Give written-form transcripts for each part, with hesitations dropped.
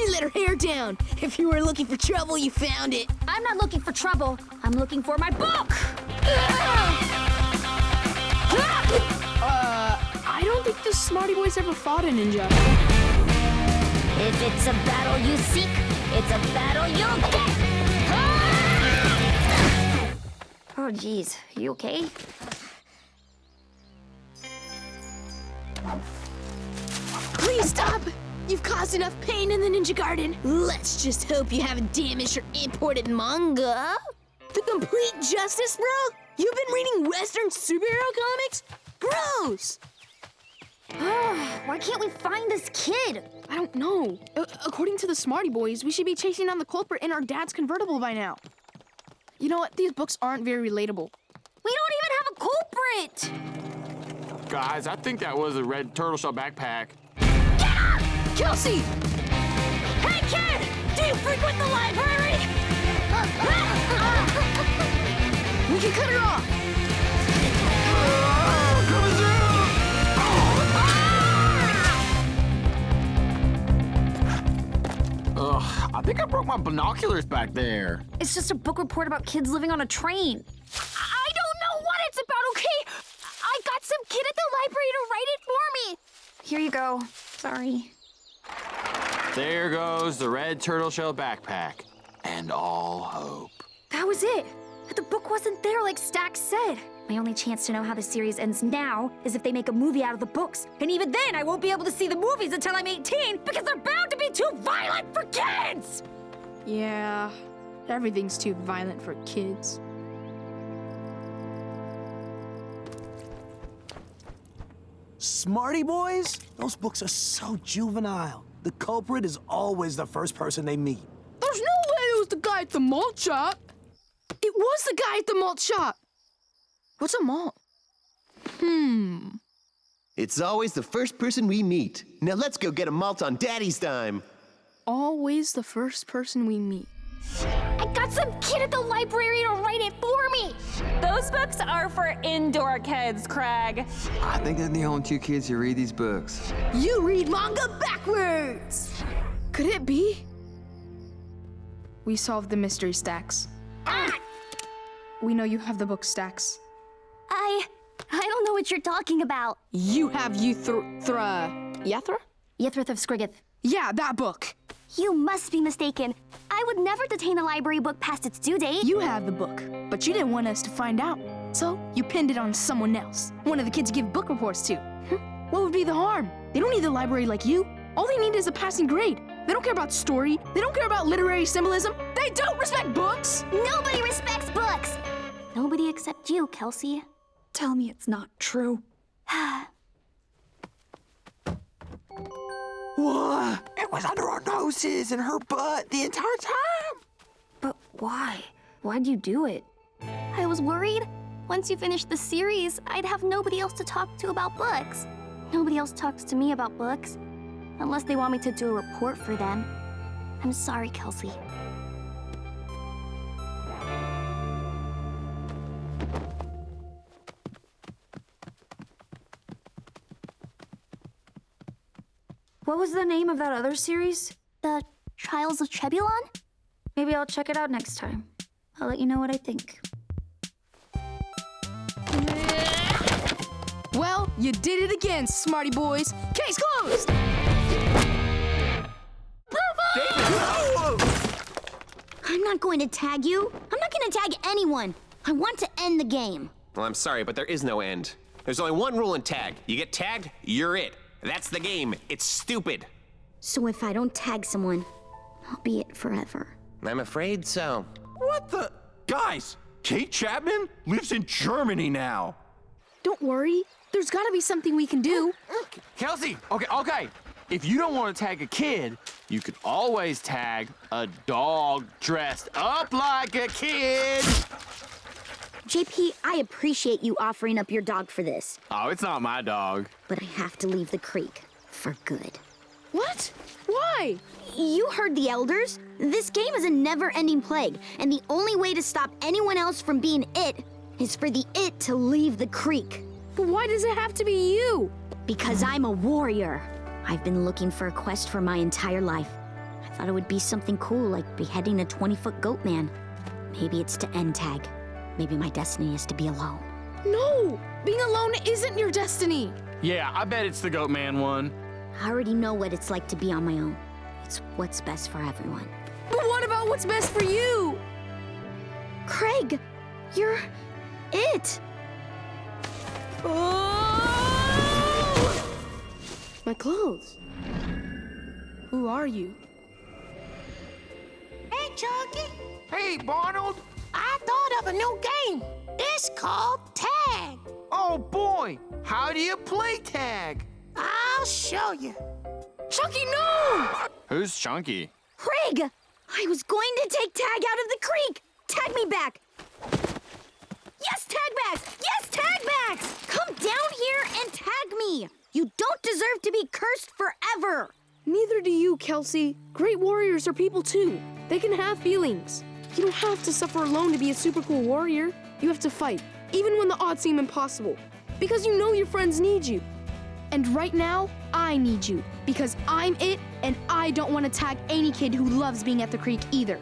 She let her hair down. If you were looking for trouble, you found it. I'm not looking for trouble. I'm looking for my book! I don't think the Smarty Boys ever fought a ninja. If it's a battle you seek, it's a battle you'll get! Oh, jeez. You okay? Please stop! You've caused enough pain in the ninja garden. Let's just hope you haven't damaged your imported manga. The Complete Justice, bro? You've been reading Western superhero comics? Gross! Why can't we find this kid? I don't know. According to the Smarty Boys, we should be chasing down the culprit in our dad's convertible by now. You know what? These books aren't very relatable. We don't even have a culprit! Guys, I think that was a red turtle shell backpack. Get up! Kelsey! Hey, kid! Do you frequent the library? We can cut her off! Ugh, I think I broke my binoculars back there. It's just a book report about kids living on a train. I don't know what it's about, okay? I got some kid at the library to write it for me. Here you go. Sorry. There goes the red turtle shell backpack. And all hope. That was it. The book wasn't there like Stack said. My only chance to know how the series ends now is if they make a movie out of the books. And even then, I won't be able to see the movies until I'm 18 because they're bound to be too violent for kids! Yeah, everything's too violent for kids. Smarty Boys? Those books are so juvenile. The culprit is always the first person they meet. There's no way it was the guy at the malt shop. It was the guy at the malt shop. What's a malt? It's always the first person we meet. Now let's go get a malt on Daddy's dime. Always the first person we meet. I got some kid at the library to write it for me! Those books are for indoor kids, Craig. I think they're the only two kids who read these books. You read manga backwards! Could it be? We solved the mystery, Stacks. We know you have the book, Stacks. I don't know what you're talking about. You have Yathrith Ythrith of Scriggith. Yeah, that book. You must be mistaken. I would never detain a library book past its due date. You have the book, but you didn't want us to find out. So you pinned it on someone else. One of the kids you give book reports to. What would be the harm? They don't need the library like you. All they need is a passing grade. They don't care about story. They don't care about literary symbolism. They don't respect books. Nobody respects books. Nobody except you, Kelsey. Tell me it's not true. What? It was under our noses and her butt the entire time. But why? Why'd you do it? I was worried. Once you finished the series, I'd have nobody else to talk to about books. Nobody else talks to me about books. Unless they want me to do a report for them. I'm sorry, Kelsey. What was the name of that other series? The Trials of Trebulon? Maybe I'll check it out next time. I'll let you know what I think. Well, you did it again, Smarty Boys. Case closed. I'm not going to tag you. I'm not going to tag anyone. I want to end the game. Well, I'm sorry, but there is no end. There's only one rule in tag. You get tagged, you're it. That's the game. It's stupid. So if I don't tag someone, I'll be it forever. I'm afraid so. What the? Guys, Kate Chapman lives in Germany now. Don't worry. There's got to be something we can do. Kelsey, okay. If you don't want to tag a kid, you could always tag a dog dressed up like a kid. JP, I appreciate you offering up your dog for this, Oh, it's not my dog. but I have to leave the creek for good. What? Why? You heard the elders. This game is a never-ending plague, and the only way to stop anyone else from being it is for the it to leave the creek. But why does it have to be you? Because I'm a warrior. I've been looking for a quest for my entire life. I've Thought it would be something cool, like beheading a 20-foot goat man. Maybe it's to end tag. Maybe my destiny is to be alone. No! Being alone isn't your destiny! Yeah, I bet it's the Goat Man one. I already know what it's like to be on my own. It's what's best for everyone. But what about what's best for you? Craig, you're it. Oh! My clothes. Who are you? Hey, Chunky. Hey, Barnold. I thought of a new game. It's called Tag. Oh, boy. How do you play tag? I'll show you. Chunky, no! Who's Chunky? Craig, I was going to take Tag out of the creek. Tag me back. Yes, Tag bags! Yes, Tag bags! Come down here and tag me. You don't deserve to be cursed forever. Neither do you, Kelsey. Great warriors are people too. They can have feelings. You don't have to suffer alone to be a super cool warrior. You have to fight, even when the odds seem impossible. Because you know your friends need you. And right now, I need you. Because I'm it, and I don't want to tag any kid who loves being at the creek either.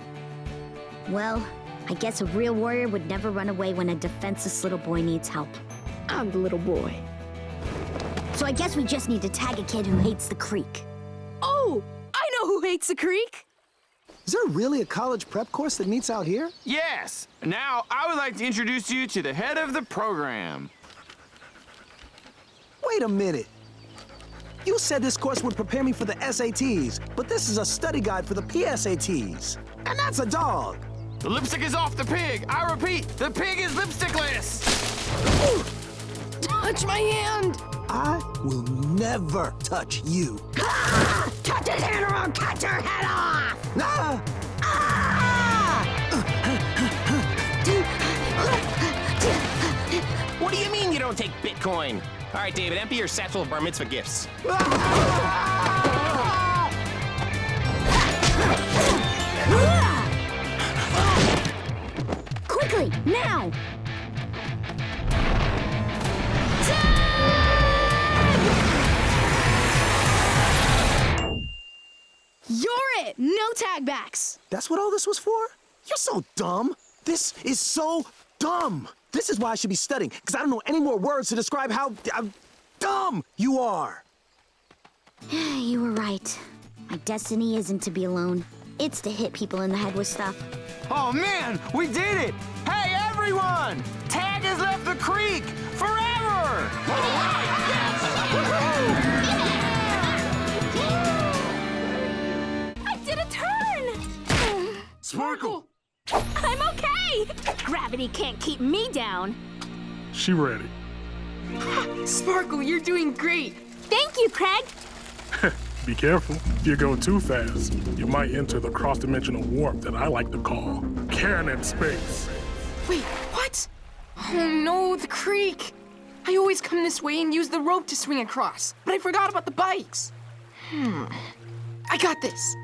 Well, I guess a real warrior would never run away when a defenseless little boy needs help. I'm the little boy. So I guess we just need to tag a kid who hates the creek. Oh, I know who hates the creek. Is there really a college prep course that meets out here? Yes. Now, I would like to introduce you to the head of the program. Wait a minute. You said this course would prepare me for the SATs, but this is a study guide for the PSATs. And that's a dog. The lipstick is off the pig. I repeat, the pig is lipstickless. Touch my hand. I will never touch you. Ah! Touch his hand or I'll cut your head off! Ah! What do you mean you don't take Bitcoin? All right, David, empty your satchel of bar mitzvah gifts. Quickly, now! You're it. No tag backs. That's what all this was for? You're so dumb. This is so dumb. This is why I should be studying, because I don't know any more words to describe how dumb you are. You were right. My destiny isn't to be alone. It's to hit people in the head with stuff. Oh, man, we did it. Hey, everyone. Tag has left the creek forever. I did a turn! Sparkle! I'm okay! Gravity can't keep me down. She ready. Sparkle, you're doing great. Thank you, Craig. Be careful. If you go too fast, you might enter the cross-dimensional warp that I like to call cannon space. Wait, what? Oh no, the creek. I always come this way and use the rope to swing across, but I forgot about the bikes. I got this.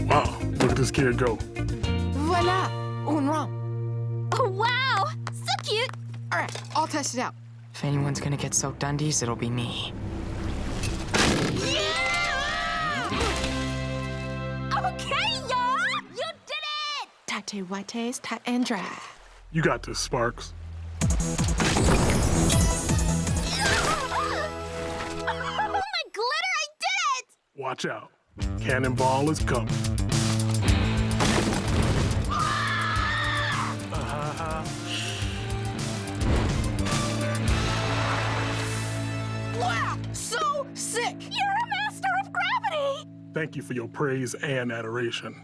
Wow, look at this kid go. Voila, un rond. Oh, wow! So cute! All right, I'll test it out. If anyone's gonna get soaked undies, it'll be me. Okay, y'all! You did it! Tate wates, tat and dry. You got this, Sparks. Oh, my glitter! I did it! Watch out. Cannonball is coming. Wow, so sick! You're a master of gravity! Thank you for your praise and adoration.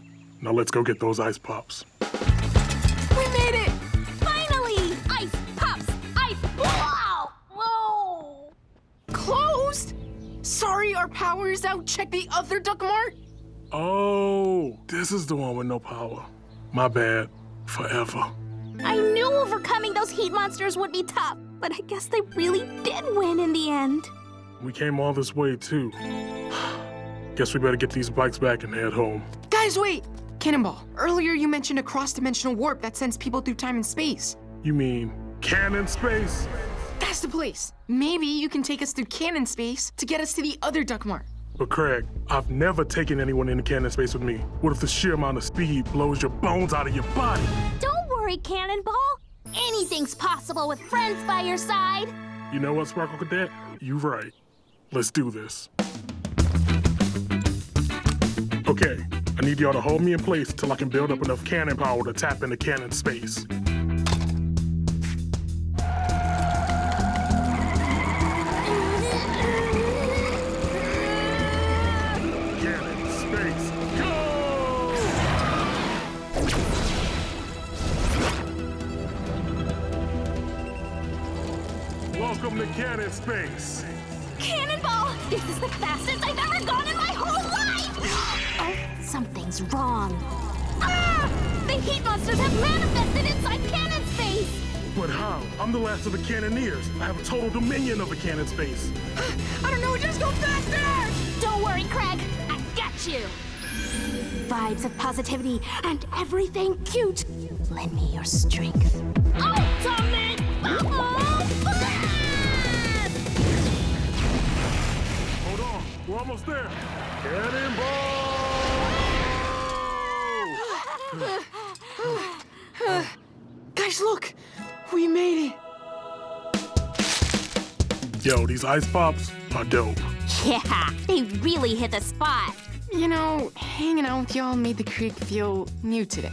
Now let's go get those ice pops. We made it! Finally! Ice pops! Ice! Wow! Whoa! Closed? Sorry, our power is out. Check the other Duck Mart. Oh, this is the one with no power. My bad. Forever. I knew overcoming those heat monsters would be tough, but I guess they really did win in the end. We came all this way, too. Guess we better get these bikes back and head home. Guys, wait! Cannonball, earlier you mentioned a cross-dimensional warp that sends people through time and space. You mean cannon space? That's the place. Maybe you can take us through cannon space to get us to the other Duck Mart. But Craig, I've never taken anyone into cannon space with me. What if the sheer amount of speed blows your bones out of your body? Don't worry, Cannonball. Anything's possible with friends by your side. You know what, Sparkle Cadet? You're right. Let's do this. Okay, I need y'all to hold me in place till I can build up enough cannon power to tap into cannon space. Cannon space, go! Welcome to cannon space. Cannonball! This is the fastest I've ever gone in my whole life! Oh, something's wrong. Ah! The heat monsters have manifested inside cannon space! But how? I'm the last of the cannoneers. I have a total dominion over cannon space. I don't know, just go faster! Don't worry, Craig. I got you. Vibes of positivity and everything cute. Lend me your strength. Ultimate bubble blast! Hold on, we're almost there. Cannonball! Guys, look! We made it! Yo, these ice pops are dope. Yeah, they really hit the spot. You know, hanging out with y'all made the creek feel new today.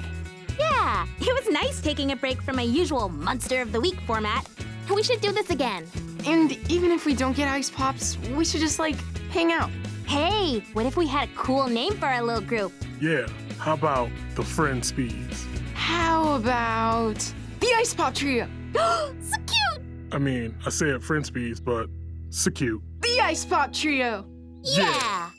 Yeah, it was nice taking a break from my usual Monster of the Week format. We should do this again. And even if we don't get ice pops, we should just, like, hang out. Hey, what if we had a cool name for our little group? Yeah, how about the Friend Speeds? How about the Ice Pop Trio? So cute! I mean, I said Friend Speeds, but so cute. The Ice Pop Trio! Yeah!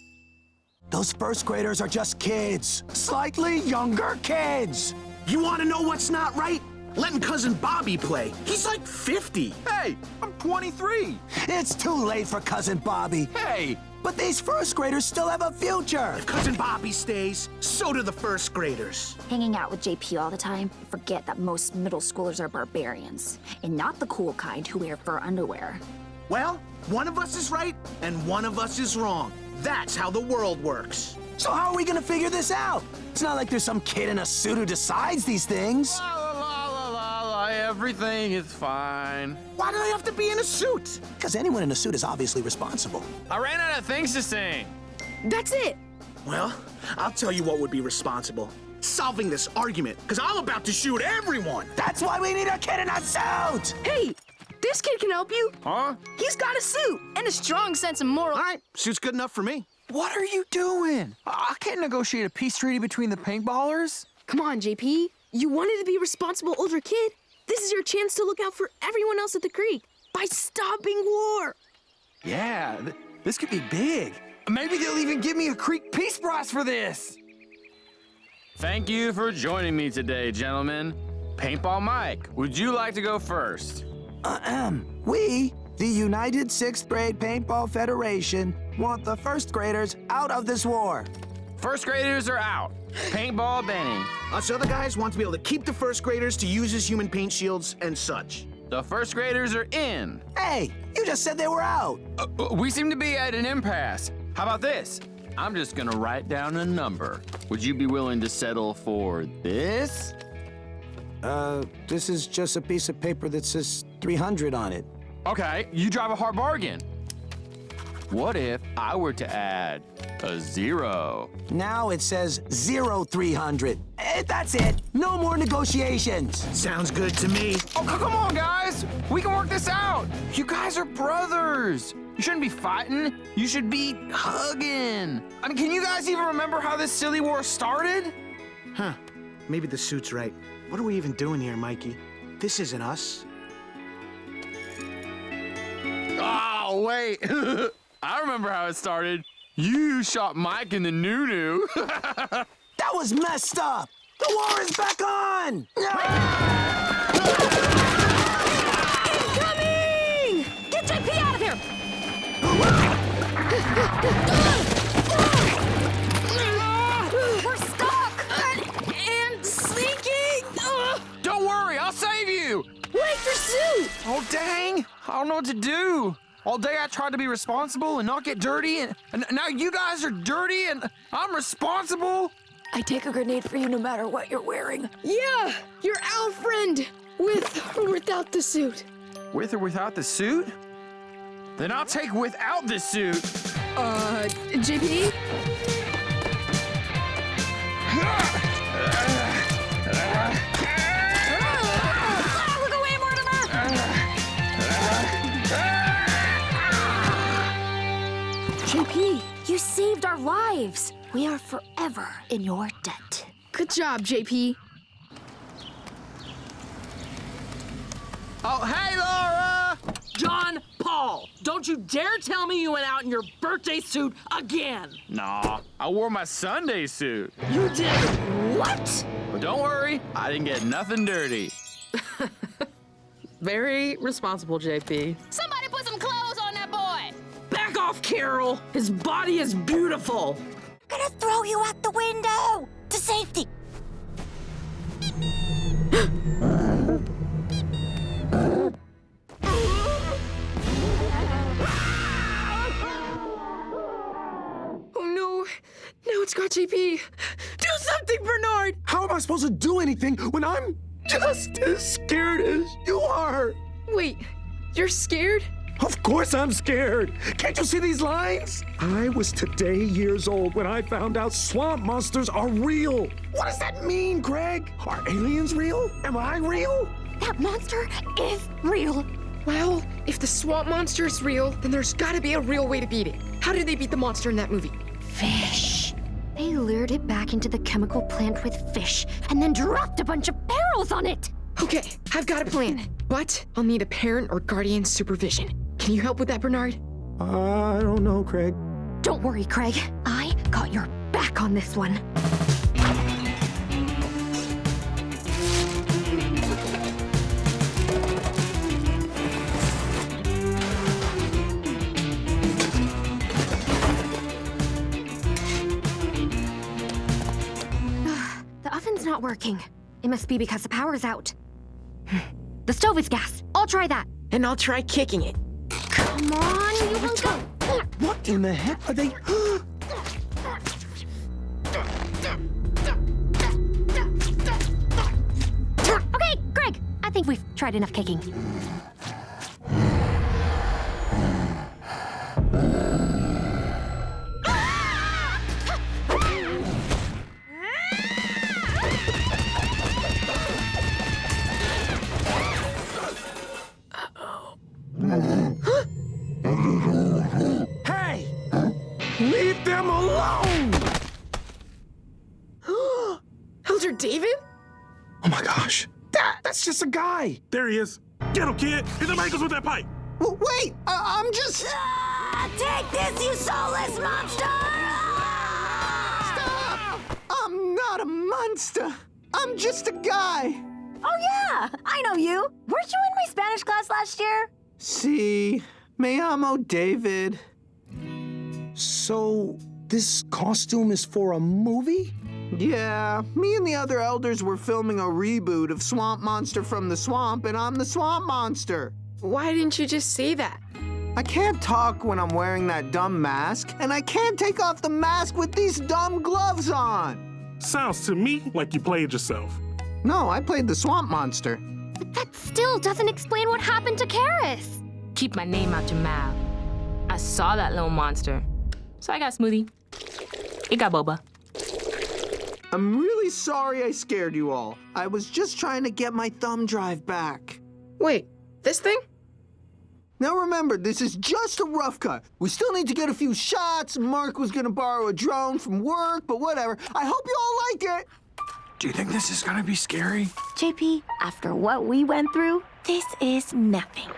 Those first graders are just kids. Slightly younger kids. You want to know what's not right? Letting cousin Bobby play. He's like 50. Hey, I'm 23. It's too late for cousin Bobby. Hey, But these first graders still have a future. If cousin Bobby stays, so do the first graders. Hanging out with JP all the time, forget that most middle schoolers are barbarians. And not the cool kind who wear fur underwear. Well, one of us is right and one of us is wrong. That's how the world works. So how are we gonna figure this out? It's not like there's some kid in a suit who decides these things. Everything is fine. Why do they have to be in a suit? Because anyone in a suit is obviously responsible. I ran out of things to sing. That's it. Well, I'll tell you what would be responsible. Solving this argument, because I'm about to shoot everyone. That's why we need a kid in a suit! Hey, this kid can help you. Huh? He's got a suit and a strong sense of moral. All right, suit's good enough for me. What are you doing? I can't negotiate a peace treaty between the paintballers. Come on, JP. You wanted to be a responsible older kid. This is your chance to look out for everyone else at the creek by stopping war. Yeah, this could be big. Maybe they'll even give me a Creek Peace Prize for this. Thank you for joining me today, gentlemen. Paintball Mike, would you like to go first? We, the United 6th Grade Paintball Federation, want the first graders out of this war. First graders are out. Paintball banning. Us other guys want to be able to keep the first graders to use as human paint shields and such. The first graders are in. Hey, you just said they were out. We seem to be at an impasse. How about this? I'm just gonna write down a number. Would you be willing to settle for this? This is just a piece of paper that says 300 on it. Okay, you drive a hard bargain. What if I were to add a 0? Now it says 0300. That's it. No more negotiations. Sounds good to me. Oh, come on, guys. We can work this out. You guys are brothers. You shouldn't be fighting. You should be hugging. I mean, can you guys even remember how this silly war started? Huh. Maybe the suit's right. What are we even doing here, Mikey? This isn't us. Oh, wait. I remember how it started. You shot Mike in the noo-noo. That was messed up. The war is back on. Incoming! Get JP out of here! We're stuck! And sinking! Don't worry, I'll save you. Wait, your suit! Oh, dang. I don't know what to do. All day I tried to be responsible and not get dirty, and now you guys are dirty and I'm responsible? I take a grenade for you no matter what you're wearing. Yeah, your owl friend, with or without the suit. With or without the suit? Then I'll take without the suit. JP? Look away, Mortimer! JP, you saved our lives. We are forever in your debt. Good job, JP. Oh, hey, Laura! John Paul, don't you dare tell me you went out in your birthday suit again. Nah, I wore my Sunday suit. You did what? But don't worry, I didn't get nothing dirty. Very responsible, JP. Somebody put some clothes on that boy. Back off, Carol. His body is beautiful. I'm gonna throw you out the window to safety. Oh no, now it's got JP. Do something, Bernard! How am I supposed to do anything when I'm just as scared as you are? Wait, you're scared? Of course I'm scared. Can't you see these lines? I was today years old when I found out swamp monsters are real. What does that mean, Greg? Are aliens real? Am I real? That monster is real. Well, if the swamp monster is real, then there's gotta be a real way to beat it. How did they beat the monster in that movie? Fish. They lured it back into the chemical plant with fish and then dropped a bunch of barrels on it. Okay, I've got a plan, but I'll need a parent or guardian supervision. Can you help with that, Bernard? I don't know, Craig. Don't worry, Craig. I got your back on this one. The oven's not working. It must be because the power's out. The stove is gas. I'll try that. And I'll try kicking it. Come on, you won't go. What in the heck are they? Okay, Greg. I think we've tried enough kicking. Hey! Leave them alone! Elder David? Oh my gosh. That's just a guy. There he is. Get him, kid. Hit them ankles with that pipe. Wait, I'm just... Take this, you soulless monster! Stop! I'm not a monster. I'm just a guy. Oh, yeah. I know you. Weren't you in my Spanish class last year? Sí, me llamo David. So, this costume is for a movie? Yeah, me and the other elders were filming a reboot of Swamp Monster from the Swamp, and I'm the Swamp Monster. Why didn't you just say that? I can't talk when I'm wearing that dumb mask, and I can't take off the mask with these dumb gloves on. Sounds to me like you played yourself. No, I played the Swamp Monster. But that still doesn't explain what happened to Karis. Keep my name out your mouth. I saw that little monster. So I got Smoothie. It got Boba. I'm really sorry I scared you all. I was just trying to get my thumb drive back. Wait, this thing? Now remember, this is just a rough cut. We still need to get a few shots. Mark was gonna borrow a drone from work, but whatever. I hope you all like it. Do you think this is gonna be scary? JP, after what we went through, this is nothing.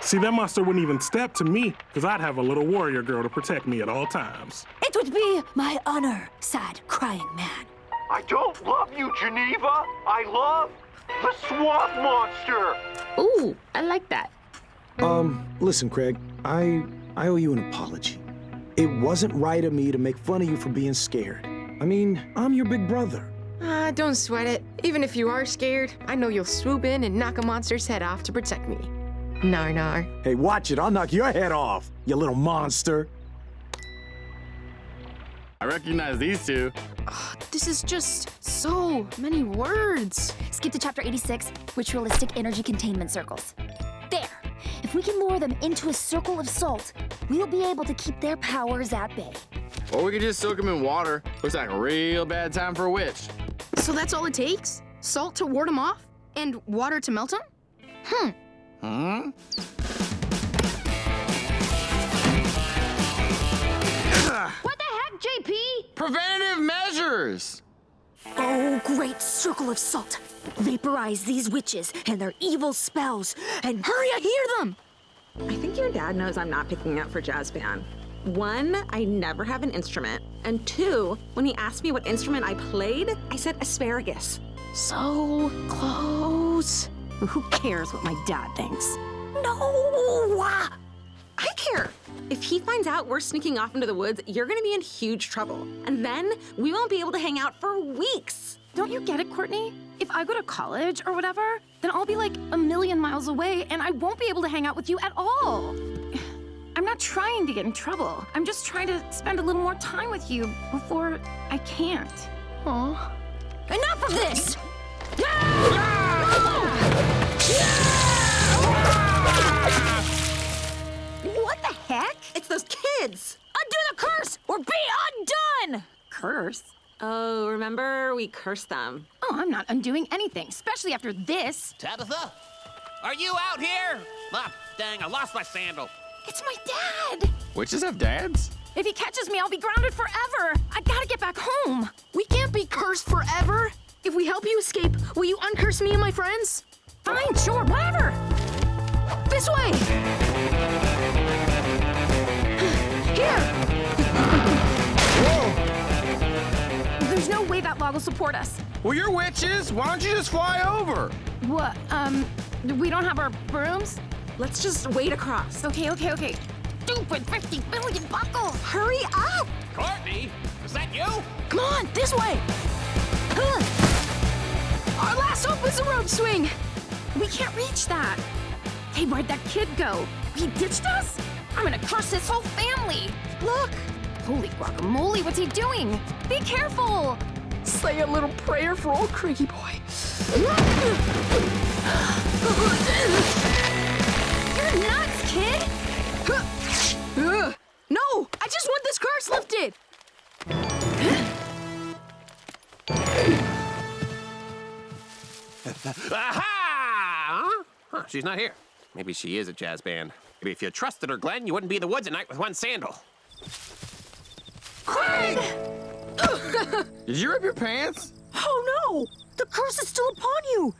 See, that monster wouldn't even step to me, because I'd have a little warrior girl to protect me at all times. It would be my honor, sad, crying man. I don't love you, Geneva. I love the Swamp Monster. Ooh, I like that. Listen, Craig, I owe you an apology. It wasn't right of me to make fun of you for being scared. I mean, I'm your big brother. Don't sweat it. Even if you are scared, I know you'll swoop in and knock a monster's head off to protect me. Nar. Hey, watch it. I'll knock your head off, you little monster. I recognize these two. This is just so many words. Skip to chapter 86, ritualistic energy containment circles. There! If we can lure them into a circle of salt, we'll be able to keep their powers at bay. Or we could just soak them in water. Looks like a real bad time for a witch. So that's all it takes? Salt to ward them off? And water to melt them? What the heck, JP? Preventative measures! Oh, great circle of salt. Vaporize these witches and their evil spells, and hurry, I hear them! I think your dad knows I'm not picking up for jazz band. 1, I never have an instrument. And 2, when he asked me what instrument I played, I said asparagus. So close. Who cares what my dad thinks? No! I care. If he finds out we're sneaking off into the woods, you're gonna be in huge trouble. And then we won't be able to hang out for weeks. Don't you get it, Courtney? If I go to college or whatever, then I'll be like a million miles away and I won't be able to hang out with you at all. I'm not trying to get in trouble. I'm just trying to spend a little more time with you before I can't. Aw. Enough of this! What the heck? It's those kids! Undo the curse or be undone! Curse? Oh, remember we cursed them. Oh, I'm not undoing anything, especially after this. Tabitha, are you out here? Ah, dang, I lost my sandal. It's my dad! Witches have dads? If he catches me, I'll be grounded forever. I gotta get back home. We can't be cursed forever. If we help you escape, will you uncurse me and my friends? Fine, sure, whatever. This way! Here! Whoa! There's no way that log will support us. Well, you're witches. Why don't you just fly over? What, we don't have our brooms? Let's just wade across. Okay. Stupid 50 billion buckles! Hurry up! Courtney, is that you? Come on, this way! Our last hope is a rope swing! We can't reach that. Hey, where'd that kid go? He ditched us? I'm gonna curse his whole family. Look! Holy guacamole, what's he doing? Be careful! Say a little prayer for old Creaky Boy. You're nuts, kid! No! I just want this curse lifted! Aha! Huh, she's not here. Maybe she is a jazz band. Maybe if you trusted her, Glenn, you wouldn't be in the woods at night with one sandal. Craig! Did you rip your pants? Oh no! The curse is still upon you!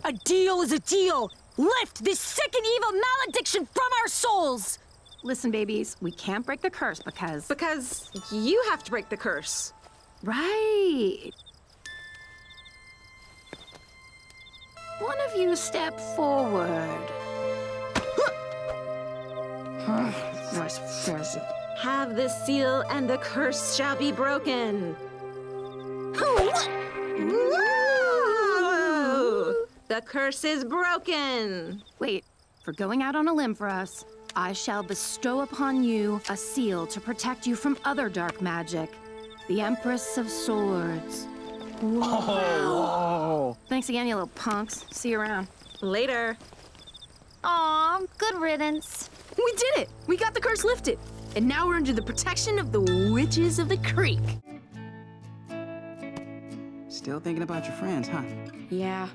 A deal is a deal! Lift this sick and evil malediction from our souls! Listen, babies, we can't break the curse because... Because you have to break the curse. Right. One of you step forward. Have this seal and the curse shall be broken. The curse is broken. Wait, for going out on a limb for us, I shall bestow upon you a seal to protect you from other dark magic. The Empress of Swords. Whoa. Whoa. Thanks again, you little punks. See you around. Later. Aw, good riddance. We did it! We got the curse lifted. And now we're under the protection of the witches of the creek. Still thinking about your friends, huh? Yeah.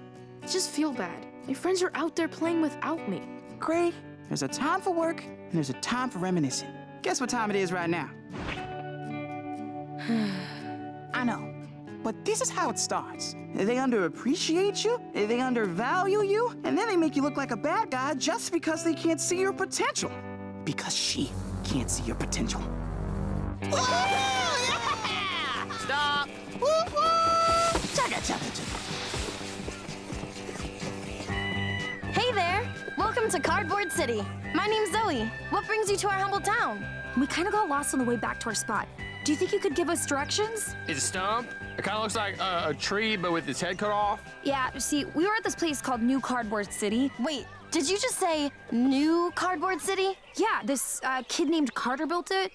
I just feel bad. My friends are out there playing without me. Craig, there's a time for work and there's a time for reminiscing. Guess what time it is right now? I know, but this is how it starts. They underappreciate you, they undervalue you, and then they make you look like a bad guy just because they can't see your potential. Because she can't see your potential. Stop! Hey there! Welcome to Cardboard City. My name's Zoe. What brings you to our humble town? We kind of got lost on the way back to our spot. Do you think you could give us directions? It's a stump. It kind of looks like a tree, but with its head cut off. Yeah, see, we were at this place called New Cardboard City. Wait, did you just say New Cardboard City? Yeah, this kid named Carter built it.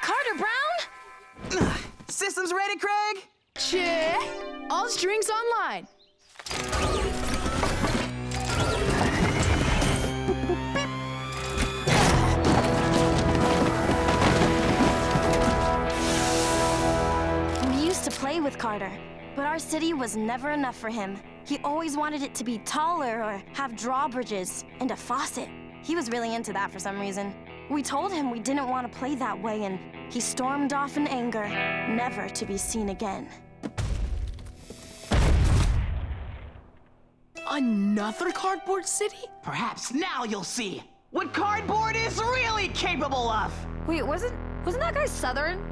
Carter Brown? Systems ready, Craig? Check. All strings online. We used to play with Carter, but our city was never enough for him. He always wanted it to be taller or have drawbridges and a faucet. He was really into that for some reason. We told him we didn't want to play that way, and he stormed off in anger, never to be seen again. Another cardboard city? Perhaps now you'll see what cardboard is really capable of. Wait, wasn't that guy Southern?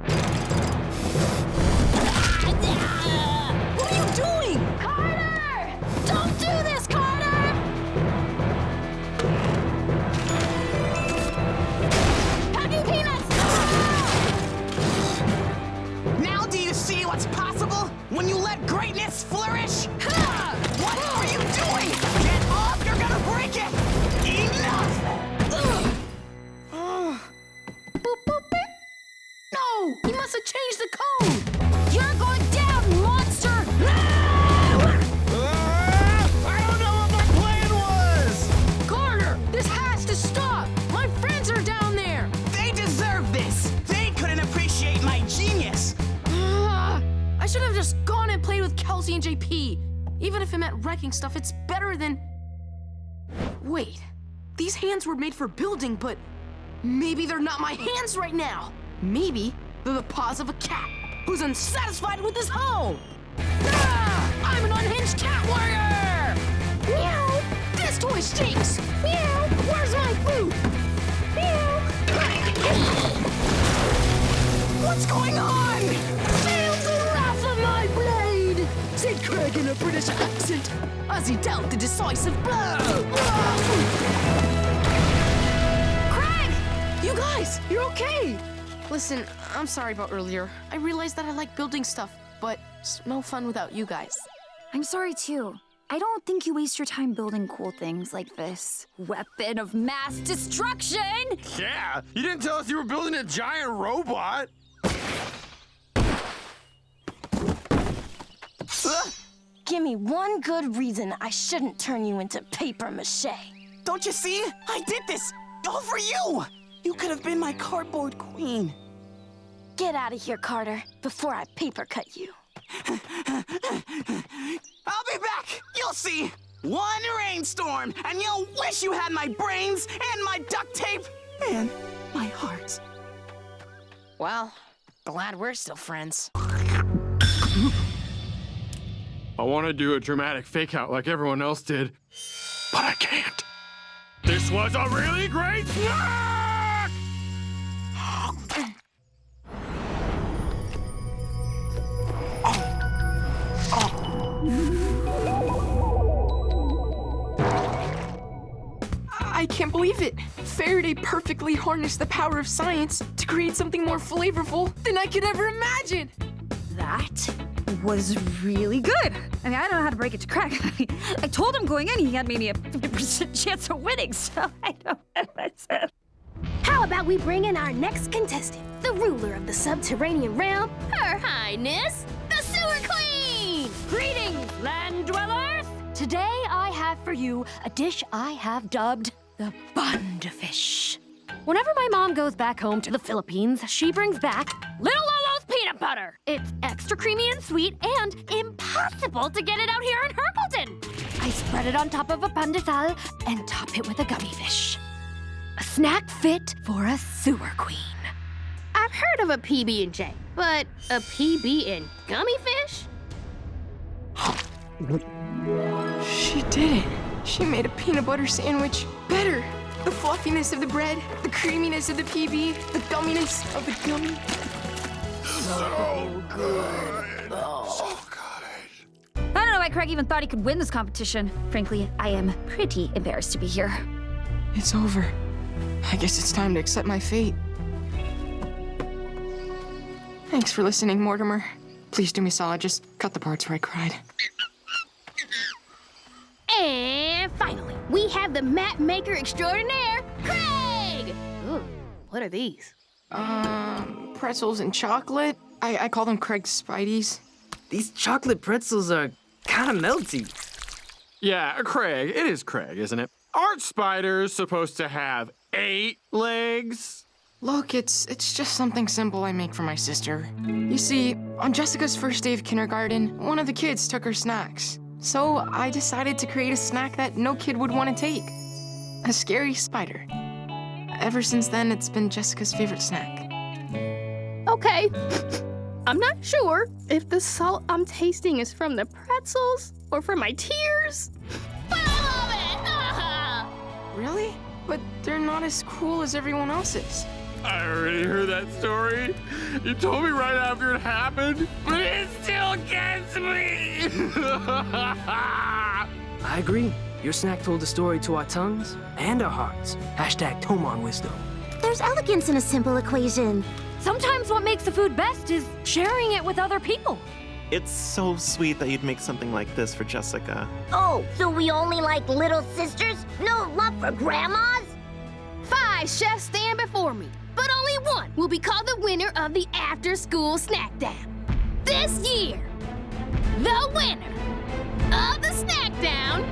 What are you doing? Carter! Don't do this, Carter! Packing peanuts! Now do you see what's possible when you let greatness flourish? What are you doing? Get off! You're gonna break it! Enough! Boop, boop, beep. No! He must have changed the code! You're going down, monster! I don't know what my plan was! Carter! This has to stop! My friends are down there! They deserve this! They couldn't appreciate my genius! I should have just gone and played with Kelsey and JP. Even if it meant wrecking stuff, it's better than... Wait, these hands were made for building, but maybe they're not my hands right now. Maybe they're the paws of a cat who's unsatisfied with his home. I'm an unhinged cat warrior! Meow! This toy stinks! Meow! Where's my food? Meow! What's going on? Feel the wrath of my blade! Said Craig in a British accent as he dealt the decisive blow. Craig! You guys, you're okay! Listen, I'm sorry about earlier. I realized that I like building stuff, but it's no fun without you guys. I'm sorry too. I don't think you waste your time building cool things like this. Weapon of mass destruction! Yeah, you didn't tell us you were building a giant robot. Give me one good reason I shouldn't turn you into paper mache. Don't you see? I did this all for you! You could have been my cardboard queen. Get out of here, Carter, before I paper cut you. I'll be back! You'll see! One rainstorm, and you'll wish you had my brains and my duct tape and my heart. Well, glad we're still friends. I want to do a dramatic fake out like everyone else did, but I can't. This was a really great snack! I can't believe it! Faraday perfectly harnessed the power of science to create something more flavorful than I could ever imagine! That was really good. I mean, I don't know how to break it to Craig. I told him going in he had maybe a 50% chance of winning, so I don't know what I said. How about we bring in our next contestant, the ruler of the subterranean realm, Her Highness, the Sewer Queen! Greetings, land dwellers! Today I have for you a dish I have dubbed the Bundafish. Whenever my mom goes back home to the Philippines, she brings back Little Lolo's peanut butter. It's extra creamy and sweet and impossible to get it out here in Hercleton. I spread it on top of a pandesal and top it with a gummy fish. A snack fit for a sewer queen. I've heard of a PB&J, but a PB and gummy fish? She did it! She made a peanut butter sandwich better! The fluffiness of the bread, the creaminess of the PB, the gumminess of the gummy. So good. So good. I don't know why Craig even thought he could win this competition. Frankly, I am pretty embarrassed to be here. It's over. I guess it's time to accept my fate. Thanks for listening, Mortimer. Please do me a solid, just cut the parts where I cried. And finally, we have the map maker extraordinaire, Craig! Ooh, what are these? Pretzels and chocolate. I call them Craig's Spideys. These chocolate pretzels are kind of melty. Yeah, Craig. It is Craig, isn't it? Aren't spiders supposed to have 8 legs? Look, it's just something simple I make for my sister. You see, on Jessica's first day of kindergarten, one of the kids took her snacks. So I decided to create a snack that no kid would want to take. A scary spider. Ever since then, it's been Jessica's favorite snack. Okay. I'm not sure if the salt I'm tasting is from the pretzels or from my tears. Really? But they're not as cool as everyone else's. I already heard that story. You told me right after it happened, but it still gets me. I agree. Your snack told the story to our tongues and our hearts. Hashtag Tomon wisdom. There's elegance in a simple equation. Sometimes what makes the food best is sharing it with other people. It's so sweet that you'd make something like this for Jessica. Oh, so we only like little sisters? No love for grandmas? 5 chefs stand before me, but only one will be called the winner of the after-school snack down. This year, the winner of the snack down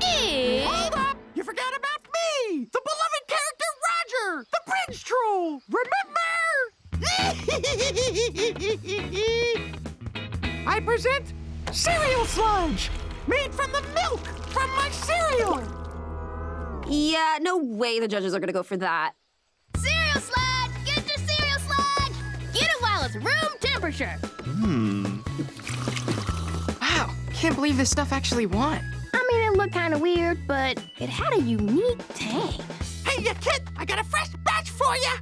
is... Hold up! You forgot about me! The beloved character Roger! The bridge troll! Remember? I present cereal sludge! Made from the milk from my cereal! Yeah, no way the judges are gonna go for that. Cereal sludge! Get your cereal sludge! Get it while it's room temperature! Wow, can't believe this stuff actually won. I mean, it looked kind of weird, but it had a unique tang. Hey, you kid! I got a fresh batch for you!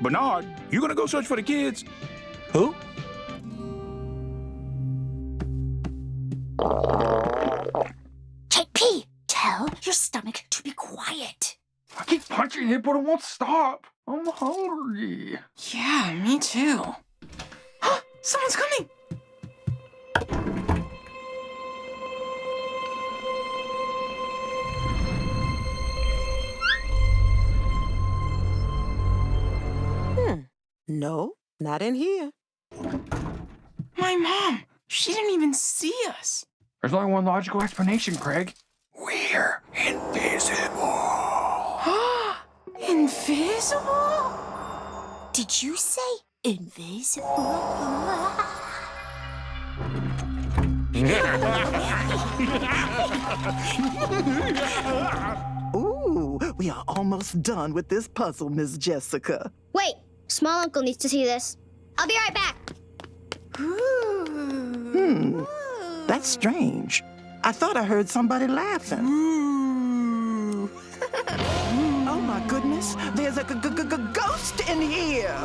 Bernard, you gonna go search for the kids? Who? JP, tell your stomach to be quiet. I keep punching it, but it won't stop. I'm hungry. Yeah, me too. Someone's coming! No, not in here. My mom! She didn't even see us. There's only one logical explanation, Craig. We're invisible. Invisible? Did you say invisible? Ooh, we are almost done with this puzzle, Miss Jessica. Wait, small uncle needs to see this. I'll be right back. That's strange. I thought I heard somebody laughing. Oh my goodness, there's a ghost in here.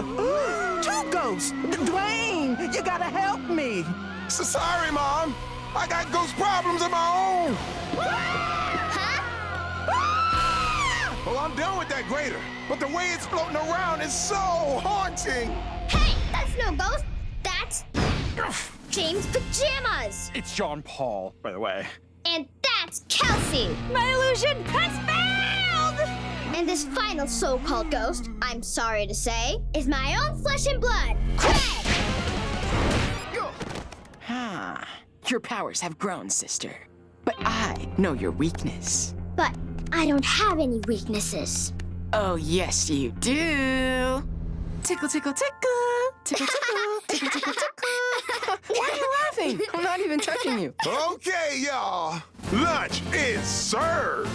2 ghosts. Dwayne, you gotta help me. So sorry, Mom. I got ghost problems of my own. Well, I'm done with that grater, but the way it's floating around is so haunting. Hey, that's no ghost. That's James' pajamas. It's John Paul, by the way. And that's Kelsey. My illusion has failed! And this final so-called ghost, I'm sorry to say, is my own flesh and blood, Craig! Your powers have grown, sister. But I know your weakness. But I don't have any weaknesses. Oh, yes, you do. Tickle, tickle, tickle. Tickle, tickle. Tickle, tickle, tickle. Why are you laughing? I'm not even touching you. Okay, y'all. Lunch is served.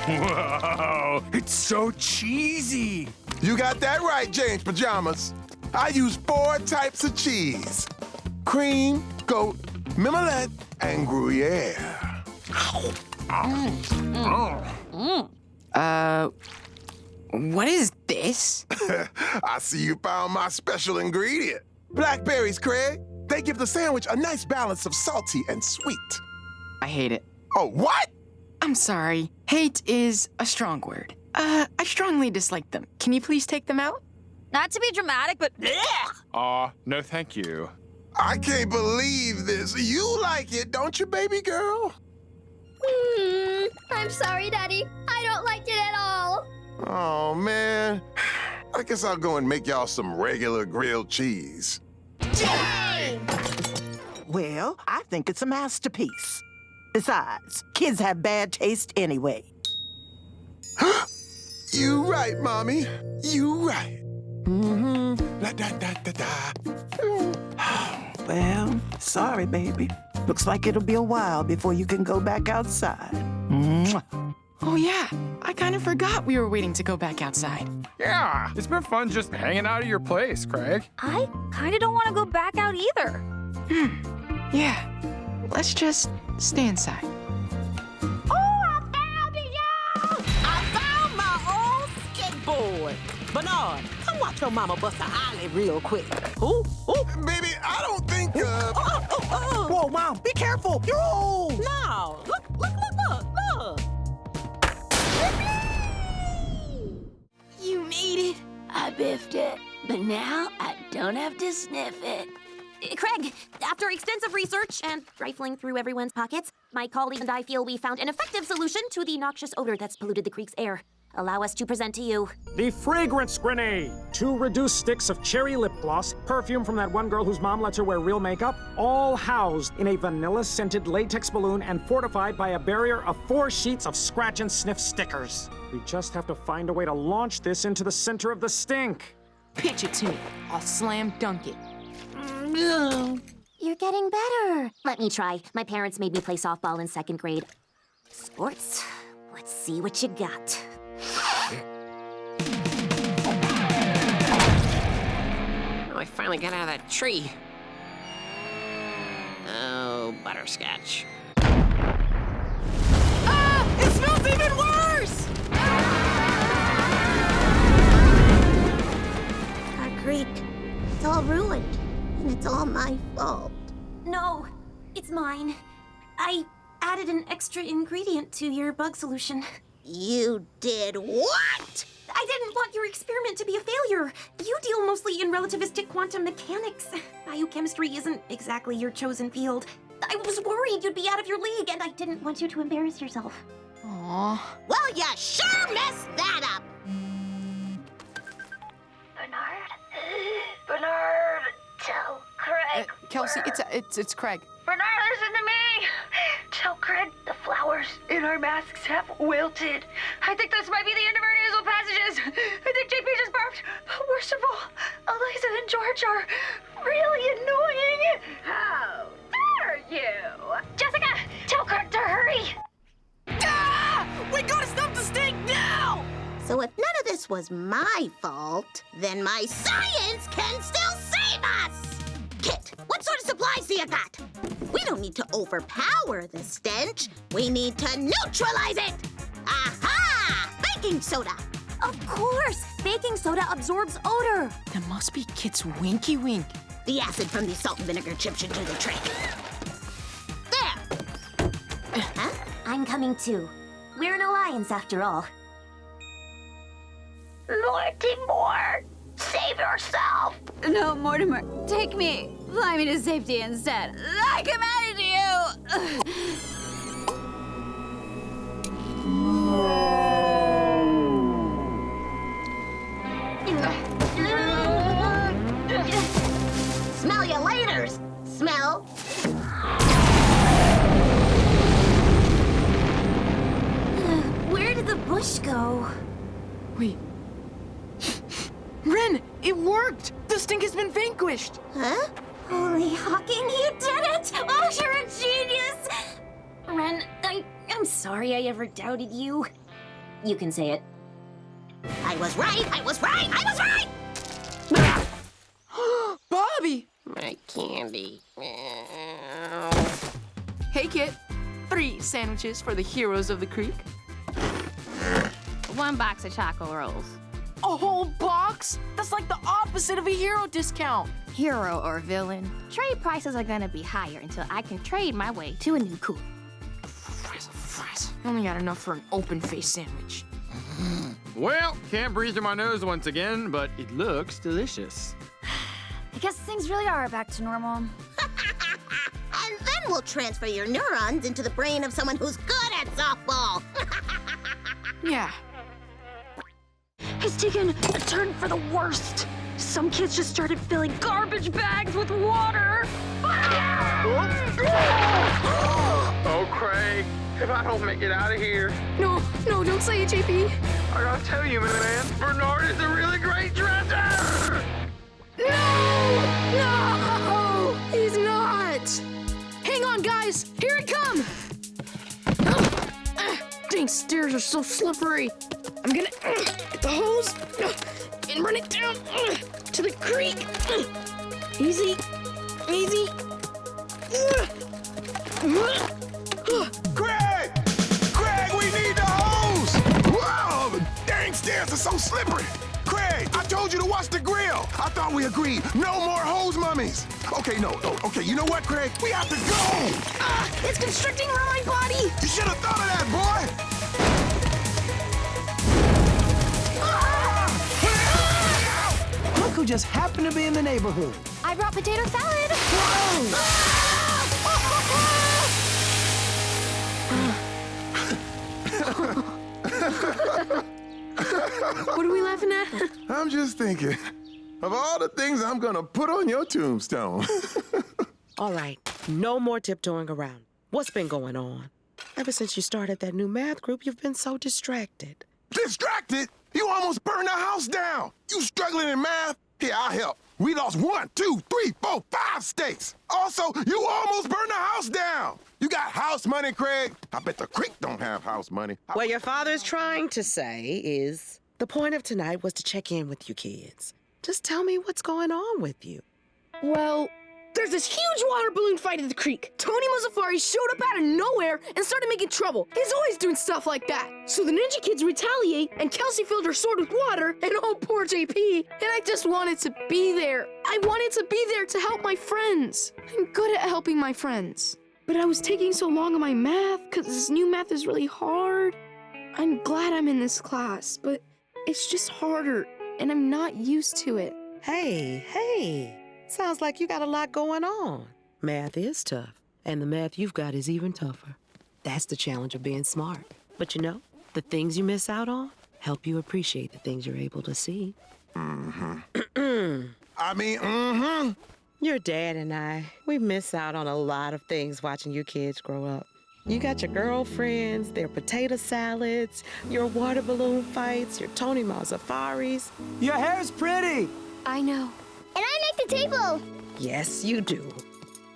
Whoa, it's so cheesy. You got that right, James Pajamas. I use 4 types of cheese. Cream, goat, mimolette, and Gruyere. What is this? I see you found my special ingredient. Blackberries, Craig. They give the sandwich a nice balance of salty and sweet. I hate it. Oh, what? I'm sorry. Hate is a strong word. I strongly dislike them. Can you please take them out? Not to be dramatic, but Aw, no thank you. I can't believe this. You like it, don't you, baby girl? I'm sorry, Daddy. I don't like it at all. Oh, man. I guess I'll go and make y'all some regular grilled cheese. Yay! Well, I think it's a masterpiece. Besides, kids have bad taste anyway. You right, Mommy. You right. La da da da da. Well, sorry, baby. Looks like it'll be a while before you can go back outside. Mwah. Oh, yeah. I kind of forgot we were waiting to go back outside. Yeah, it's been fun just hanging out at your place, Craig. I kind of don't want to go back out either. Yeah. Let's just stay inside. I found my old skateboard. Bernard, come watch your mama bust a ollie real quick. Ooh. Baby, I don't think, Whoa, Mom, be careful. You're old. No, look. You made it. I biffed it. But now I don't have to sniff it. Craig, after extensive research and rifling through everyone's pockets, my colleague and I feel we found an effective solution to the noxious odor that's polluted the creek's air. Allow us to present to you the fragrance grenade. 2 reduced sticks of cherry lip gloss, perfume from that one girl whose mom lets her wear real makeup, all housed in a vanilla-scented latex balloon and fortified by a barrier of 4 sheets of scratch and sniff stickers. We just have to find a way to launch this into the center of the stink. Pitch it to me. I'll slam dunk it. You're getting better. Let me try. My parents made me play softball in 2nd grade. Sports, let's see what you got. Oh, I finally got out of that tree. Oh, butterscotch. Ah! It smells even worse! Our creek, it's all ruined, and it's all my fault. No, it's mine. I added an extra ingredient to your bug solution. You did what? I didn't want your experiment to be a failure. You deal mostly in relativistic quantum mechanics. Biochemistry isn't exactly your chosen field. I was worried you'd be out of your league, and I didn't want you to embarrass yourself. Aww. Well, you sure messed that up. Bernard, tell Craig. Kelsey, it's Craig. Bernard, listen to me. Tell Craig the flowers in our masks have wilted. I think this might be the end of our nasal passages. I think JP just barfed. But worst of all, Eliza and George are really annoying. How dare you? Jessica, tell Craig to hurry. Ah! We gotta stop the stink now! So if none of this was my fault, then my science can still save us! Kit, what sort of supplies do you got? We don't need to overpower the stench. We need to neutralize it! Aha! Baking soda! Of course! Baking soda absorbs odor. That must be Kit's winky wink. The acid from the salt and vinegar chip should do the trick. There! Huh? I'm coming too. We're an alliance after all. Mortimer, save yourself. No, Mortimer, take me. Fly me to safety instead. I commanded you. Smell you laters! Smell. Where did the bush go? Wait. Ren, it worked! The stink has been vanquished! Huh? Holy Hawking, you did it! Oh, you're a genius! Ren, I'm sorry I ever doubted you. You can say it. I was right! I was right! I was right! Bobby! My candy. Hey, Kit. 3 sandwiches for the heroes of the creek. 1 box of choco rolls. A whole box? That's like the opposite of a hero discount. Hero or villain, trade prices are gonna be higher until I can trade my way to a new cooler. Only got enough for an open-faced sandwich. Well, can't breathe through my nose once again, but it looks delicious. I guess things really are back to normal. And then we'll transfer your neurons into the brain of someone who's good at softball. Yeah. It's taken a turn for the worst. Some kids just started filling garbage bags with water. Oh, Craig, if I don't make it out of here. No, don't say it, JP. I gotta tell you, man, Bernard is a really great dresser! No, he's not. Hang on, guys. Here it come. Dang, stairs are so slippery. I'm gonna get the hose and run it down to the creek. Easy. Craig! Craig, we need the hose! Whoa! The dang stairs are so slippery! Craig, I told you to watch the grill! I thought we agreed, no more hose mummies! Okay, okay, you know what, Craig? We have to go! It's constricting around my body! You should have thought of that, boy! Look who just happened to be in the neighborhood. I brought potato salad. What are we laughing at? I'm just thinking of all the things I'm gonna put on your tombstone. All right, no more tiptoeing around. What's been going on? Ever since you started that new math group, you've been so distracted. Distracted? You almost burned the house down. You struggling in math? Here, I'll help. We lost 1, 2, 3, 4, 5 states. Also, you almost burned the house down. You got house money, Craig? I bet the creek don't have house money. What your father's trying to say is the point of tonight was to check in with you kids. Just tell me what's going on with you. Well, there's this huge water balloon fight at the creek. Tony Mozzafari showed up out of nowhere and started making trouble. He's always doing stuff like that. So the ninja kids retaliate, and Kelsey filled her sword with water, and oh, poor JP. And I just wanted to be there. I wanted to be there to help my friends. I'm good at helping my friends. But I was taking so long on my math, because this new math is really hard. I'm glad I'm in this class, but it's just harder, and I'm not used to it. Hey. Sounds like you got a lot going on. Math is tough, and the math you've got is even tougher. That's the challenge of being smart. But you know, the things you miss out on help you appreciate the things you're able to see. Your dad and I, we miss out on a lot of things watching you kids grow up. You got your girlfriends, their potato salads, your water balloon fights, your Tony Mazzafaris. Your hair's pretty. I know. And I make the table. Yes, you do.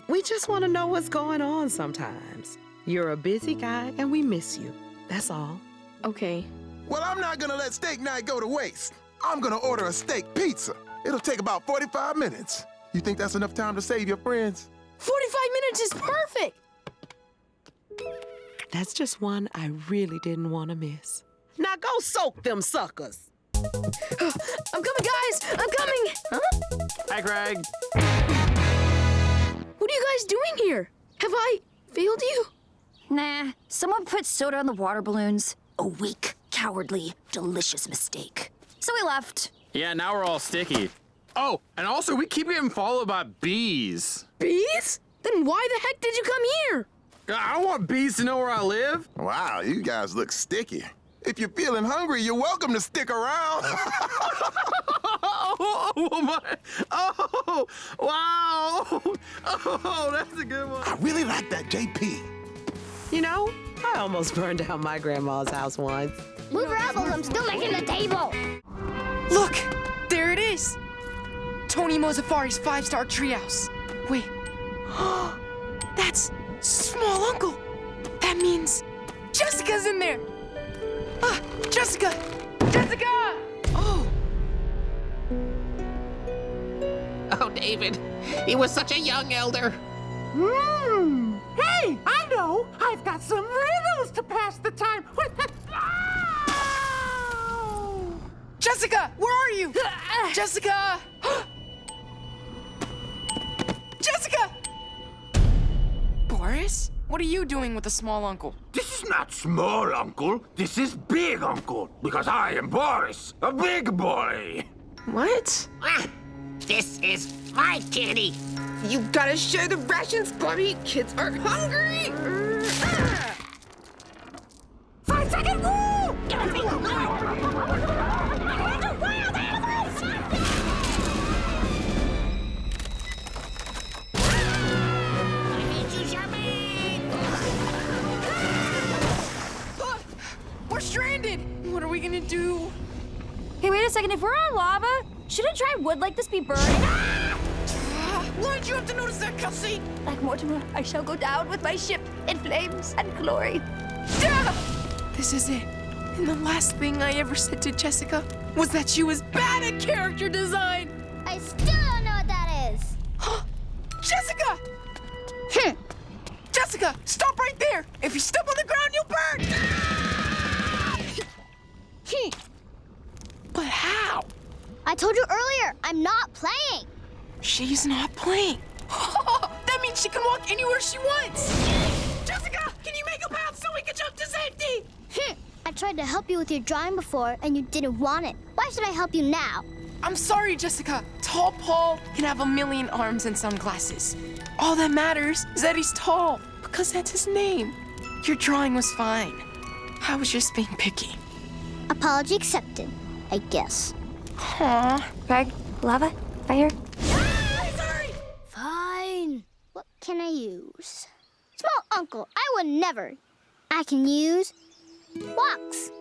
We just want to know what's going on sometimes. You're a busy guy, and we miss you. That's all. Okay. Well, I'm not gonna let steak night go to waste. I'm gonna order a steak pizza. It'll take about 45 minutes. You think that's enough time to save your friends? 45 minutes is perfect! That's just one I really didn't want to miss. Now go soak them suckers. I'm coming, guys! I'm coming! Huh? Hi, Craig. What are you guys doing here? Have I failed you? Nah, someone put soda on the water balloons. A weak, cowardly, delicious mistake. So we left. Yeah, now we're all sticky. Oh, and also we keep getting followed by bees. Bees? Then why the heck did you come here? I don't want bees to know where I live. Wow, you guys look sticky. If you're feeling hungry, you're welcome to stick around. Oh, wow. Oh, that's a good one. I really like that JP. You know, I almost burned down my grandma's house once. Move your elbows, I'm still making the table. Look, there it is. Tony Mozzafari's 5-star treehouse. Wait, that's Small Uncle. That means Jessica's in there. Jessica! Oh! Oh, David, he was such a young elder. Hey, I know! I've got some riddles to pass the time with. Jessica, where are you? Jessica! Jessica! Boris? What are you doing with a small uncle? This is not small uncle. This is big uncle. Because I am Boris, a big boy. What? This is my kitty. You gotta share the rations, Bobby. Kids are hungry. 5-second rule! We're stranded. What are we gonna do? Hey, wait a second. If we're on lava, shouldn't dry wood like this be burned? Why did you have to notice that, Kelsey? Like Mortimer, I shall go down with my ship in flames and glory. This is it. And the last thing I ever said to Jessica was that she was bad at character design. I still don't know what that is. Jessica! Jessica, stop right there! If you step on the ground, you'll burn! But how? I told you earlier, I'm not playing. She's not playing. That means she can walk anywhere she wants. Jessica, can you make a path so we can jump to safety? I tried to help you with your drawing before, and you didn't want it. Why should I help you now? I'm sorry, Jessica. Tall Paul can have a million arms and sunglasses. All that matters is that he's tall, because that's his name. Your drawing was fine. I was just being picky. Apology accepted, I guess. Aw. Greg, lava, fire. Fine. What can I use? Small uncle, I would never. I can use blocks.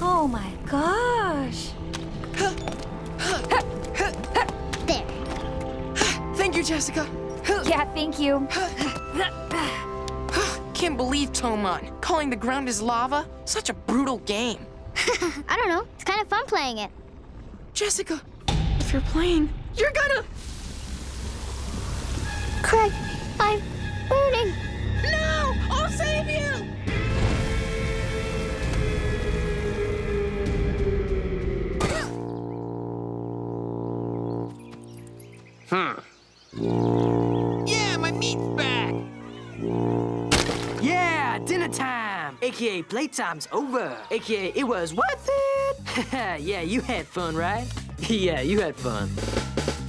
Oh my gosh. There. Thank you, Jessica. Yeah, thank you. Can't believe Tomon calling the ground his lava. Such a brutal game. I don't know. It's kind of fun playing it. Jessica, if you're playing, you're gonna... Craig, I'm burning. No! I'll save you! Yeah, my meat's back! Yeah, dinner time! AKA playtime's over. AKA it was worth it. Yeah, you had fun, right? Yeah, you had fun.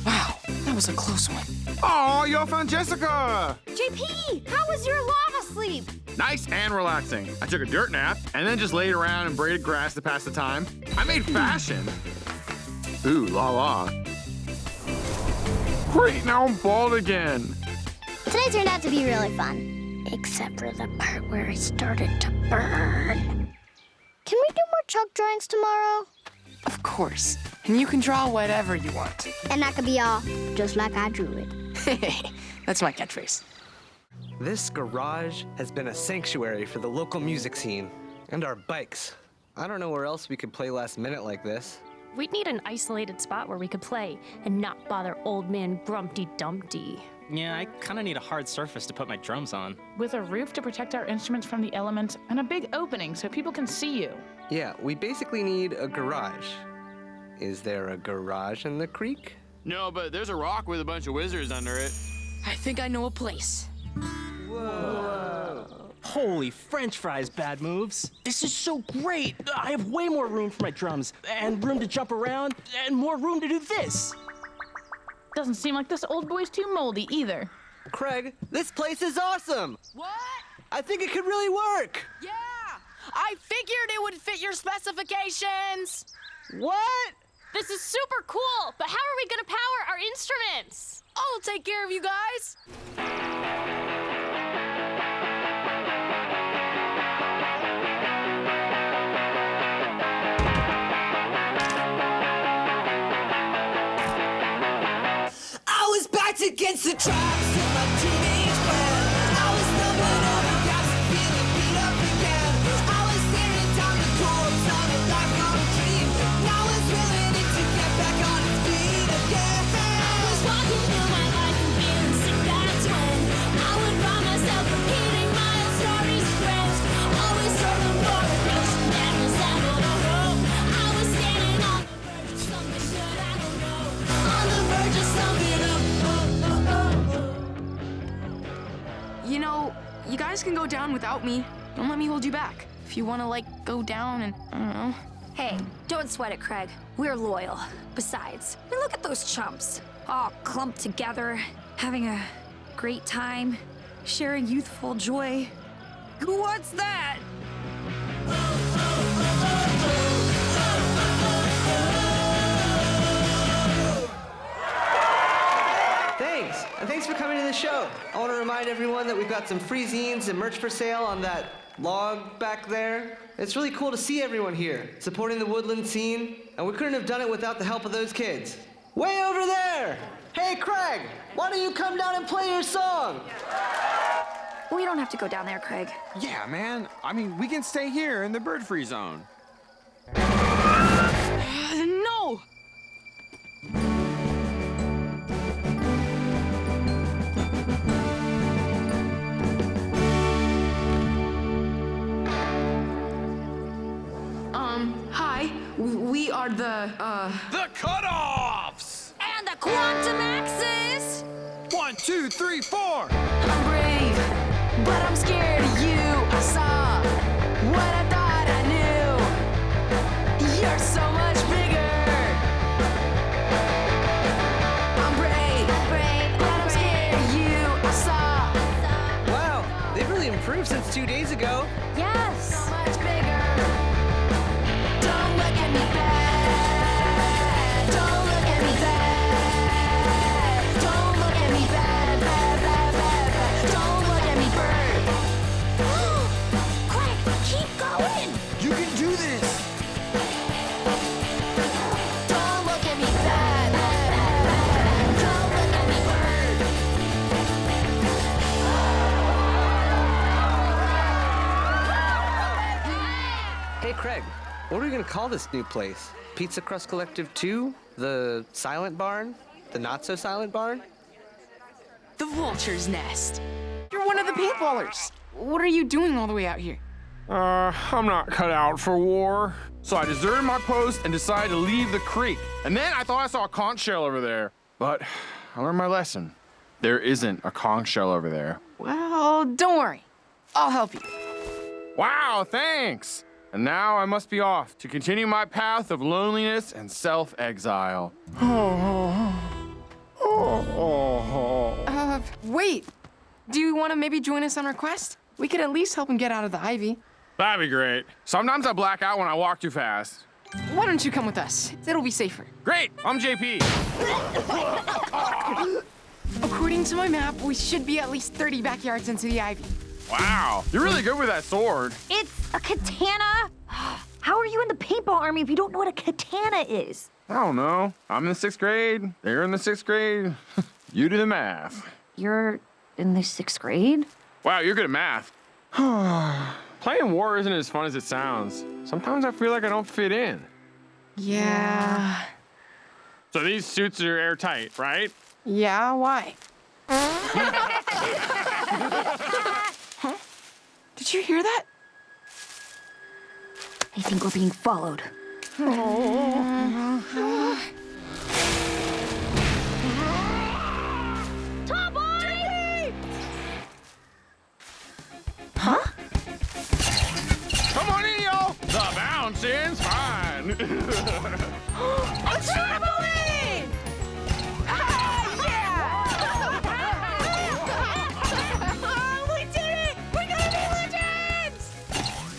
Wow, that was a close one. Oh, y'all found Jessica! JP, how was your lava sleep? Nice and relaxing. I took a dirt nap and then just laid around and braided grass to pass the time. I made fashion. Ooh, la la. Great, now I'm bald again. Today turned out to be really fun. Except for the part where it started to burn. Can we do more chalk drawings tomorrow? Of course. And you can draw whatever you want. And that could be all just like I drew it. That's my catchphrase. This garage has been a sanctuary for the local music scene. And our bikes. I don't know where else we could play last minute like this. We'd need an isolated spot where we could play and not bother old man Grumpty Dumpty. Yeah, I kind of need a hard surface to put my drums on. With a roof to protect our instruments from the elements and a big opening so people can see you. Yeah, we basically need a garage. Is there a garage in the creek? No, but there's a rock with a bunch of wizards under it. I think I know a place. Whoa. Holy French fries, Bad Moves. This is so great. I have way more room for my drums, and room to jump around, and more room to do this. Doesn't seem like this old boy's too moldy either. Craig, this place is awesome! What? I think it could really work! Yeah! I figured it would fit your specifications! What? This is super cool, but how are we gonna power our instruments? I'll take care of you guys! Against the tracks of my teenage plan. I was stumbling over gaps and feeling beat up again. I was staring down the corpse of a lifelong dream. Now it's willing to get back on its feet again. I was walking through my life and feeling sick. That's when I would find myself repeating my old stories to friends. Always searching for a notion that was out of the road. I was standing on the verge of something that I don't know. down without me. Don't let me hold you back. If you want to, like, go down and, I don't know. Hey, don't sweat it, Craig. We're loyal. Besides, I mean, look at those chumps. All clumped together, having a great time, sharing youthful joy. What's that? Thanks, and thanks for coming to the show. I want to remind everyone that we've got some free zines and merch for sale on that log back there. It's really cool to see everyone here, supporting the woodland scene, and we couldn't have done it without the help of those kids. Way over there! Hey, Craig, why don't you come down and play your song? We don't have to go down there, Craig. Yeah, man. I mean, we can stay here in the bird-free zone. No! Hi. We are the cutoffs! And the quantum axis! 1, 2, 3, 4! I'm brave, but I'm scared of you. I saw what I thought I knew. You're so much bigger. I'm brave, but I'm scared of you. I saw. Wow, they've really improved since 2 days ago. Yes! So much bigger. Don't look at me bad. Don't look at me bad. Don't look at me bad, bad, bad, bad, bad. Don't look at me bird. Craig, keep going! You can do this! Don't look at me bad, bad, bad, bad. Don't look at me bird. Hey, Craig, what are we gonna call this new place? Pizza Crust Collective 2? The Silent Barn? The Not-So-Silent Barn? The vulture's nest. You're one of the paintballers. What are you doing all the way out here? I'm not cut out for war. So I deserted my post and decided to leave the creek. And then I thought I saw a conch shell over there. But I learned my lesson. There isn't a conch shell over there. Well, don't worry. I'll help you. Wow, thanks. And now I must be off to continue my path of loneliness and self-exile. Wait. Do you want to maybe join us on our quest? We could at least help him get out of the ivy. That'd be great. Sometimes I black out when I walk too fast. Why don't you come with us? It'll be safer. Great, I'm JP. According to my map, we should be at least 30 backyards into the ivy. Wow, you're really good with that sword. It's a katana. How are you in the paintball army if you don't know what a katana is? I don't know. I'm in the 6th grade. They're in the 6th grade. You do the math. You're in the 6th grade? Wow, you're good at math. Playing war isn't as fun as it sounds. Sometimes I feel like I don't fit in. Yeah. So these suits are airtight, right? Yeah, why? Huh? Did you hear that? I think we're being followed. Top boy! Huh? Come on in, y'all. The bouncing's fine. A trampoline! We did it! We're gonna be legends!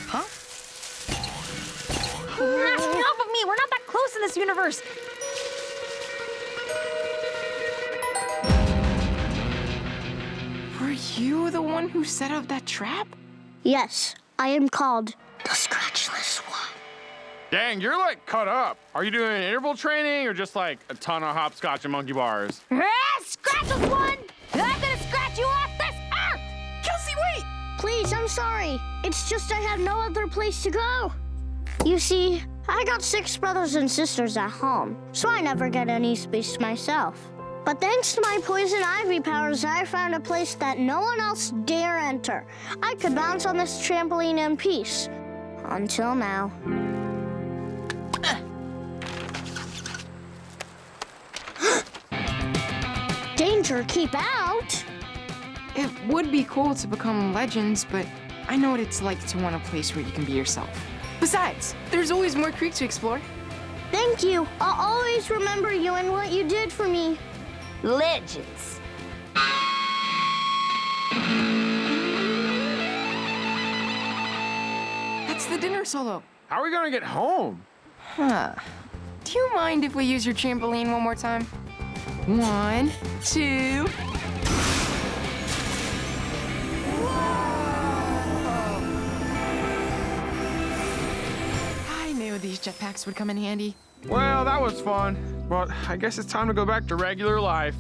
Huh? Get off of me! We're not that close in this universe! Were you the one who set up that trap? Yes, I am called the Scratchless One. Dang, you're like cut up. Are you doing interval training or just like a ton of hopscotch and monkey bars? Scratchless One! I'm gonna scratch you off this earth! Kelsey, wait! Please, I'm sorry. It's just I have no other place to go. You see, I got 6 brothers and sisters at home, so I never get any space to myself. But thanks to my poison ivy powers, I found a place that no one else dare enter. I could bounce on this trampoline in peace. Until now. Danger, keep out! It would be cool to become legends, but I know what it's like to want a place where you can be yourself. Besides, there's always more creeks to explore. Thank you. I'll always remember you and what you did for me. Legends. That's the dinner solo. How are we gonna get home? Huh. Do you mind if we use your trampoline one more time? 1, 2. I knew these jetpacks would come in handy. Well, that was fun, but I guess it's time to go back to regular life.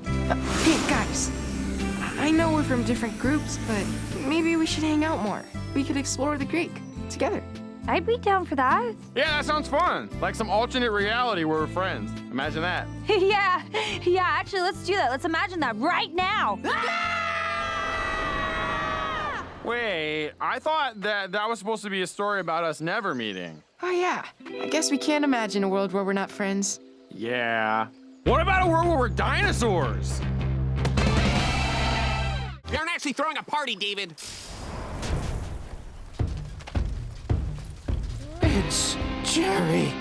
Hey, guys. I know we're from different groups, but maybe we should hang out more. We could explore the creek together. I'd be down for that. Yeah, that sounds fun. Like some alternate reality where we're friends. Imagine that. Yeah, actually, let's do that. Let's imagine that right now. Wait, I thought that was supposed to be a story about us never meeting. Oh, yeah. I guess we can't imagine a world where we're not friends. Yeah. What about a world where we're dinosaurs? We aren't actually throwing a party, David. It's Jerry.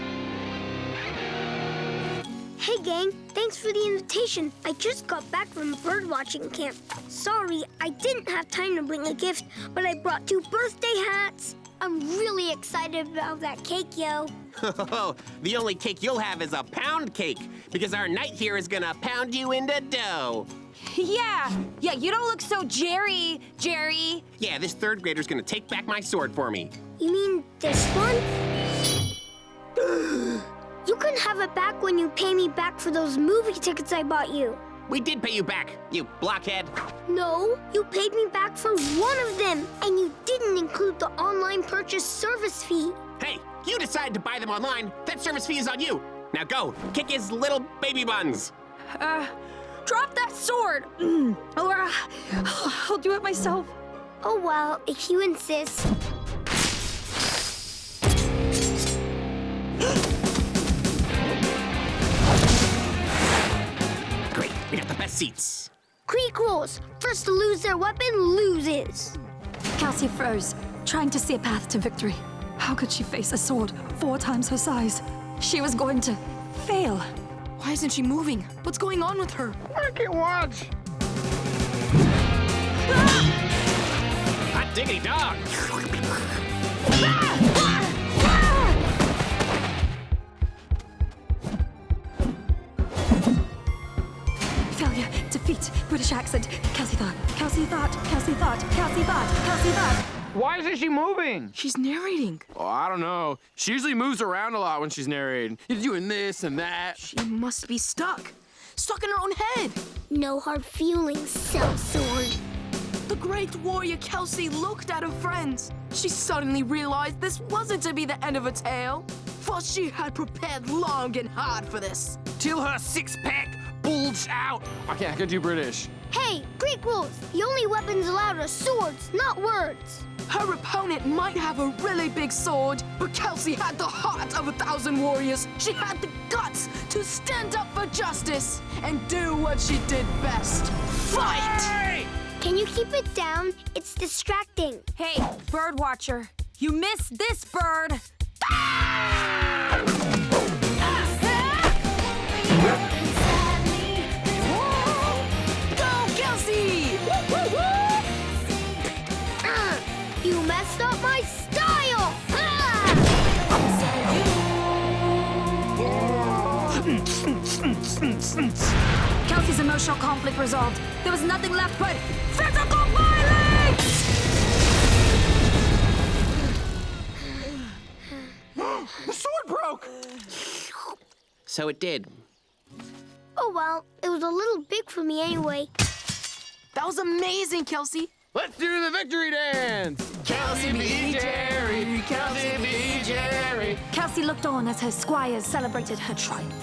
Hey, gang. Thanks for the invitation. I just got back from birdwatching camp. Sorry, I didn't have time to bring a gift, but I brought 2 birthday hats. I'm really excited about that cake, yo. The only cake you'll have is a pound cake, because our knight here is gonna pound you into dough. Yeah, you don't look so Jerry. Yeah, this 3rd grader's gonna take back my sword for me. You mean this one? You can have it back when you pay me back for those movie tickets I bought you. We did pay you back, you blockhead. No, you paid me back for one of them, and you didn't include the online purchase service fee. Hey, you decided to buy them online. That service fee is on you. Now go, kick his little baby buns. Drop that sword, or I'll do it myself. Oh, well, if you insist. Great, we got the best seats. Creek rules. First to lose their weapon loses. Kelsey froze, trying to see a path to victory. How could she face a sword 4 times her size? She was going to fail. Why isn't she moving? What's going on with her? I can't watch. Hot diggity dog. Failure, defeat, British accent. Kelsey thought. Why isn't she moving? She's narrating. Oh, I don't know. She usually moves around a lot when she's narrating. She's doing this and that. She must be stuck. Stuck in her own head. No hard feelings, sellsword. The great warrior Kelsey looked at her friends. She suddenly realized this wasn't to be the end of a tale. For she had prepared long and hard for this. Till her 6-pack bulged out. I can't do British. Hey, Greek rules. The only weapons allowed are swords, not words. Her opponent might have a really big sword, but Kelsey had the heart of 1,000 warriors. She had the guts to stand up for justice and do what she did best. Fight! Can you keep it down? It's distracting. Hey, bird watcher, you missed this bird. Go, Kelsey! You messed up my style! Kelsey's emotional conflict resolved. There was nothing left but physical violence! The sword broke! So it did. Oh, well, it was a little big for me anyway. That was amazing, Kelsey. Let's do the victory dance! Kelsey beat Jerry, Kelsey beat Jerry. Kelsey looked on as her squires celebrated her triumph.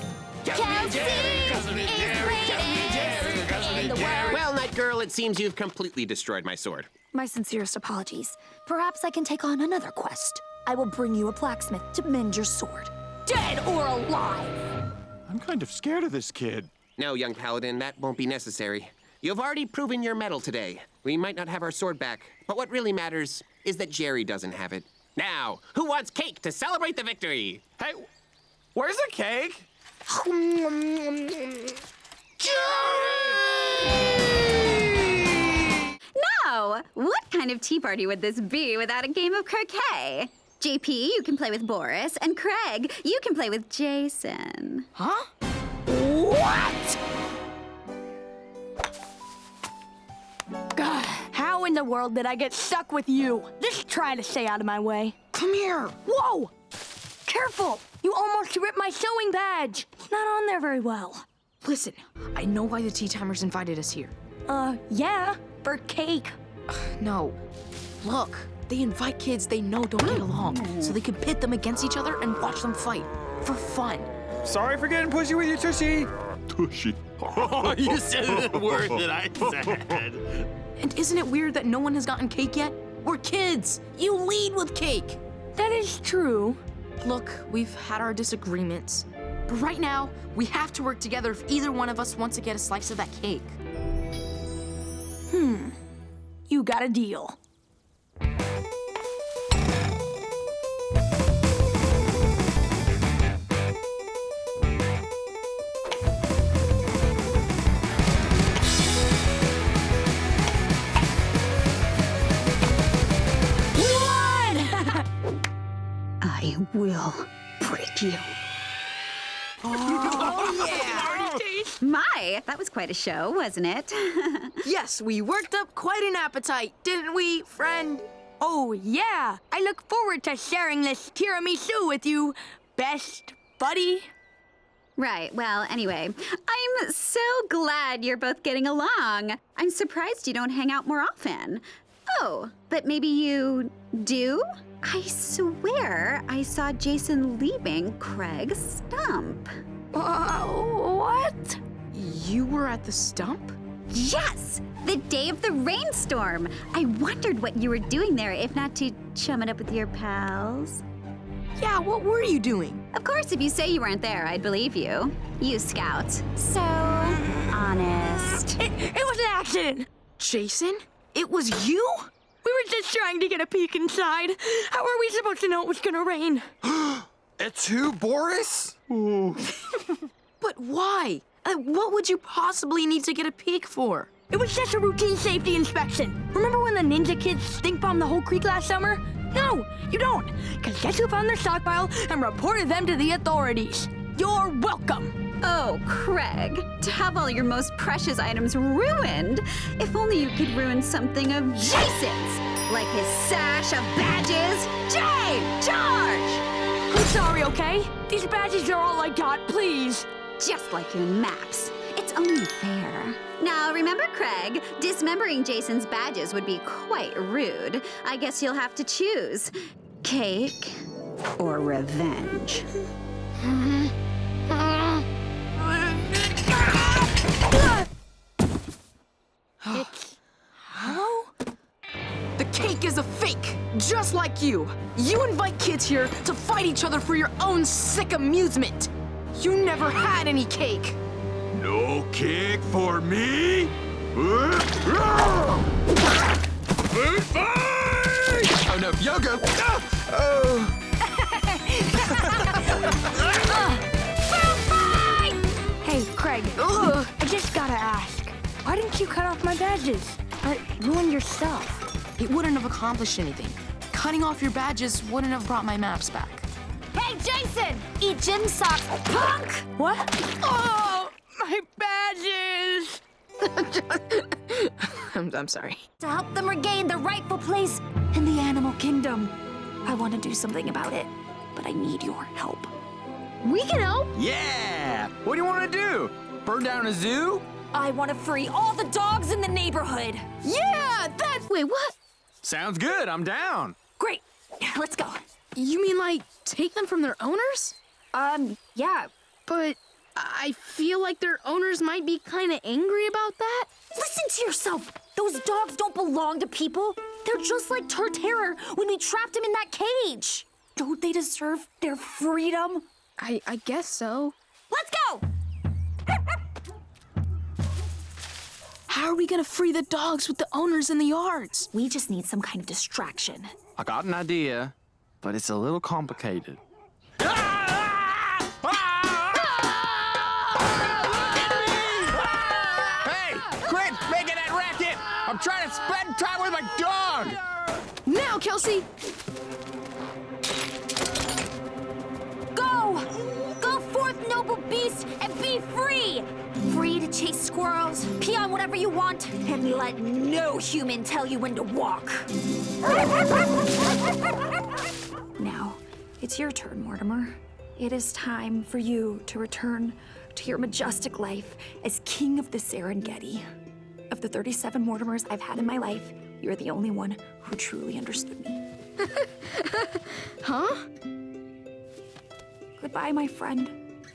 Kelsey is greatest in the world. Well, Night Girl, it seems you've completely destroyed my sword. My sincerest apologies. Perhaps I can take on another quest. I will bring you a blacksmith to mend your sword. Dead or alive! I'm kind of scared of this kid. No, young paladin, that won't be necessary. You've already proven your mettle today. We might not have our sword back, but what really matters is that Jerry doesn't have it. Now, who wants cake to celebrate the victory? Hey, where's the cake? Now, what kind of tea party would this be without a game of croquet? JP, you can play with Boris, and Craig, you can play with Jason. Huh? What? God, how in the world did I get stuck with you? Just try to stay out of my way. Come here. Whoa! Careful! You almost ripped my sewing badge. It's not on there very well. Listen, I know why the tea timers invited us here. Yeah, for cake. No. Look, they invite kids they know don't get along, so they can pit them against each other and watch them fight. For fun. Sorry for getting pushy with you, Tushy. Tushy. Oh, you said the word that I said. And isn't it weird that no one has gotten cake yet? We're kids. You lead with cake. That is true. Look, we've had our disagreements, but right now, we have to work together if either one of us wants to get a slice of that cake. You got a deal. I will break you. Oh, yeah! My, that was quite a show, wasn't it? Yes, we worked up quite an appetite, didn't we, friend? Oh, yeah! I look forward to sharing this tiramisu with you, best buddy. Right, well, anyway, I'm so glad you're both getting along. I'm surprised you don't hang out more often. Oh, but maybe you do? I swear I saw Jason leaving Craig's stump. What? You were at the stump? Yes! The day of the rainstorm. I wondered what you were doing there, if not to chum it up with your pals. Yeah, what were you doing? Of course, if you say you weren't there, I'd believe you. You scouts. So honest. It was an accident. Jason? It was you? We were just trying to get a peek inside. How are we supposed to know it was gonna rain? It's who, Boris? But why? What would you possibly need to get a peek for? It was just a routine safety inspection. Remember when the ninja kids stink bombed the whole creek last summer? No, you don't. Because guess who found their stockpile and reported them to the authorities? You're welcome. Oh, Craig, to have all your most precious items ruined. If only you could ruin something of Jason's, like his sash of badges. Jay, charge! I'm sorry, okay? These badges are all I got, please. Just like your maps. It's only fair. Now, remember, Craig, dismembering Jason's badges would be quite rude. I guess you'll have to choose cake or revenge. It's hollow? The cake is a fake, just like you. You invite kids here to fight each other for your own sick amusement. You never had any cake. No cake for me? Oh no, yoga! Oh! Hey, Craig, I just gotta ask. Why didn't you cut off my badges? Ruin your stuff. It wouldn't have accomplished anything. Cutting off your badges wouldn't have brought my maps back. Hey, Jason! Eat gym socks, punk! What? Oh, my badges! I'm sorry. To help them regain their rightful place in the animal kingdom. I want to do something about it, but I need your help. We can help. Yeah! What do you want to do? Burn down a zoo? I want to free all the dogs in the neighborhood. Yeah, that's... Wait, what? Sounds good, I'm down. Great, let's go. You mean like take them from their owners? Yeah. But I feel like their owners might be kind of angry about that. Listen to yourself. Those dogs don't belong to people. They're just like Torterra when we trapped him in that cage. Don't they deserve their freedom? I guess so. Let's go! how are we gonna free the dogs with the owners in the yards? We just need some kind of distraction. I got an idea, but it's a little complicated. Hey, quit making that racket! I'm trying to spend time with my dog! Now, Kelsey! Go! Go forth, noble beast, and be free! Free to chase squirrels, pee on whatever you want, and let no human tell you when to walk. Now, it's your turn, Mortimer. It is time for you to return to your majestic life as king of the Serengeti. Of the 37 Mortimers I've had in my life, you're the only one who truly understood me. Huh? Goodbye, my friend.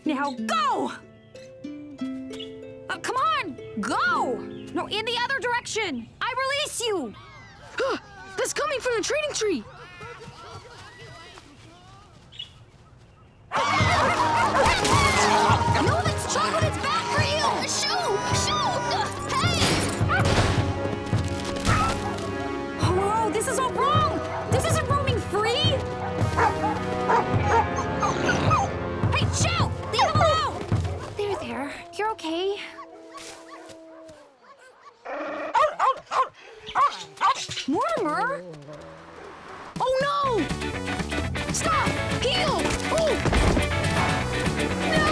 Now go! Come on! Go! No, in the other direction! I release you! That's coming from the trading tree! No, it's chocolate! It's bad for you! Shoo! Shoo! Hey! Oh, this is all wrong! This isn't roaming free! Hey, shoo! Leave him alone! There. You're okay. Mortimer? Oh no! Stop! Heel! Oh! No!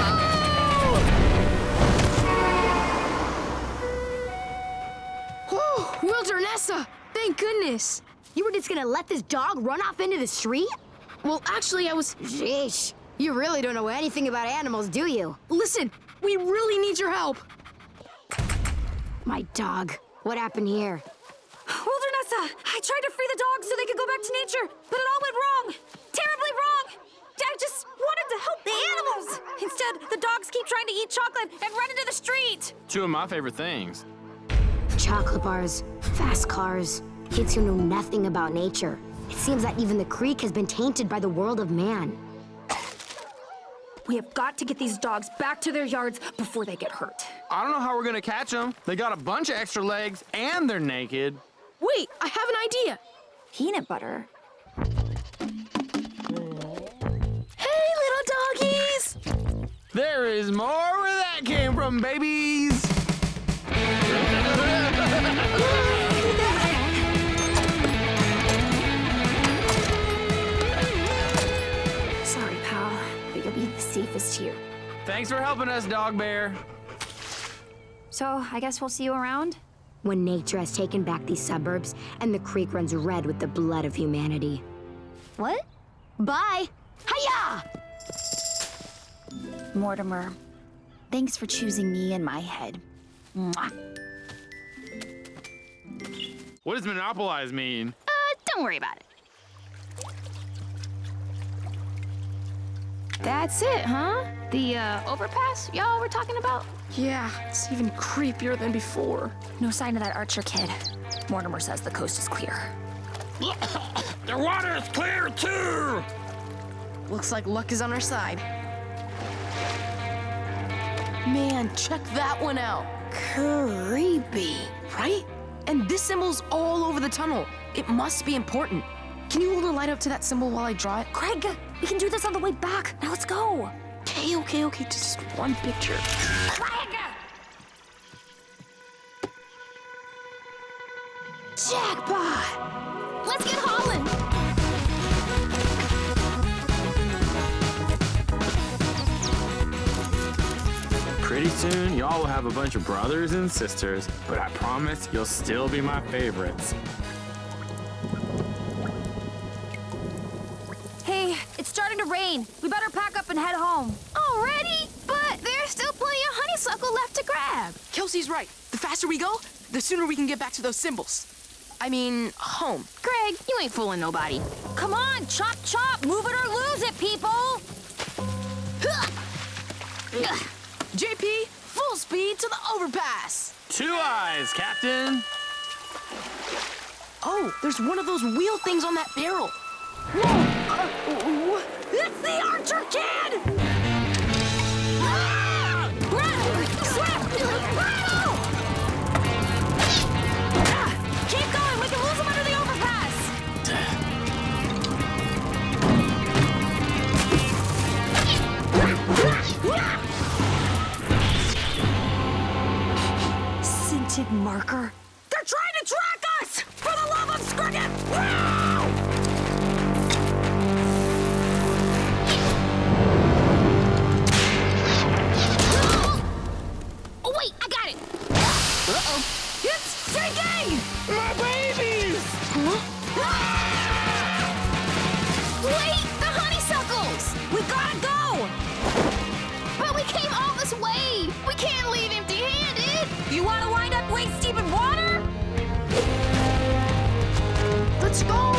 Oh, Wildernessa! Thank goodness! You were just gonna let this dog run off into the street? Well, actually, I was... Sheesh. You really don't know anything about animals, do you? Listen, we really need your help. My dog. What happened here? Wildernessa! I tried to free the dogs so they could go back to nature, but it all went wrong. Terribly wrong. I just wanted to help the animals. Instead, the dogs keep trying to eat chocolate and run into the street. Two of my favorite things. Chocolate bars, fast cars, kids who know nothing about nature. It seems that even the creek has been tainted by the world of man. We have got to get these dogs back to their yards before they get hurt. I don't know how we're gonna catch them. They got a bunch of extra legs and they're naked. Wait, I have an idea. Peanut butter. Hey, little doggies! There is more where that came from, babies! Sorry, pal, but you'll be the safest here. Thanks for helping us, Dog Bear. So, I guess we'll see you around? When nature has taken back these suburbs and the creek runs red with the blood of humanity. What? Bye! Hiya! Mortimer, thanks for choosing me in my head. Mwah. What does monopolize mean? Don't worry about it. That's it, huh? The overpass y'all were talking about? Yeah, it's even creepier than before. No sign of that Archer kid. Mortimer says the coast is clear. The water is clear, too! Looks like luck is on our side. Man, check that one out. Creepy, right? And this symbol's all over the tunnel. It must be important. Can you hold a light up to that symbol while I draw it? Craig, we can do this on the way back. Now let's go. Okay. Just one picture. Craig! Jackpot! Let's get hauling! Pretty soon, y'all will have a bunch of brothers and sisters, but I promise you'll still be my favorites. Hey, it's starting to rain. We better pack up and head home. Already? But there's still plenty of honeysuckle left to grab. Kelsey's right. The faster we go, the sooner we can get back to those symbols. I mean, home. Greg, you ain't fooling nobody. Come on, chop, chop. Move it or lose it, people. JP, full speed to the overpass. 2 eyes, Captain. Oh, there's one of those wheel things on that barrel. Whoa! It's the Archer kid! Ah! Rattle! Slap! Rattle! marker? They're trying to track us! For the love of Scricket! Wow! Oh, wait, I got it! Uh-oh. It's sinking! My babies! Huh? Wait, the honeysuckles! We gotta go! But we came all this way! We can't leave empty-handed! You wanna wind up waist-deep in water? Let's go!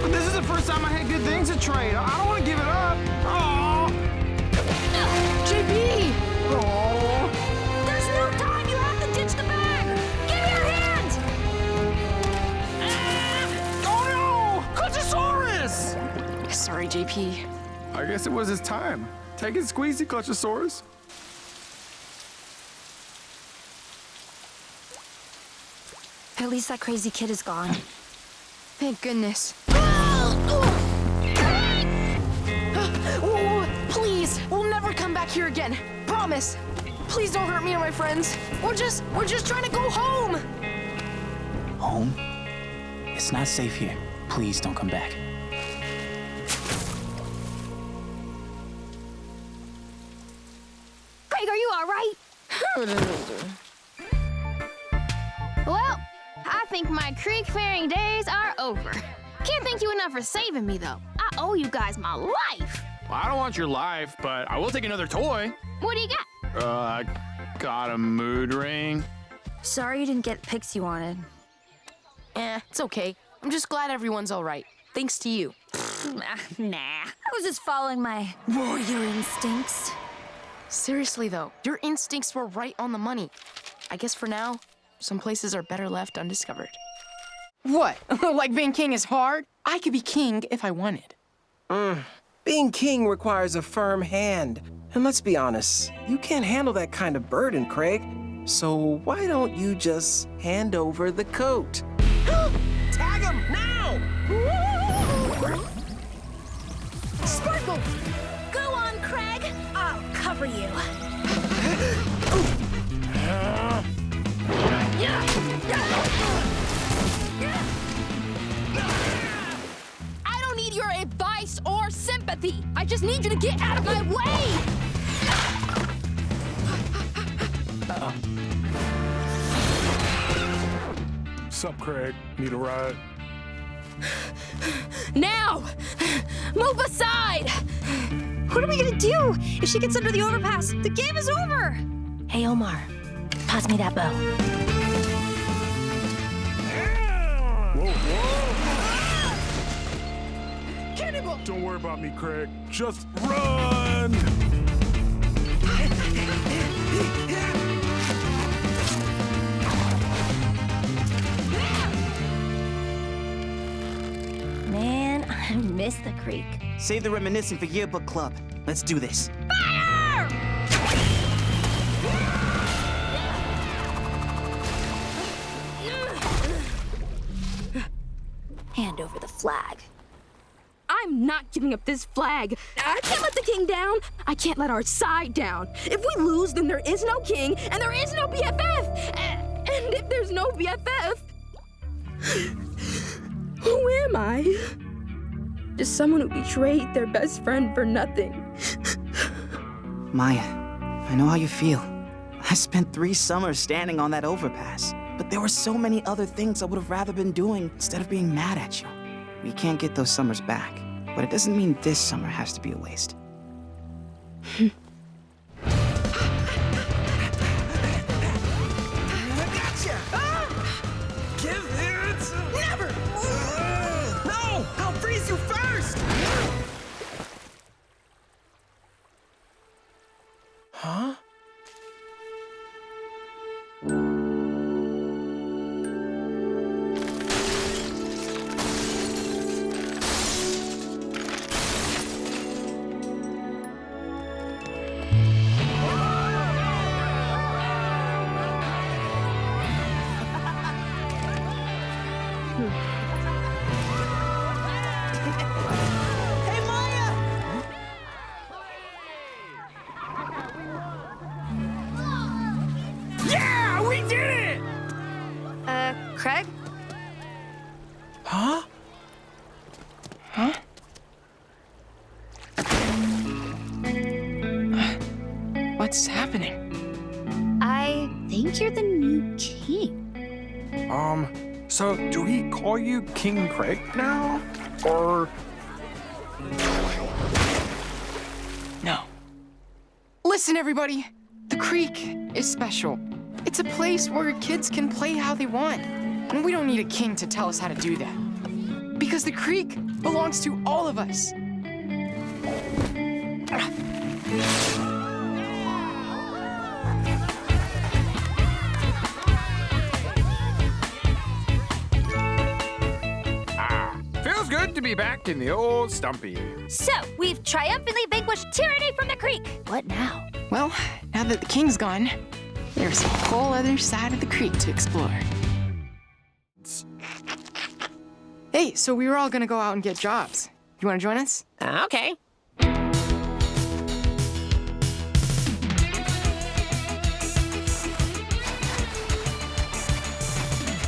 But this is the first time I had good things to trade. I don't want to give it up. Aww. JP! Aww. There's no time! You have to ditch the bag! Give me your hand! Oh no! Clutchosaurus! Sorry, JP. I guess it was his time. Take it, squeezy, Clutchosaurus. At least that crazy kid is gone. Thank goodness. Please, we'll never come back here again. Promise. Please don't hurt me or my friends. We're just trying to go home. Home? It's not safe here. Please don't come back. Craig, are you all right? Well, I think my creek-faring days are over. Can't thank you enough for saving me, though. I owe you guys my life. Well, I don't want your life, but I will take another toy. What do you got? I got a mood ring. Sorry you didn't get the pics you wanted. It's okay. I'm just glad everyone's all right. Thanks to you. Nah, I was just following my warrior instincts. Seriously, though, your instincts were right on the money. I guess for now, some places are better left undiscovered. What? Like being king is hard? I could be king if I wanted. Being king requires a firm hand. And let's be honest, you can't handle that kind of burden, Craig. So why don't you just hand over the coat? Tag him now! Sparkle! Go on, Craig. I'll cover you. I don't need your advice or sympathy. I just need you to get out of my way. Sup, Craig? Need a ride? Now, move aside. What are we gonna do if she gets under the overpass? The game is over. Hey, Omar, pass me that bow. Whoa, whoa! Cannibal! Don't worry about me, Craig. Just run! Man, I miss the creek. Save the reminiscing for yearbook club. Let's do this. Fire! Hand over the flag. I'm not giving up this flag. I can't let the king down. I can't let our side down. If we lose, then there is no king, and there is no BFF. And if there's no BFF, who am I? Just someone who betrayed their best friend for nothing. Maya, I know how you feel. I spent 3 summers standing on that overpass, but there were so many other things I would have rather been doing instead of being mad at you. We can't get those summers back, but it doesn't mean this summer has to be a waste. Gotcha! Give it! Never! No! I'll freeze you first! Huh? What's happening? I think you're the new king. So do we call you King Craig now? Or... No. Listen, everybody. The creek is special. It's a place where kids can play how they want. And we don't need a king to tell us how to do that. Because the creek belongs to all of us. Feels good to be back in the old Stumpy. So, we've triumphantly vanquished tyranny from the creek. What now? Well, now that the king's gone, there's a whole other side of the creek to explore. Hey, so we were all gonna go out and get jobs. You wanna join us? Okay.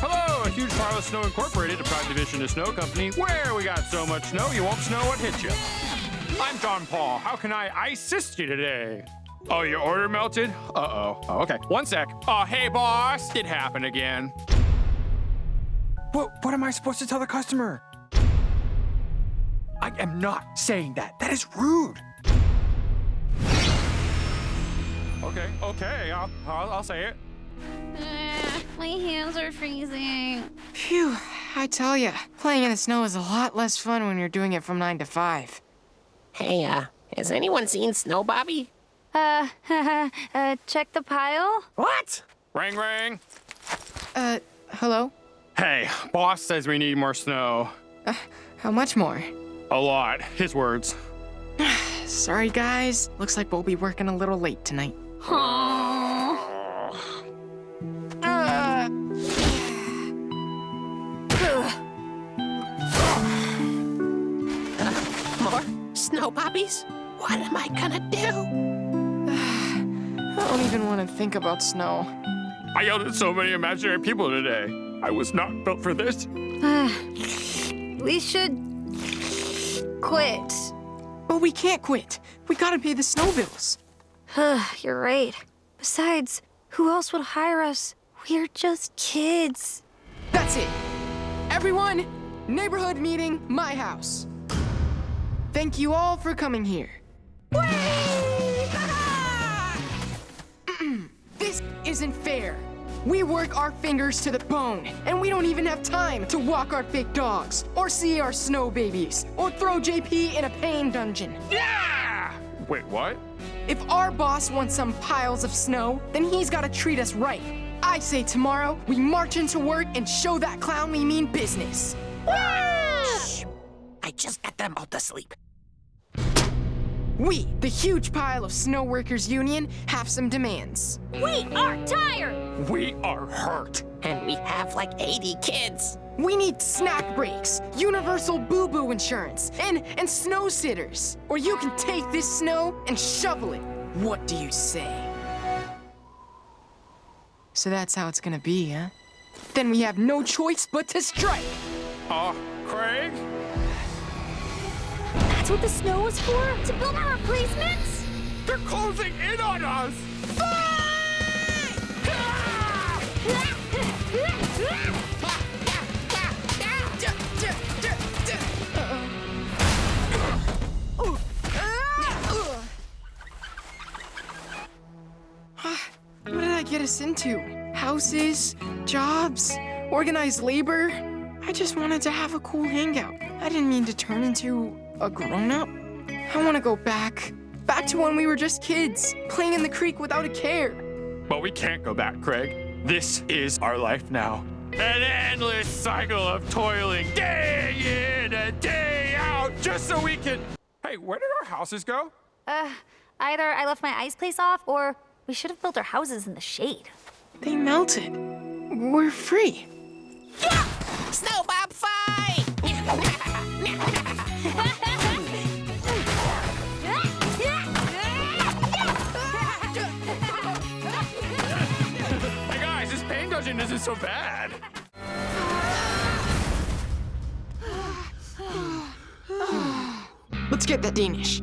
Hello, a huge pile of snow incorporated, a proud division of Snow Company, where we got so much snow you won't know what hit you. I'm John Paul. How can I assist you today? Oh, your order melted? Uh-oh. Oh, okay. One sec. Oh, hey, boss. It happened again. What am I supposed to tell the customer? I am not saying that. That is rude. Okay. I'll say it. My hands are freezing. Phew, I tell ya, playing in the snow is a lot less fun when you're doing it from 9 to 5. Hey, has anyone seen Snow Bobby? Check the pile? What? Ring. Hello? Hey, boss says we need more snow. How much more? A lot. His words. Sorry, guys. Looks like we'll be working a little late tonight. More Snow Bobbies? What am I gonna do? I don't even want to think about snow. I yelled at so many imaginary people today. I was not built for this. We should quit. But we can't quit. We gotta pay the snow bills. You're right. Besides, who else would hire us? We're just kids. That's it. Everyone, neighborhood meeting, my house. Thank you all for coming here. This isn't fair. We work our fingers to the bone, and we don't even have time to walk our fake dogs, or see our snow babies, or throw JP in a pain dungeon. Yeah! Wait, what? If our boss wants some piles of snow, then he's gotta treat us right. I say tomorrow, we march into work and show that clown we mean business. Shh! I just got them all to sleep. We, the huge pile of Snow Workers Union, have some demands. We are tired! We are hurt. And we have like 80 kids. We need snack breaks, universal boo-boo insurance, and snow sitters. Or you can take this snow and shovel it. What do you say? So that's how it's gonna be, huh? Then we have no choice but to strike. Craig? That's what the snow is for? To build our replacements? They're closing in on us! What did I get us into? Houses, jobs, organized labor? I just wanted to have a cool hangout. I didn't mean to turn into a grown-up. I want to go back to when we were just kids, playing in the creek without a care. But we can't go back, Craig. This is our life now. An endless cycle of toiling day in and day out just so we can... Hey, where did our houses go? Either I left my ice place off, or we should have built our houses in the shade. They melted. We're free. Yeah! Snowbob fight! Hey guys, this pain dungeon isn't so bad. Let's get that Danish.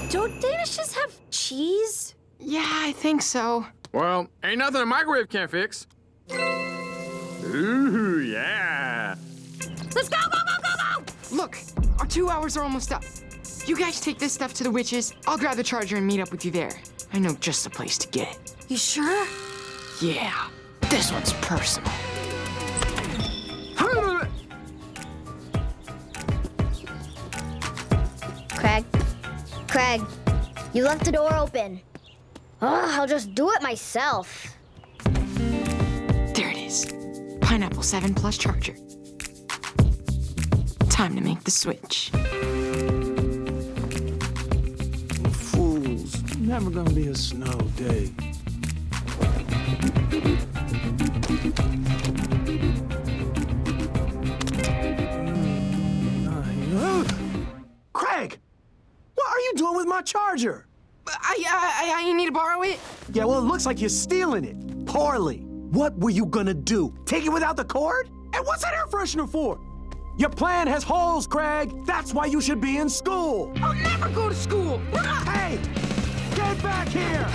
Don't Danishes have cheese? Yeah, I think so. Well, ain't nothing a microwave can't fix. Ooh, yeah. Let's go, go, go, go, go! Look, our 2 hours are almost up. You guys take this stuff to the witches. I'll grab the charger and meet up with you there. I know just a place to get it. You sure? Yeah, this one's personal. Craig, you left the door open. I'll just do it myself. There it is. Pineapple 7 plus charger. Time to make the switch. Fools. Never gonna be a snow day. Craig! What are you doing with my charger? I need to borrow it. Yeah, well, it looks like you're stealing it. Poorly. What were you gonna do? Take it without the cord? And what's that air freshener for? Your plan has holes, Craig. That's why you should be in school. I'll never go to school. Hey! Get back here!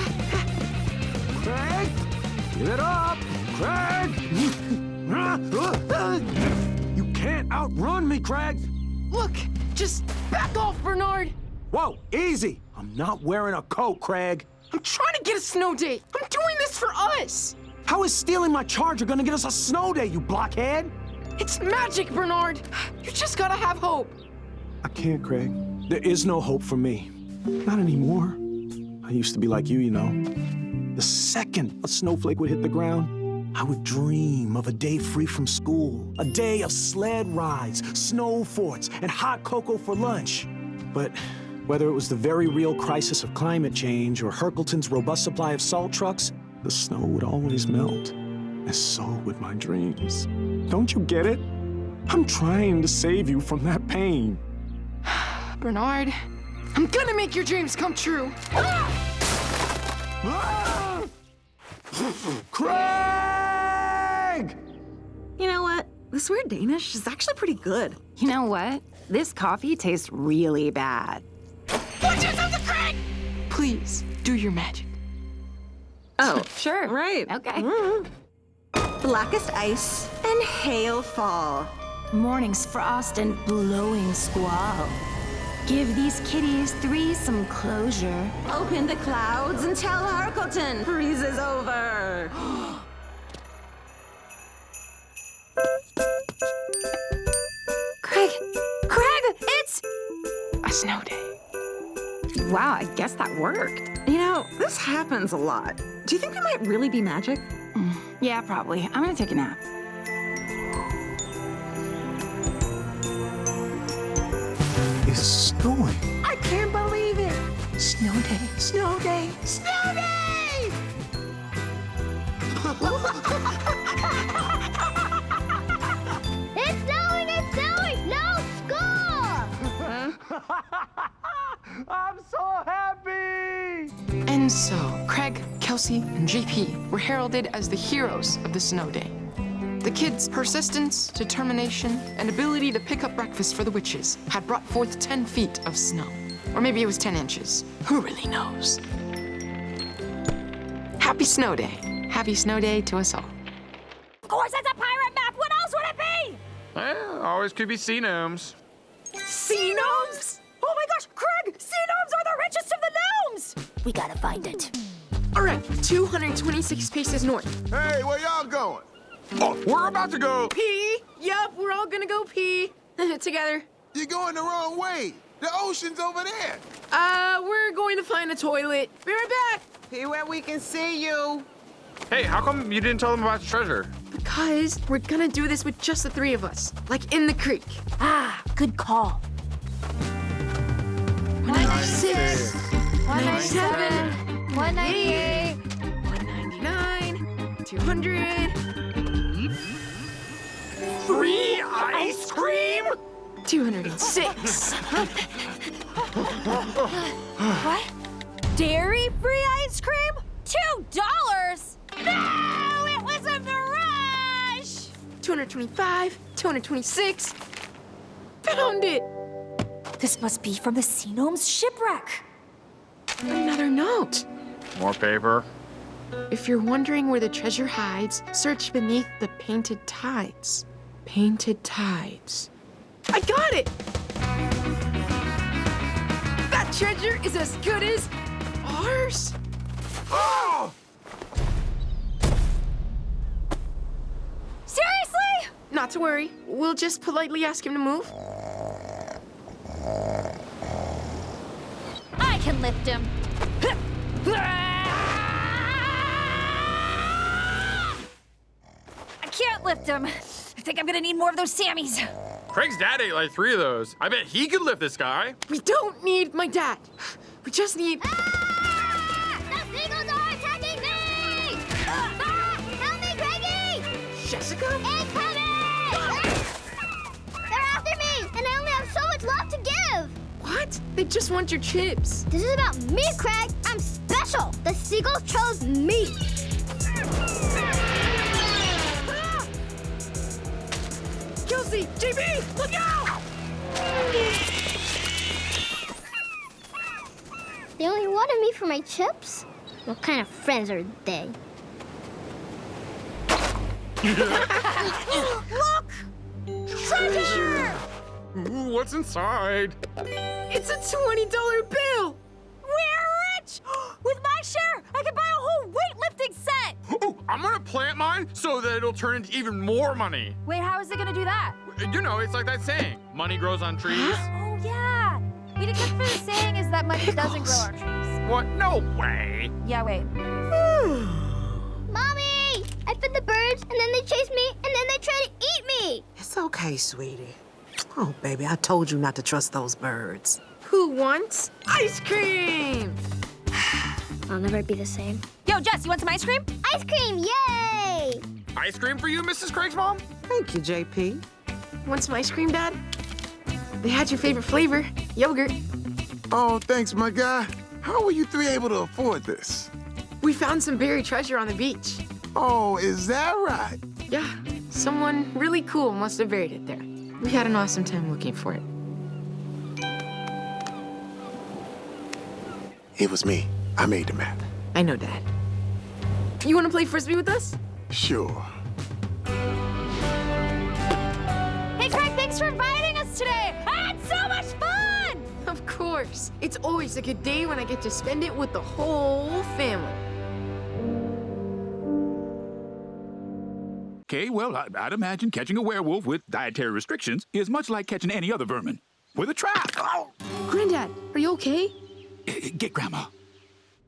Craig! Give it up! Craig! You can't outrun me, Craig! Look, just back off, Bernard. Whoa, easy! I'm not wearing a coat, Craig. I'm trying to get a snow day. I'm doing this for us. How is stealing my charger gonna get us a snow day, you blockhead? It's magic, Bernard. You just gotta have hope. I can't, Craig. There is no hope for me. Not anymore. I used to be like you know. The second a snowflake would hit the ground, I would dream of a day free from school. A day of sled rides, snow forts, and hot cocoa for lunch. But whether it was the very real crisis of climate change or Herkelton's robust supply of salt trucks, the snow would always melt. And so would my dreams. Don't you get it? I'm trying to save you from that pain. Bernard, I'm gonna make your dreams come true. Craig! You know what? This weird Danish is actually pretty good. You know what? This coffee tastes really bad. Watch yourself, Craig! Please, do your magic. Oh, Sure. right. Okay. Blackest ice and hail fall. Morning's frost and blowing squall. Give these kitties 3 some closure. Open the clouds and tell Harkleton freezes over. Craig, it's A snow day. Wow, I guess that worked. You know, this happens a lot. Do you think we might really be magic? Yeah, probably. I'm gonna take a nap. It's snowing. I can't believe it. Snow day. Snow day. Snow day! It's snowing! No school! I'm so happy! And so, Craig, Kelsey, and JP were heralded as the heroes of the snow day. The kids' persistence, determination, and ability to pick up breakfast for the witches had brought forth 10 feet of snow. Or maybe it was 10 inches. Who really knows? Happy snow day. Happy snow day to us all. Of course, it's a pirate map! What else would it be? Well, always could be sea gnomes. Sea gnomes? Oh my gosh, Craig! Sea gnomes are the richest of the gnomes! We gotta find it. All right, 226 paces north. Hey, where y'all going? Oh, we're about to go. Pee? Yup, we're all gonna go pee. Together. You're going the wrong way. The ocean's over there. We're going to find a toilet. Be right back. Pee where we can see you. Hey, how come you didn't tell them about the treasure? Because we're gonna do this with just the 3 of us, like in the creek. Ah, good call. 196, 197, 198, 199, 200. 3 ice cream? 206. What? Dairy-free ice cream? $2? No! It was a mirage! 225, 226. Found it! This must be from the Sea Gnome's shipwreck. Another note. More paper. If you're wondering where the treasure hides, search beneath the painted tides. Painted tides. I got it! That treasure is as good as ours. Oh! Seriously? Not to worry. We'll just politely ask him to move. I can lift him. I can't lift him. I think I'm gonna need more of those Sammys. Craig's dad ate like 3 of those. I bet he could lift this guy. We don't need my dad. We just need... The seagulls are attacking me! Help me, Craigie! Jessica? Incoming! They're after me, and I only have so much left to give! What? They just want your chips. This is about me, Craig. I'm special. The seagulls chose me. Kelsey, JP, look out! They only wanted me for my chips? What kind of friends are they? Look! Treasure! Ooh, what's inside? It's a $20 bill. We're rich! With my share, I can buy a whole weightlifting set! Ooh, I'm gonna plant mine so that it'll turn into even more money. Wait, how is it gonna do that? You know, it's like that saying, money grows on trees. Oh, yeah. Wait, except for the saying is that money doesn't grow on trees. What? No way. Yeah, wait. Mommy! I fed the birds, and then they chased me, and then they tried to eat me! It's okay, sweetie. Oh, baby, I told you not to trust those birds. Who wants ice cream? I'll never be the same. Yo, Jess, you want some ice cream? Ice cream, yay! Ice cream for you, Mrs. Craig's mom? Thank you, JP. Want some ice cream, Dad? They had your favorite flavor, yogurt. Oh, thanks, my guy. How were you 3 able to afford this? We found some buried treasure on the beach. Oh, is that right? Yeah, someone really cool must have buried it there. We had an awesome time looking for it. It was me. I made the map. I know, Dad. You want to play Frisbee with us? Sure. Hey, Craig, thanks for inviting us today. I had so much fun! Of course. It's always a good day when I get to spend it with the whole family. Okay, well, I'd imagine catching a werewolf with dietary restrictions is much like catching any other vermin. With a trap. Granddad, are you okay? Get Grandma.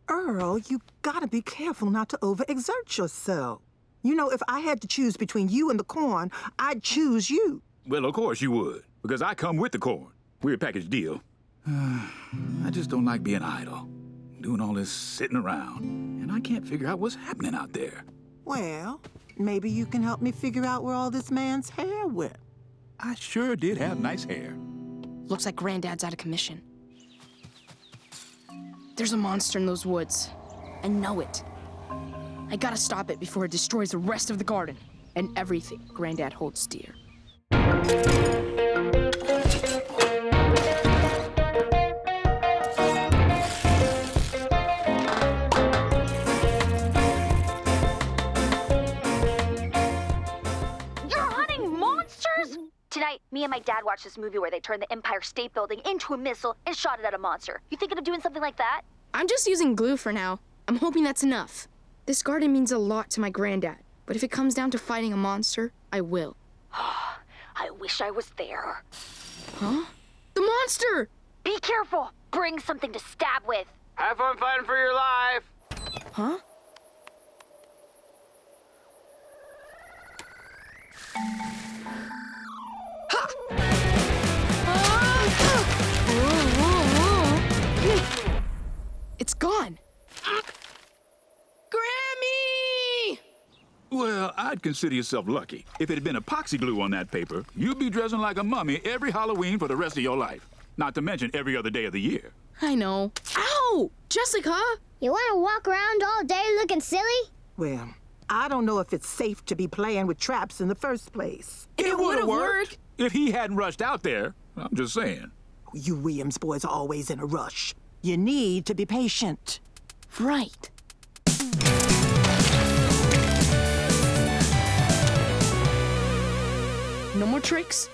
Earl, you gotta be careful not to overexert yourself. You know, if I had to choose between you and the corn, I'd choose you. Well, of course you would, because I come with the corn. We're a package deal. I just don't like being idle, doing all this sitting around, and I can't figure out what's happening out there. Well, maybe you can help me figure out where all this man's hair went. I sure did have nice hair. Looks like Granddad's out of commission. There's a monster in those woods. I know it. I gotta stop it before it destroys the rest of the garden and everything Granddad holds dear. Tonight, me and my dad watched this movie where they turned the Empire State Building into a missile and shot it at a monster. You thinking of doing something like that? I'm just using glue for now. I'm hoping that's enough. This garden means a lot to my granddad, but if it comes down to fighting a monster, I will. I wish I was there. Huh? The monster! Be careful! Bring something to stab with. Have fun fighting for your life. Huh? It's gone. Grammy! Well, I'd consider yourself lucky. If it had been epoxy glue on that paper, you'd be dressing like a mummy every Halloween for the rest of your life. Not to mention every other day of the year. I know. Ow! Jessica! You want to walk around all day looking silly? Well, I don't know if it's safe to be playing with traps in the first place. It would have worked if he hadn't rushed out there. I'm just saying. You Williams boys are always in a rush. You need to be patient. Right. No more tricks,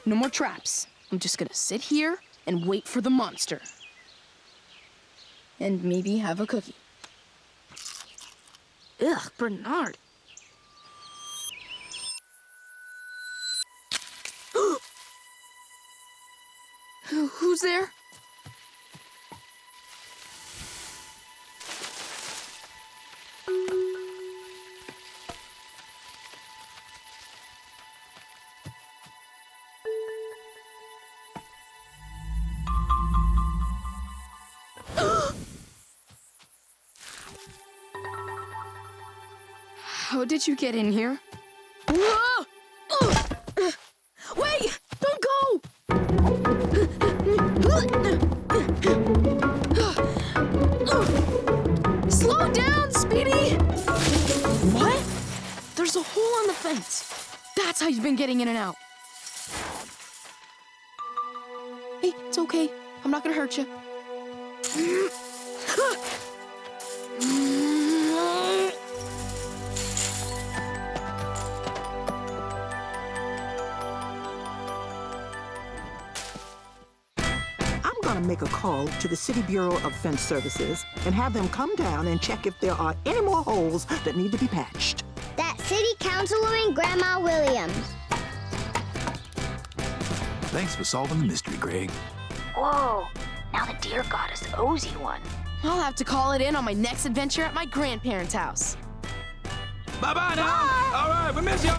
no more traps. I'm just gonna sit here and wait for the monster. And maybe have a cookie. Ugh, Bernard. Who's there? How did you get in here? Wait! Don't go! Slow down, Speedy! What? There's a hole in the fence. That's how you've been getting in and out. Hey, it's okay. I'm not gonna hurt you. Make a call to the City Bureau of Fence Services and have them come down and check if there are any more holes that need to be patched. That city councilwoman, Grandma Williams. Thanks for solving the mystery, Greg. Whoa, now the deer goddess owes you one. I'll have to call it in on my next adventure at my grandparents' house. Bye-bye now. All right, we miss you.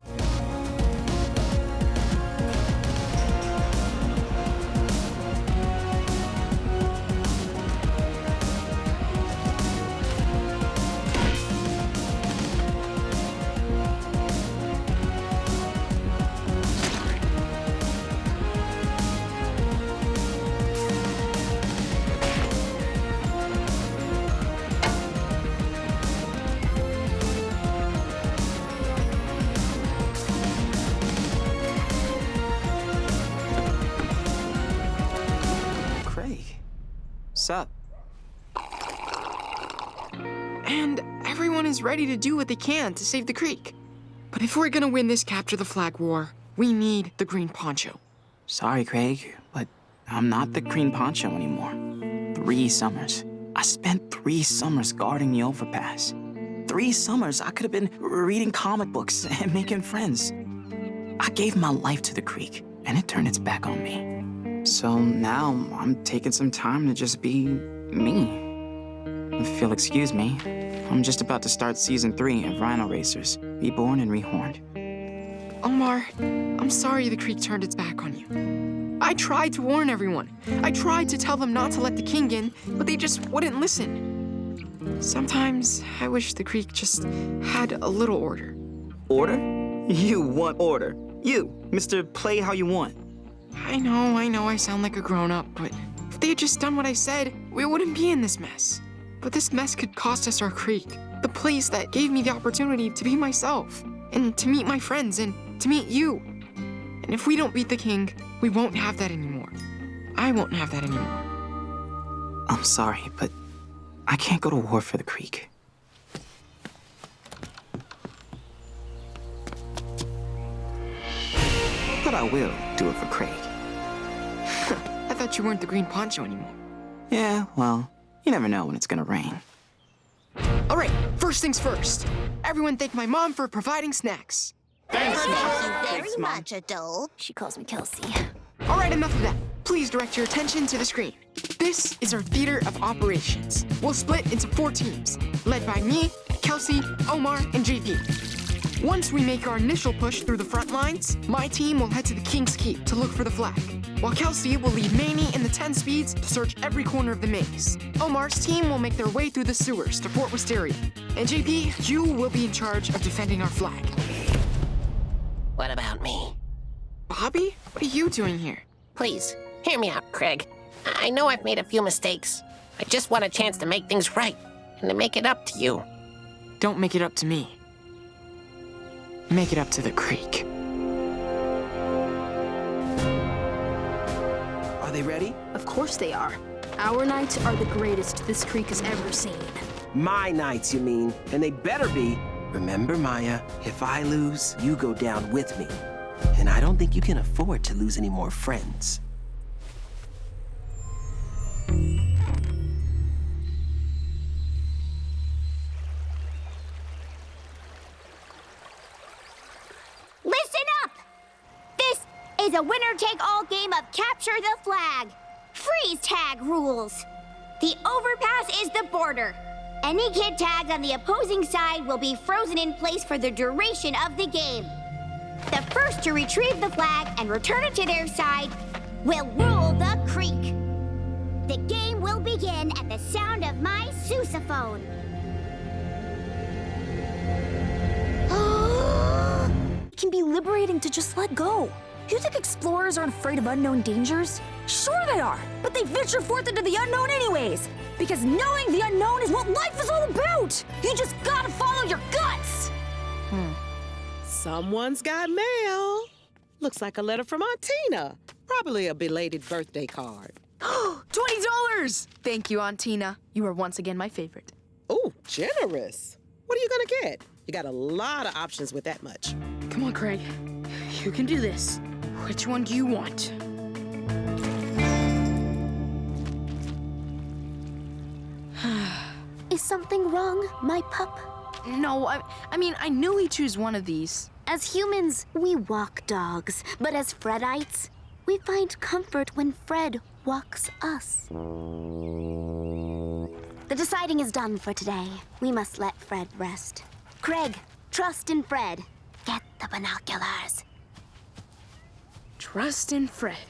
Up. And everyone is ready to do what they can to save the creek. But if we're gonna win this capture the flag war, we need the green poncho. Sorry, Craig, but I'm not the green poncho anymore. 3 summers. I spent 3 summers guarding the overpass. 3 summers I could have been reading comic books and making friends. I gave my life to the creek, and it turned its back on me. So now I'm taking some time to just be me. If you'll excuse me, I'm just about to start season 3 of Rhino Racers, Reborn and Rehorned. Omar, I'm sorry the creek turned its back on you. I tried to warn everyone. I tried to tell them not to let the king in, but they just wouldn't listen. Sometimes I wish the creek just had a little order. Order? You want order. You, Mr. Play How You Want. I know I sound like a grown-up, but if they had just done what I said, we wouldn't be in this mess. But this mess could cost us our creek, the place that gave me the opportunity to be myself, and to meet my friends, and to meet you. And if we don't beat the king, we won't have that anymore. I won't have that anymore. I'm sorry, but I can't go to war for the creek. But I will do it for Craig. I thought you weren't the green poncho anymore. Yeah, well, you never know when it's gonna rain. All right, first things first. Everyone thank my mom for providing snacks. Thank you very much, adult. She calls me Kelsey. All right, enough of that. Please direct your attention to the screen. This is our theater of operations. We'll split into 4 teams, led by me, Kelsey, Omar, and JP. Once we make our initial push through the front lines, my team will head to the King's Keep to look for the flag, while Kelsey will lead Manny in the 10 speeds to search every corner of the maze. Omar's team will make their way through the sewers to Fort Wisteria. And JP, you will be in charge of defending our flag. What about me? Bobby, what are you doing here? Please, hear me out, Craig. I know I've made a few mistakes. I just want a chance to make things right, and to make it up to you. Don't make it up to me. Make it up to the creek. Are they ready? Of course they are. Our nights are the greatest this creek has ever seen. My nights, you mean. And they better be. Remember, Maya, if I lose, you go down with me. And I don't think you can afford to lose any more friends. Listen up! This is a winner-take-all game of Capture the Flag. Freeze tag rules. The overpass is the border. Any kid tagged on the opposing side will be frozen in place for the duration of the game. The first to retrieve the flag and return it to their side will rule the creek. The game will begin at the sound of my sousaphone. It can be liberating to just let go. You think explorers aren't afraid of unknown dangers? Sure they are, but they venture forth into the unknown anyways. Because knowing the unknown is what life is all about. You just gotta follow your guts. Someone's got mail. Looks like a letter from Aunt Tina. Probably a belated birthday card. $20! Thank you, Aunt Tina. You are once again my favorite. Oh, generous. What are you gonna get? You got a lot of options with that much. Come on, Craig. You can do this. Which one do you want? Is something wrong, my pup? No, I mean, I knew he'd choose one of these. As humans, we walk dogs, but as Fredites, we find comfort when Fred walks us. The deciding is done for today. We must let Fred rest. Craig, trust in Fred. Get the binoculars. Trust in Fred.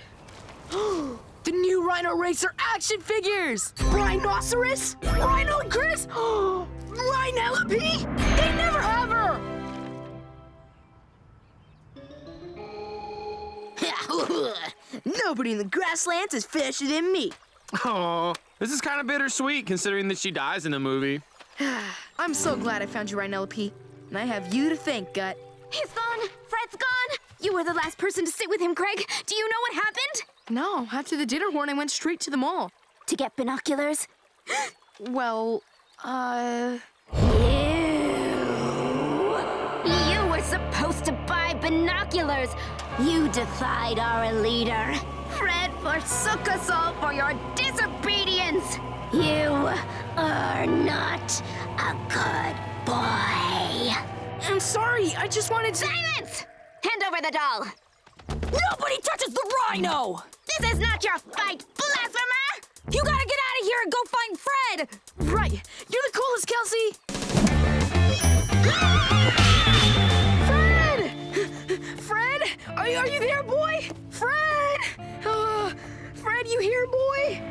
The new Rhino Racer action figures! Rhinoceros? Rhino Chris? Rhinelope? They never have her! Nobody in the grasslands is faster than me. Oh, this is kind of bittersweet considering that she dies in the movie. I'm so glad I found you, Rhinelope. And I have you to thank, Gut. He's gone. Fred's gone. You were the last person to sit with him, Craig. Do you know what happened? No, after the dinner horn, I went straight to the mall. To get binoculars? Well, You were supposed to buy binoculars. You defied our leader. Fred forsook us all for your disobedience. You are not a good boy. I'm sorry. I just wanted to... Silence! Hand over the doll. Nobody touches the rhino! This is not your fight, blasphemer! You gotta get out of here and go find Fred! Right. You're the coolest, Kelsey. Fred! Fred? Are you there, boy? Fred! Fred, you here, boy?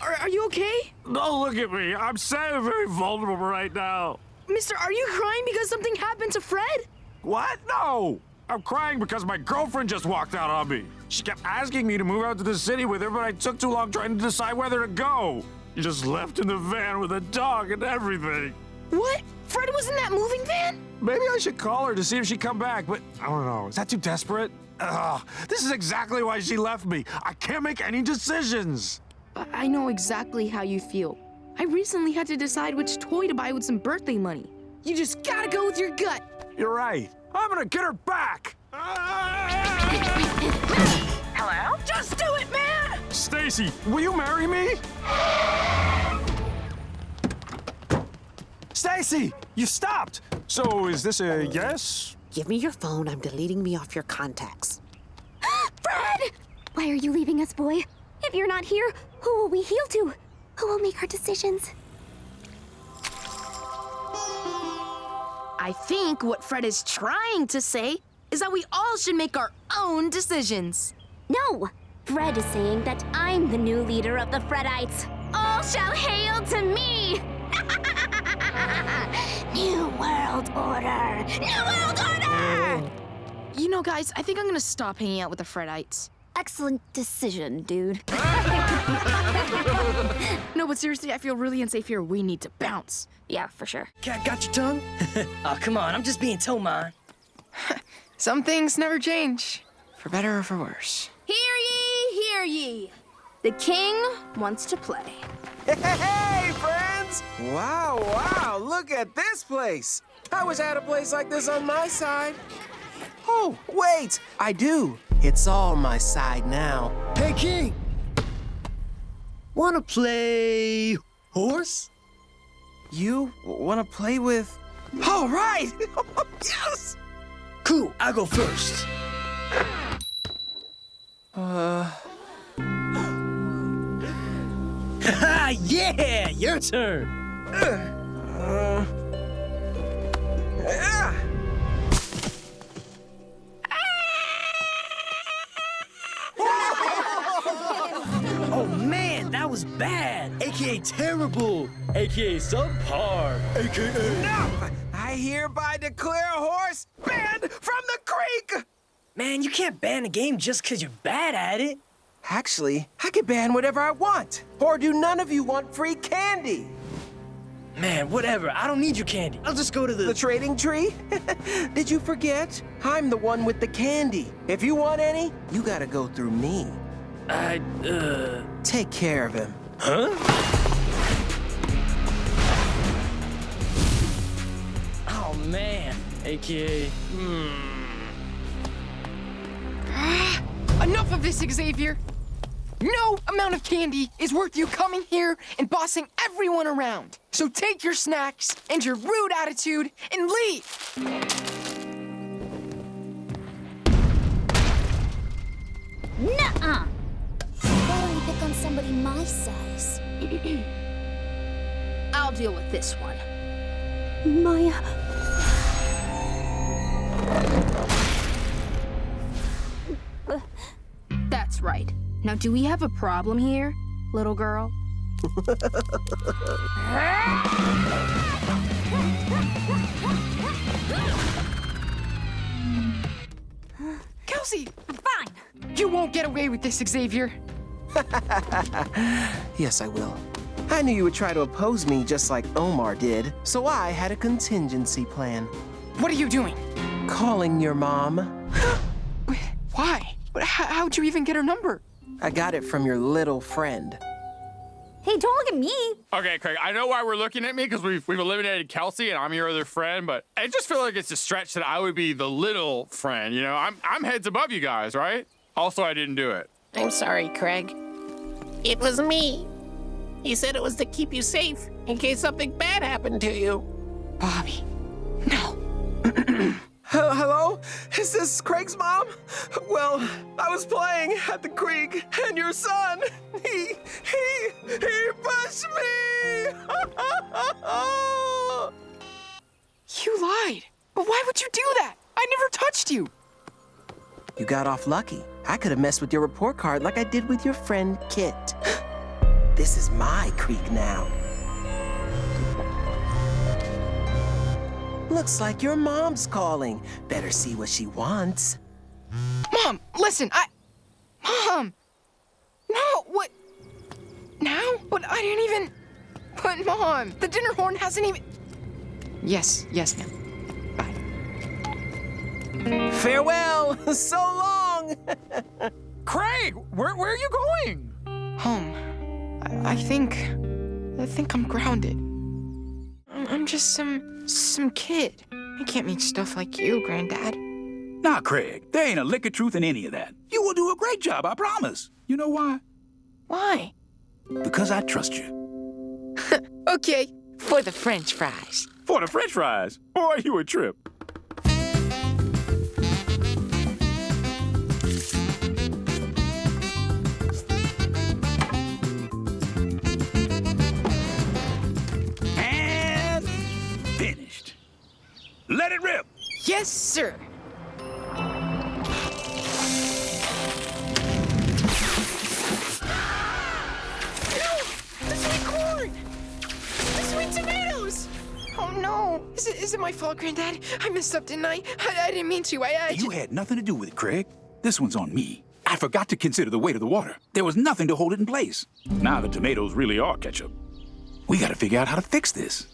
Are you okay? Don't look at me. I'm so very vulnerable right now. Mister, are you crying because something happened to Fred? What? No. I'm crying because my girlfriend just walked out on me. She kept asking me to move out to the city with her, but I took too long trying to decide whether to go. She just left in the van with a dog and everything. What? Fred was in that moving van? Maybe I should call her to see if she'd come back, but I don't know. Is that too desperate? Ugh, this is exactly why she left me. I can't make any decisions. I know exactly how you feel. I recently had to decide which toy to buy with some birthday money. You just gotta go with your gut. You're right. I'm gonna get her back. Hello? Just do it, man! Stacy, will you marry me? Stacy, you stopped. So is this a yes? Give me your phone. I'm deleting me off your contacts. Fred! Why are you leaving us, boy? If you're not here, who will we heal to? Who will make our decisions? I think what Fred is trying to say is that we all should make our own decisions. No! Fred is saying that I'm the new leader of the Fredites. All shall hail to me! New World Order! New World Order! You know, guys, I think I'm gonna stop hanging out with the Fredites. Excellent decision, dude. No, but seriously, I feel really unsafe here. We need to bounce. Yeah, for sure. Cat got your tongue? Oh, come on, I'm just being told mine. Some things never change, for better or for worse. Hear ye, hear ye. The king wants to play. Hey, friends! Wow, look at this place. I wish I had a place like this on my side. Oh, wait, I do. It's all my side now. Hey, King! Wanna play horse? You wanna play with... All right! Yes! Cool, I'll go first. Haha, yeah! Your turn! Oh man, that was bad! AKA terrible! AKA subpar! AKA... No! I hereby declare a horse banned from the creek! Man, you can't ban a game just because you're bad at it. Actually, I can ban whatever I want. Or do none of you want free candy? Man, whatever. I don't need your candy. I'll just go to The trading tree? Did you forget? I'm the one with the candy. If you want any, you gotta go through me. Take care of him. Huh? Oh, man. AKA... Enough of this, Xavier! No amount of candy is worth you coming here and bossing everyone around. So take your snacks and your rude attitude and leave! Nuh-uh! Why don't you pick on somebody my size? I'll deal with this one. Maya... That's right. Now, do we have a problem here, little girl? Kelsey! Fine! You won't get away with this, Xavier. Yes, I will. I knew you would try to oppose me just like Omar did, so I had a contingency plan. What are you doing? Calling your mom. Why? How'd you even get her number? I got it from your little friend. Hey, don't look at me. Okay, Craig, I know why we're looking at me, because we've eliminated Kelsey, and I'm your other friend, but I just feel like it's a stretch that I would be the little friend, you know? I'm heads above you guys, right? Also, I didn't do it. I'm sorry, Craig. It was me. He said it was to keep you safe in case something bad happened to you. Bobby, no. Hello? Is this Craig's mom? Well, I was playing at the creek, and your son, he pushed me! You lied. But why would you do that? I never touched you. You got off lucky. I could have messed with your report card like I did with your friend Kit. This is my creek now. Looks like your mom's calling. Better see what she wants. Mom, listen, Mom! No, what? Now? But I didn't even... But Mom, the dinner horn hasn't even... Yes, ma'am. Bye. Farewell! So long! Craig, where are you going? Home. I think I'm grounded. I'm just some kid. I can't make stuff like you, Granddad. Nah, Craig, there ain't a lick of truth in any of that. You will do a great job, I promise. You know why? Why? Because I trust you. Okay, for the French fries. For the French fries? Boy, you a trip. And finished. Let it rip. Yes, sir. Oh no! Is it my fault, Granddad? I messed up, didn't I? I didn't mean to. You had nothing to do with it, Craig. This one's on me. I forgot to consider the weight of the water. There was nothing to hold it in place. Now the tomatoes really are ketchup. We gotta figure out how to fix this.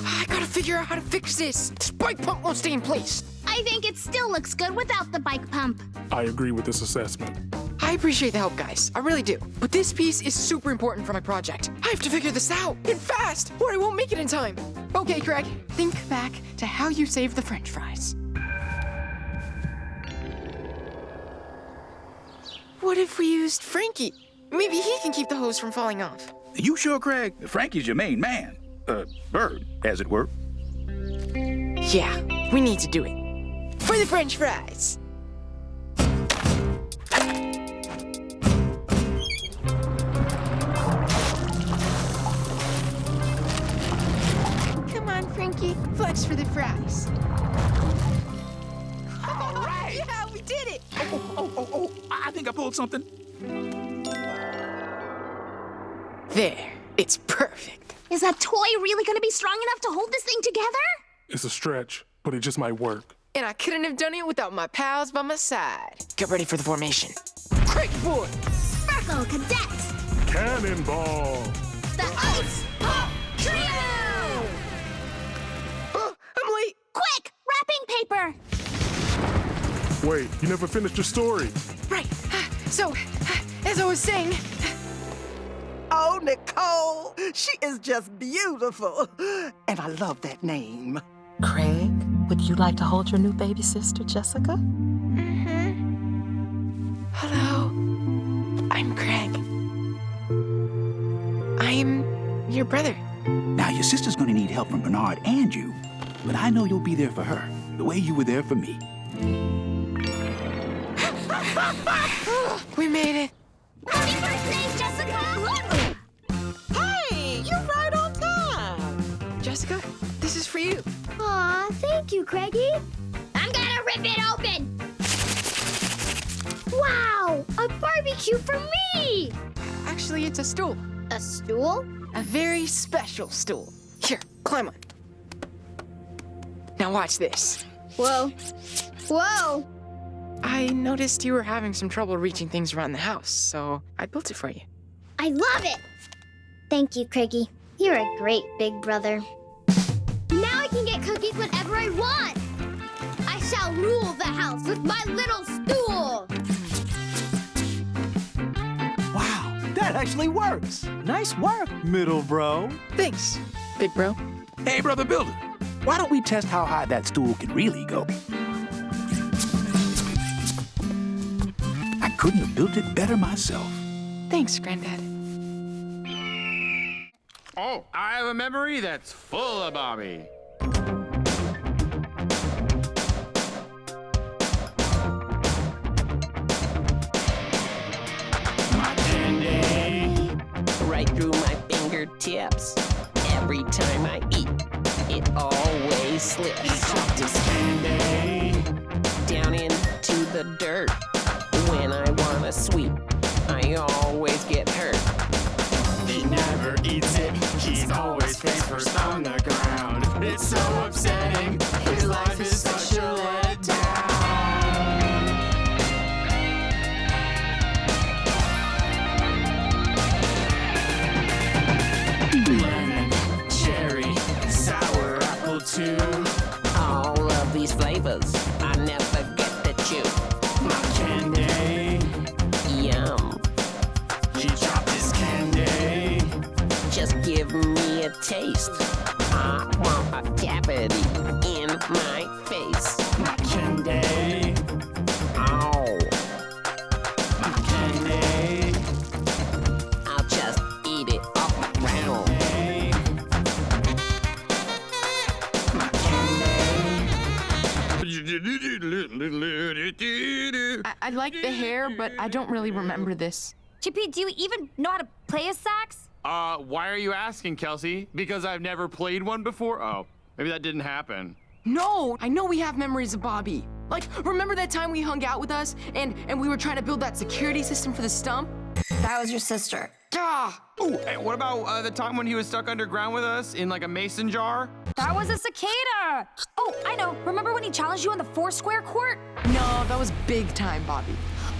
I gotta figure figure out how to fix this. This bike pump won't stay in place. I think it still looks good without the bike pump. I agree with this assessment. I appreciate the help, guys. I really do. But this piece is super important for my project. I have to figure this out, and fast, or I won't make it in time. Okay, Craig, think back to how you saved the French fries. What if we used Frankie? Maybe he can keep the hose from falling off. You sure, Craig? Frankie's your main man. Bird, as it were. Yeah, we need to do it. For the French fries. Come on, Frankie. Flex for the fries. All right. Yeah, we did it. Oh, I think I pulled something. There. It's perfect. Is that toy really gonna be strong enough to hold this thing together? It's a stretch, but it just might work. And I couldn't have done it without my pals by my side. Get ready for the formation. Craig boy! Sparkle Cadets! Cannonball! The Ice Pop Trio! Oh, I'm late. Quick! Wrapping paper! Wait, you never finished your story. Right. So, as I was saying... Oh, Nicole, she is just beautiful. And I love that name. Craig, would you like to hold your new baby sister, Jessica? Hello. I'm Craig. I'm your brother. Now, your sister's gonna need help from Bernard and you, but I know you'll be there for her, the way you were there for me. We made it. Happy birthday, Jessica! Hey, you're right on time. Jessica, this is for you. Aw, thank you, Craigie. I'm gonna rip it open! Wow, a barbecue for me! Actually, it's a stool. A stool? A very special stool. Here, climb on. Now watch this. Whoa. Whoa! I noticed you were having some trouble reaching things around the house, so I built it for you. I love it! Thank you, Craigie. You're a great big brother. Now I can get cookies whenever I want! I shall rule the house with my little stool! Wow, that actually works. Nice work, middle bro. Thanks, big bro. Hey, brother builder, why don't we test how high that stool can really go? I couldn't have built it better myself. Thanks, Granddad. Oh, I have a memory that's full of Bobby. My candy. Right through my fingertips. Every time I eat, it always slips. This candy. Down into the dirt. When I want a sweet, I always get hurt. He never eats it. He's always face first on the ground. It's so upsetting. His life is such a letdown. Lemon, cherry, sour apple too. All of these flavors, I never get to chew. My candy. Yum. He dropped his candy. Just give me a taste. I want a cavity in my face. My candy. Ow. My candy. I'll just eat it off the ground. My candy. I like the hair, but I don't really remember this. JP, do you even know how to play a sax? Why are you asking, Kelsey? Because I've never played one before? Oh, maybe that didn't happen. No, I know we have memories of Bobby. Like, remember that time we hung out with us and we were trying to build that security system for the stump? That was your sister. Ah! Oh, and what about the time when he was stuck underground with us in like a mason jar? That was a cicada! Oh, I know. Remember when he challenged you on the Foursquare court? No, that was big time, Bobby.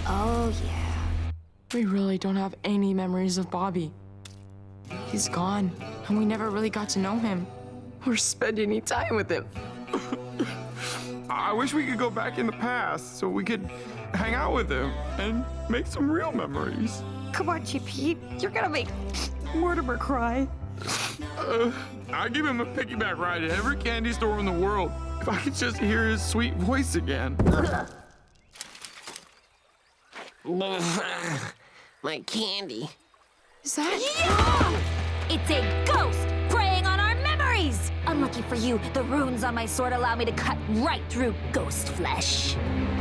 Oh, yeah. We really don't have any memories of Bobby. He's gone, and we never really got to know him. or spend any time with him. I wish we could go back in the past so we could hang out with him and make some real memories. Come on, JP. You're gonna make Mortimer cry. I'd give him a piggyback ride at every candy store in the world if I could just hear his sweet voice again. My candy. Is that? It's a ghost preying on our memories! Unlucky for you, the runes on my sword allow me to cut right through ghost flesh.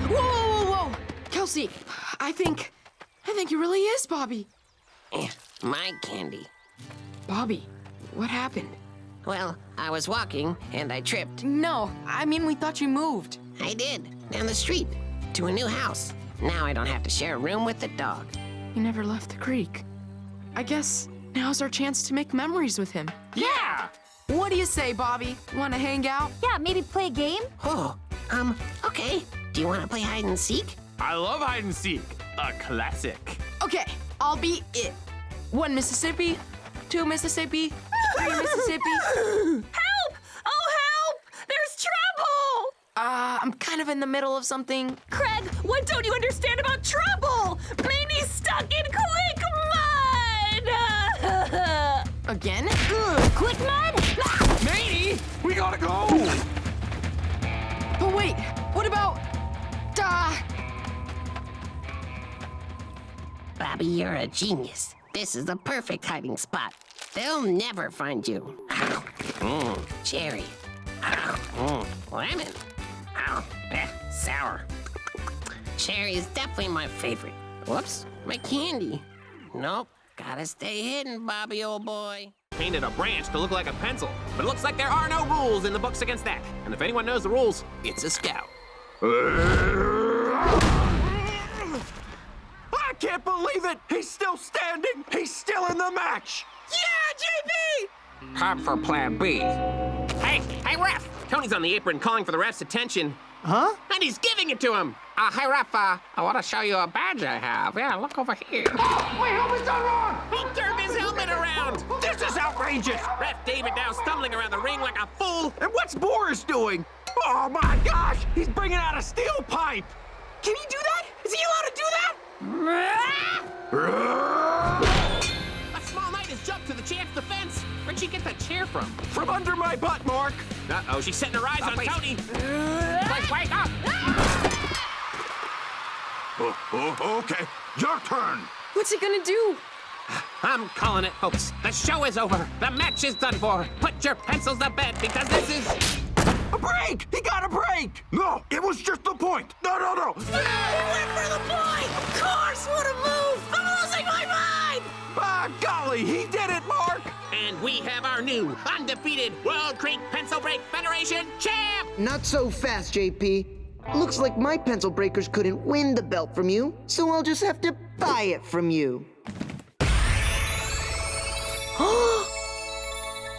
Whoa, whoa, whoa, whoa! Kelsey, I think it really is Bobby. My candy. Bobby, what happened? Well, I was walking and I tripped. No, I mean we thought you moved. I did, down the street, to a new house. Now I don't have to share a room with the dog. You never left the creek. I guess now's our chance to make memories with him. Yeah! What do you say, Bobby? Want to hang out? Yeah, maybe play a game? Oh, okay. Do you want to play hide and seek? I love hide and seek. A classic. Okay, I'll be it. 1 Mississippi, 2 Mississippi, 3 Mississippi. Help! Oh, help! There's trouble! I'm kind of in the middle of something. Craig, what don't you understand about trouble? Maney's stuck in quick mud! Again? Quick mud? Maney, we gotta go! But wait, what about... Bobby, you're a genius. This is the perfect hiding spot. They'll never find you. Cherry. Lemon. Sour. Cherry is definitely my favorite. Whoops, my candy. Nope, gotta stay hidden, Bobby, old boy. Painted a branch to look like a pencil, but it looks like there are no rules in the books against that. And if anyone knows the rules, it's a scout. I can't believe it! He's still standing! He's still in the match! Yeah, JP! Time for plan B. Hey, ref! Tony's on the apron calling for the ref's attention. Huh? And he's giving it to him. Hey, ref, I want to show you a badge I have. Yeah, look over here. Oh, my helmet's done wrong! He turned his helmet around. This is outrageous! Ref David now stumbling around the ring like a fool. And what's Boris doing? Oh my gosh! He's bringing out a steel pipe! Can he do that? Is he allowed to do that? A small knight has jumped to the champ's defense. Where'd she get that chair from? From under my butt, Mark! Uh-oh, she's setting her eyes on please. Tony. Please, wake up! Okay, your turn. What's he gonna do? I'm calling it, folks. The show is over. The match is done for. Put your pencils to bed because this is... A break! He got a break! No, it was just the point. No. He went for the point! Of course, what a move! I'm losing my mind! Ah, golly, he did it, Mark! And we have our new, undefeated World Creek Pencil Break Federation champ! Not so fast, JP. Looks like my pencil breakers couldn't win the belt from you, so I'll just have to buy it from you.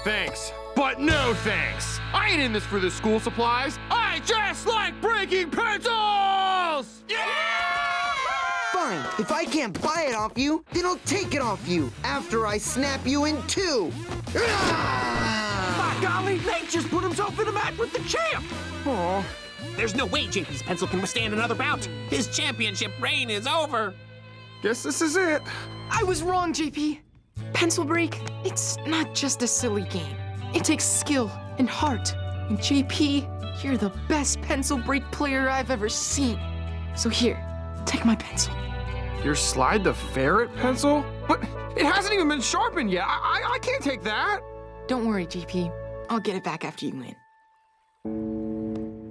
Thanks, but no thanks. I ain't in this for the school supplies. I just like breaking pencils! Yeah! Fine, if I can't buy it off you, then I'll take it off you after I snap you in two. By golly, Nate just put himself in a match with the champ! Oh, there's no way JP's pencil can withstand another bout. His championship reign is over. Guess this is it. I was wrong, JP. Pencil break, it's not just a silly game. It takes skill and heart. And JP, you're the best pencil break player I've ever seen. So here, take my pencil. Your Slide the Ferret pencil? But it hasn't even been sharpened yet. I can't take that. Don't worry, JP. I'll get it back after you win.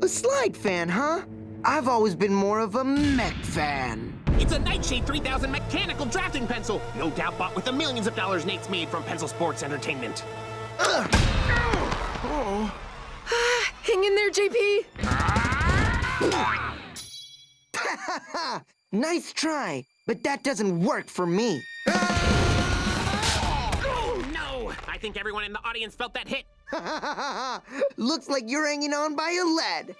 A Slide fan, huh? I've always been more of a mech fan. It's a Nightshade 3000 mechanical drafting pencil. No doubt bought with the millions of dollars Nate's made from Pencil Sports Entertainment. Hang in there, JP. Nice try, but that doesn't work for me. Oh, no! I think everyone in the audience felt that hit. Looks like you're hanging on by a lead.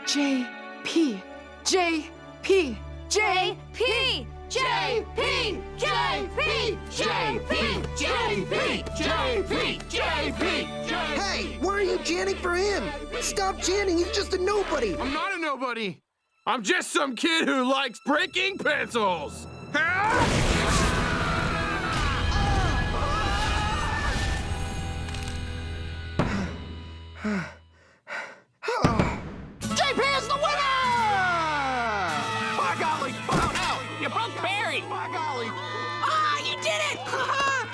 JP. JP. JP. JP! JP! JP! JP! JP! JP! Hey, why are you chanting for him? Stop chanting, he's just a nobody. I'm not a nobody. I'm just some kid who likes breaking pencils. JP is the winner! By golly! Oh no! You broke Barry! By golly! Ah, you did it!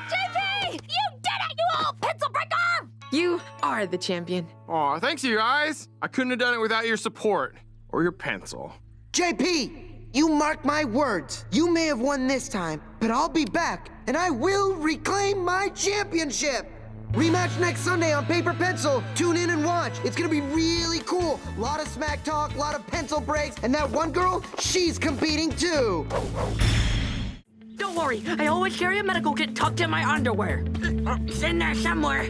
JP! You did it, you old pencil breaker! You are the champion. Aw, thanks you guys. I couldn't have done it without your support. Or your pencil. JP, you mark my words. You may have won this time, but I'll be back, and I will reclaim my championship. Rematch next Sunday on Paper Pencil. Tune in and watch. It's gonna be really cool. A lot of smack talk, a lot of pencil breaks, and that one girl, she's competing too. Don't worry, I always carry a medical kit tucked in my underwear. It's in there somewhere.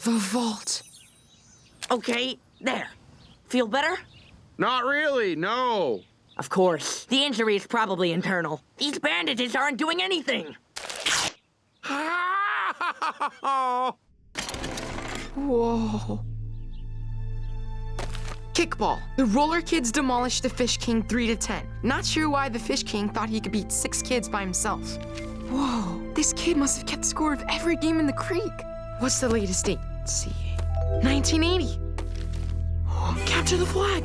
The vault. Okay, there. Feel better? Not really, no. Of course. The injury is probably internal. These bandages aren't doing anything. Whoa. Kickball. The roller kids demolished the Fish King 3-10. Not sure why the Fish King thought he could beat 6 kids by himself. Whoa, this kid must have kept score of every game in the creek. What's the latest date? Let's see. 1980. Capture the flag.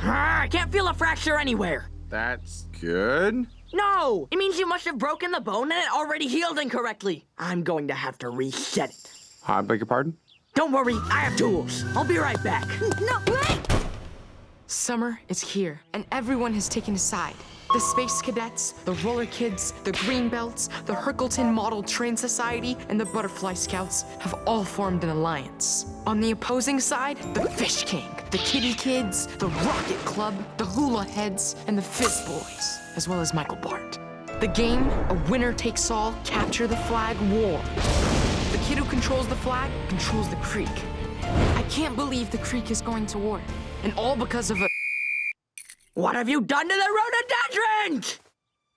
I can't feel a fracture anywhere. That's good. No! It means you must have broken the bone and it already healed incorrectly. I'm going to have to reset it. I beg your pardon? Don't worry, I have tools. I'll be right back. No, wait! Summer is here, and everyone has taken a side. The Space Cadets, the Roller Kids, the Greenbelts, the Herkelton Model Train Society, and the Butterfly Scouts have all formed an alliance. On the opposing side, the Fish King, the Kitty Kids, the Rocket Club, the Hula Heads, and the Fizz Boys, as well as Michael Bart. The game, a winner-takes-all, capture-the-flag war. The kid who controls the flag controls the creek. I can't believe the creek is going to war, and all because of a... What have you done to the rhododendrons?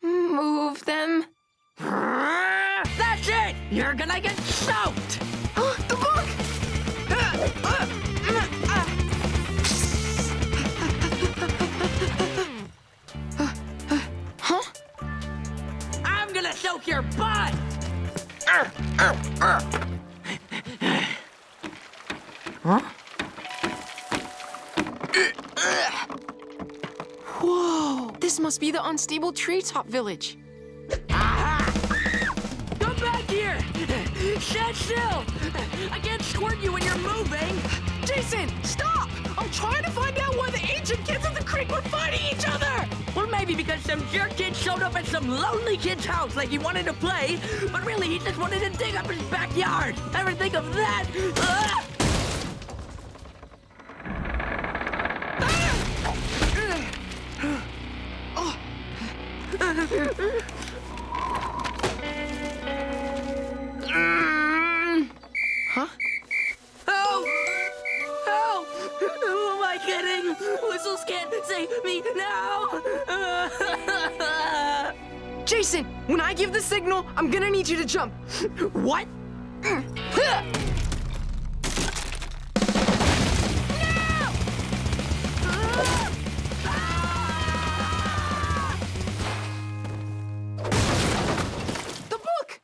Move them. That's it! You're gonna get soaked! The book! Huh? I'm gonna soak your butt! Huh? Whoa! This must be the unstable treetop village. Aha! Come back here! Stand still! I can't squirt you when you're moving! Jason, stop! I'm trying to find out why the ancient kids of the creek were fighting each other! Well, maybe because some jerk kid showed up at some lonely kid's house like he wanted to play, but really he just wanted to dig up his backyard. Ever think of that? Huh? Help! Help! Who am I kidding? Whistles can't save me now! Jason, when I give the signal, I'm gonna need you to jump. What? The book!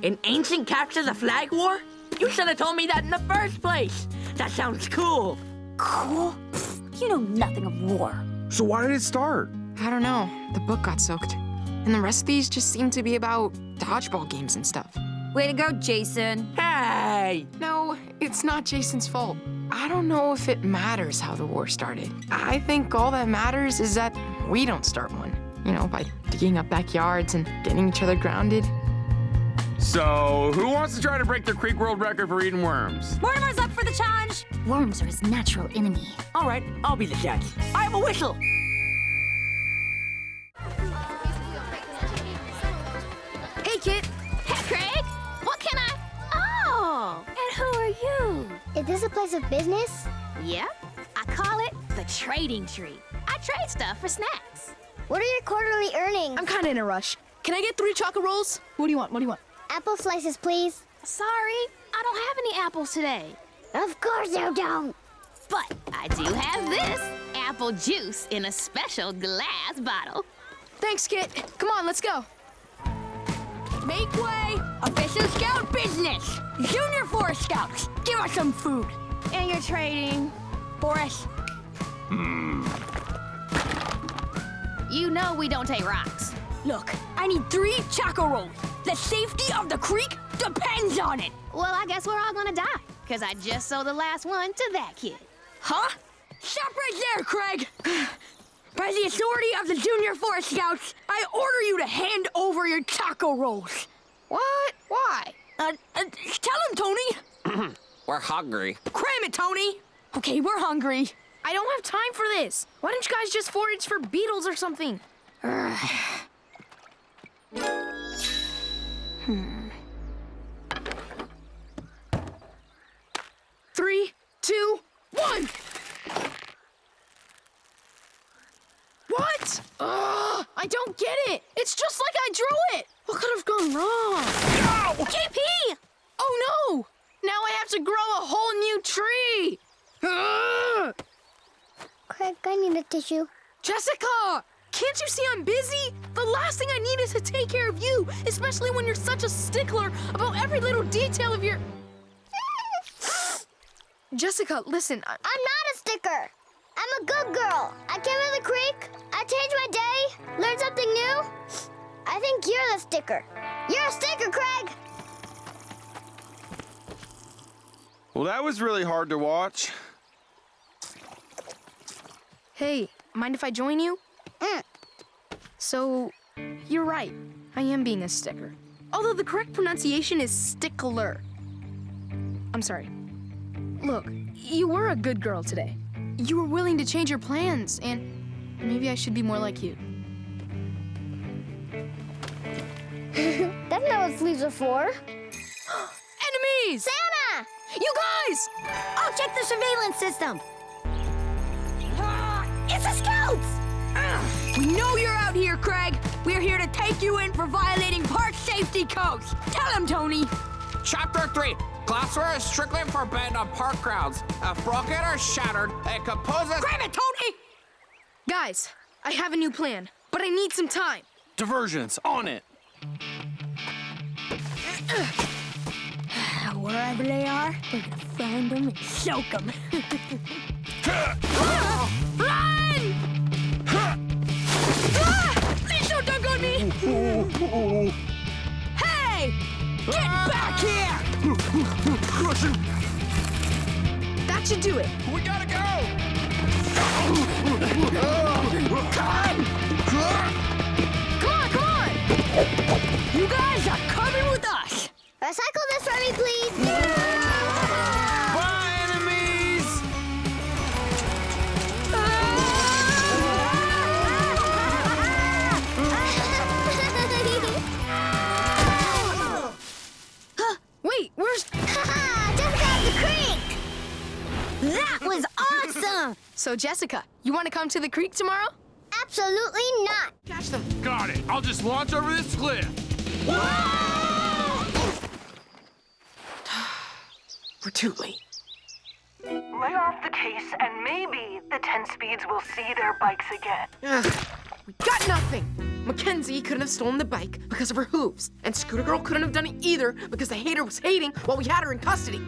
An ancient capture the flag war? You should have told me that in the first place. That sounds cool. Cool? Pfft, you know nothing of war. So why did it start? I don't know. The book got soaked. And the rest of these just seem to be about dodgeball games and stuff. Way to go, Jason. Hey! No, it's not Jason's fault. I don't know if it matters how the war started. I think all that matters is that we don't start one. You know, by digging up backyards and getting each other grounded. So, who wants to try to break the Creek World Record for eating worms? Mortimer's up for the challenge. Worms are his natural enemy. All right, I'll be the judge. I have a whistle. this a place of business? Yep. I call it the trading tree. I trade stuff for snacks. What are your quarterly earnings? I'm kind of in a rush. Can I get 3 chocolate rolls? What do you want? What do you want? Apple slices, please. Sorry, I don't have any apples today. Of course you don't. But I do have this apple juice in a special glass bottle. Thanks, Kit. Come on, let's go. Make way! Official scout business! Junior Forest Scouts, give us some food. And you're trading for us. You know we don't take rocks. Look, I need 3 choco rolls. The safety of the creek depends on it. Well, I guess we're all gonna die, because I just sold the last one to that kid. Huh? Stop right there, Craig! By the authority of the Junior Forest Scouts, I order you to hand over your taco rolls. What? Why? Tell him, Tony. We're hungry. Cram it, Tony. Okay, we're hungry. I don't have time for this. Why don't you guys just forage for beetles or something? 3, 2, 1. What? I don't get it. It's just like I drew it. What could have gone wrong? No! JP! Oh no! Now I have to grow a whole new tree. Craig, I need a tissue. Jessica! Can't you see I'm busy? The last thing I need is to take care of you, especially when you're such a stickler about every little detail of your... Jessica, listen, I'm not a sticker. I'm a good girl. I came to the creek. I changed my day. Learned something new. I think you're the sticker. You're a sticker, Craig. Well, that was really hard to watch. Hey, mind if I join you? So, you're right. I am being a sticker. Although the correct pronunciation is stickler. I'm sorry. Look, you were a good girl today. You were willing to change your plans, and maybe I should be more like you. That's not what sleeves are for. Enemies! Santa! You guys! I'll check the surveillance system. It's the scouts! We know you're out here, Craig. We're here to take you in for violating park safety codes. Tell him, Tony. Chapter 3. Glassware is strictly forbidden on park grounds. If broken or shattered, it could pose a... Grab it, Tony! Guys, I have a new plan, but I need some time. Diversions, on it. Wherever they are, we're gonna find them and soak them. Run! Please don't dunk on me! Hey! Get back here! Crush him! That should do it. We gotta go! Come on! You guys are coming with us! Recycle this for me, please. Bye, enemies! Wait, where's... Jessica at the creek! That was awesome! So, Jessica, you want to come to the creek tomorrow? Absolutely not. Catch them. Got it. I'll just launch over this cliff. We're too late. Lay off the case, and maybe the 10 speeds will see their bikes again. We got nothing! Mackenzie couldn't have stolen the bike because of her hooves, and Scooter Girl couldn't have done it either because the hater was hating while we had her in custody.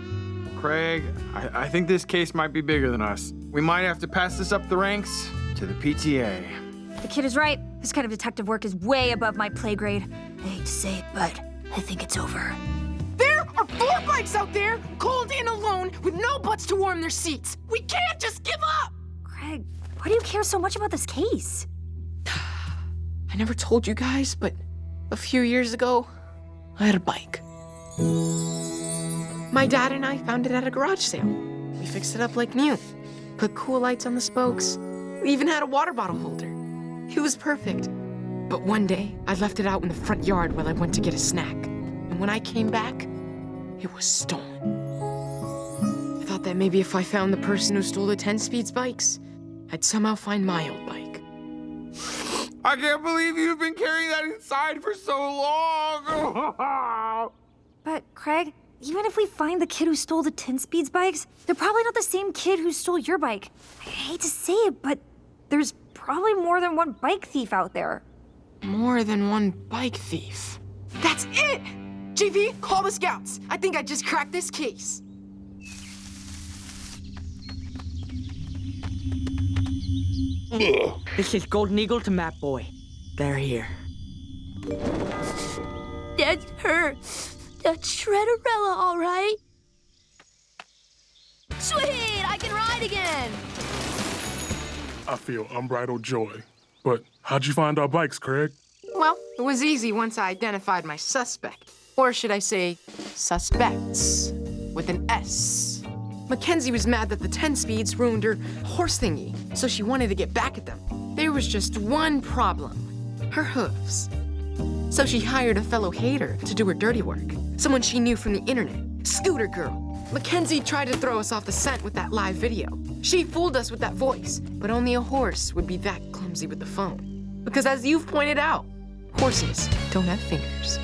Craig, I think this case might be bigger than us. We might have to pass this up the ranks to the PTA. The kid is right. This kind of detective work is way above my pay grade. I hate to say it, but I think it's over. There are 4 bikes out there, cold and alone, with no butts to warm their seats. We can't just give up! Craig, why do you care so much about this case? I never told you guys, but a few years ago, I had a bike. My dad and I found it at a garage sale. We fixed it up like new. Put cool lights on the spokes. We even had a water bottle holder. It was perfect. But one day, I left it out in the front yard while I went to get a snack. And when I came back, it was stolen. I thought that maybe if I found the person who stole the 10-speeds bikes, I'd somehow find my old bike. I can't believe you've been carrying that inside for so long. But, Craig, even if we find the kid who stole the 10-speeds bikes, they're probably not the same kid who stole your bike. I hate to say it, but there's probably more than one bike thief out there. More than one bike thief. That's it! JP, call the scouts. I think I just cracked this case. This is Golden Eagle to Map Boy. They're here. That's her. That's Shredderella, all right. Sweet, I can ride again. I feel unbridled joy. But how'd you find our bikes, Craig? Well, it was easy once I identified my suspect. Or should I say, suspects, with an S. Mackenzie was mad that the 10-speeds ruined her horse thingy, so she wanted to get back at them. There was just one problem, her hooves. So she hired a fellow hater to do her dirty work, someone she knew from the internet, Scooter Girl. Mackenzie tried to throw us off the scent with that live video. She fooled us with that voice, but only a horse would be that clumsy with the phone. Because as you've pointed out, horses don't have fingers.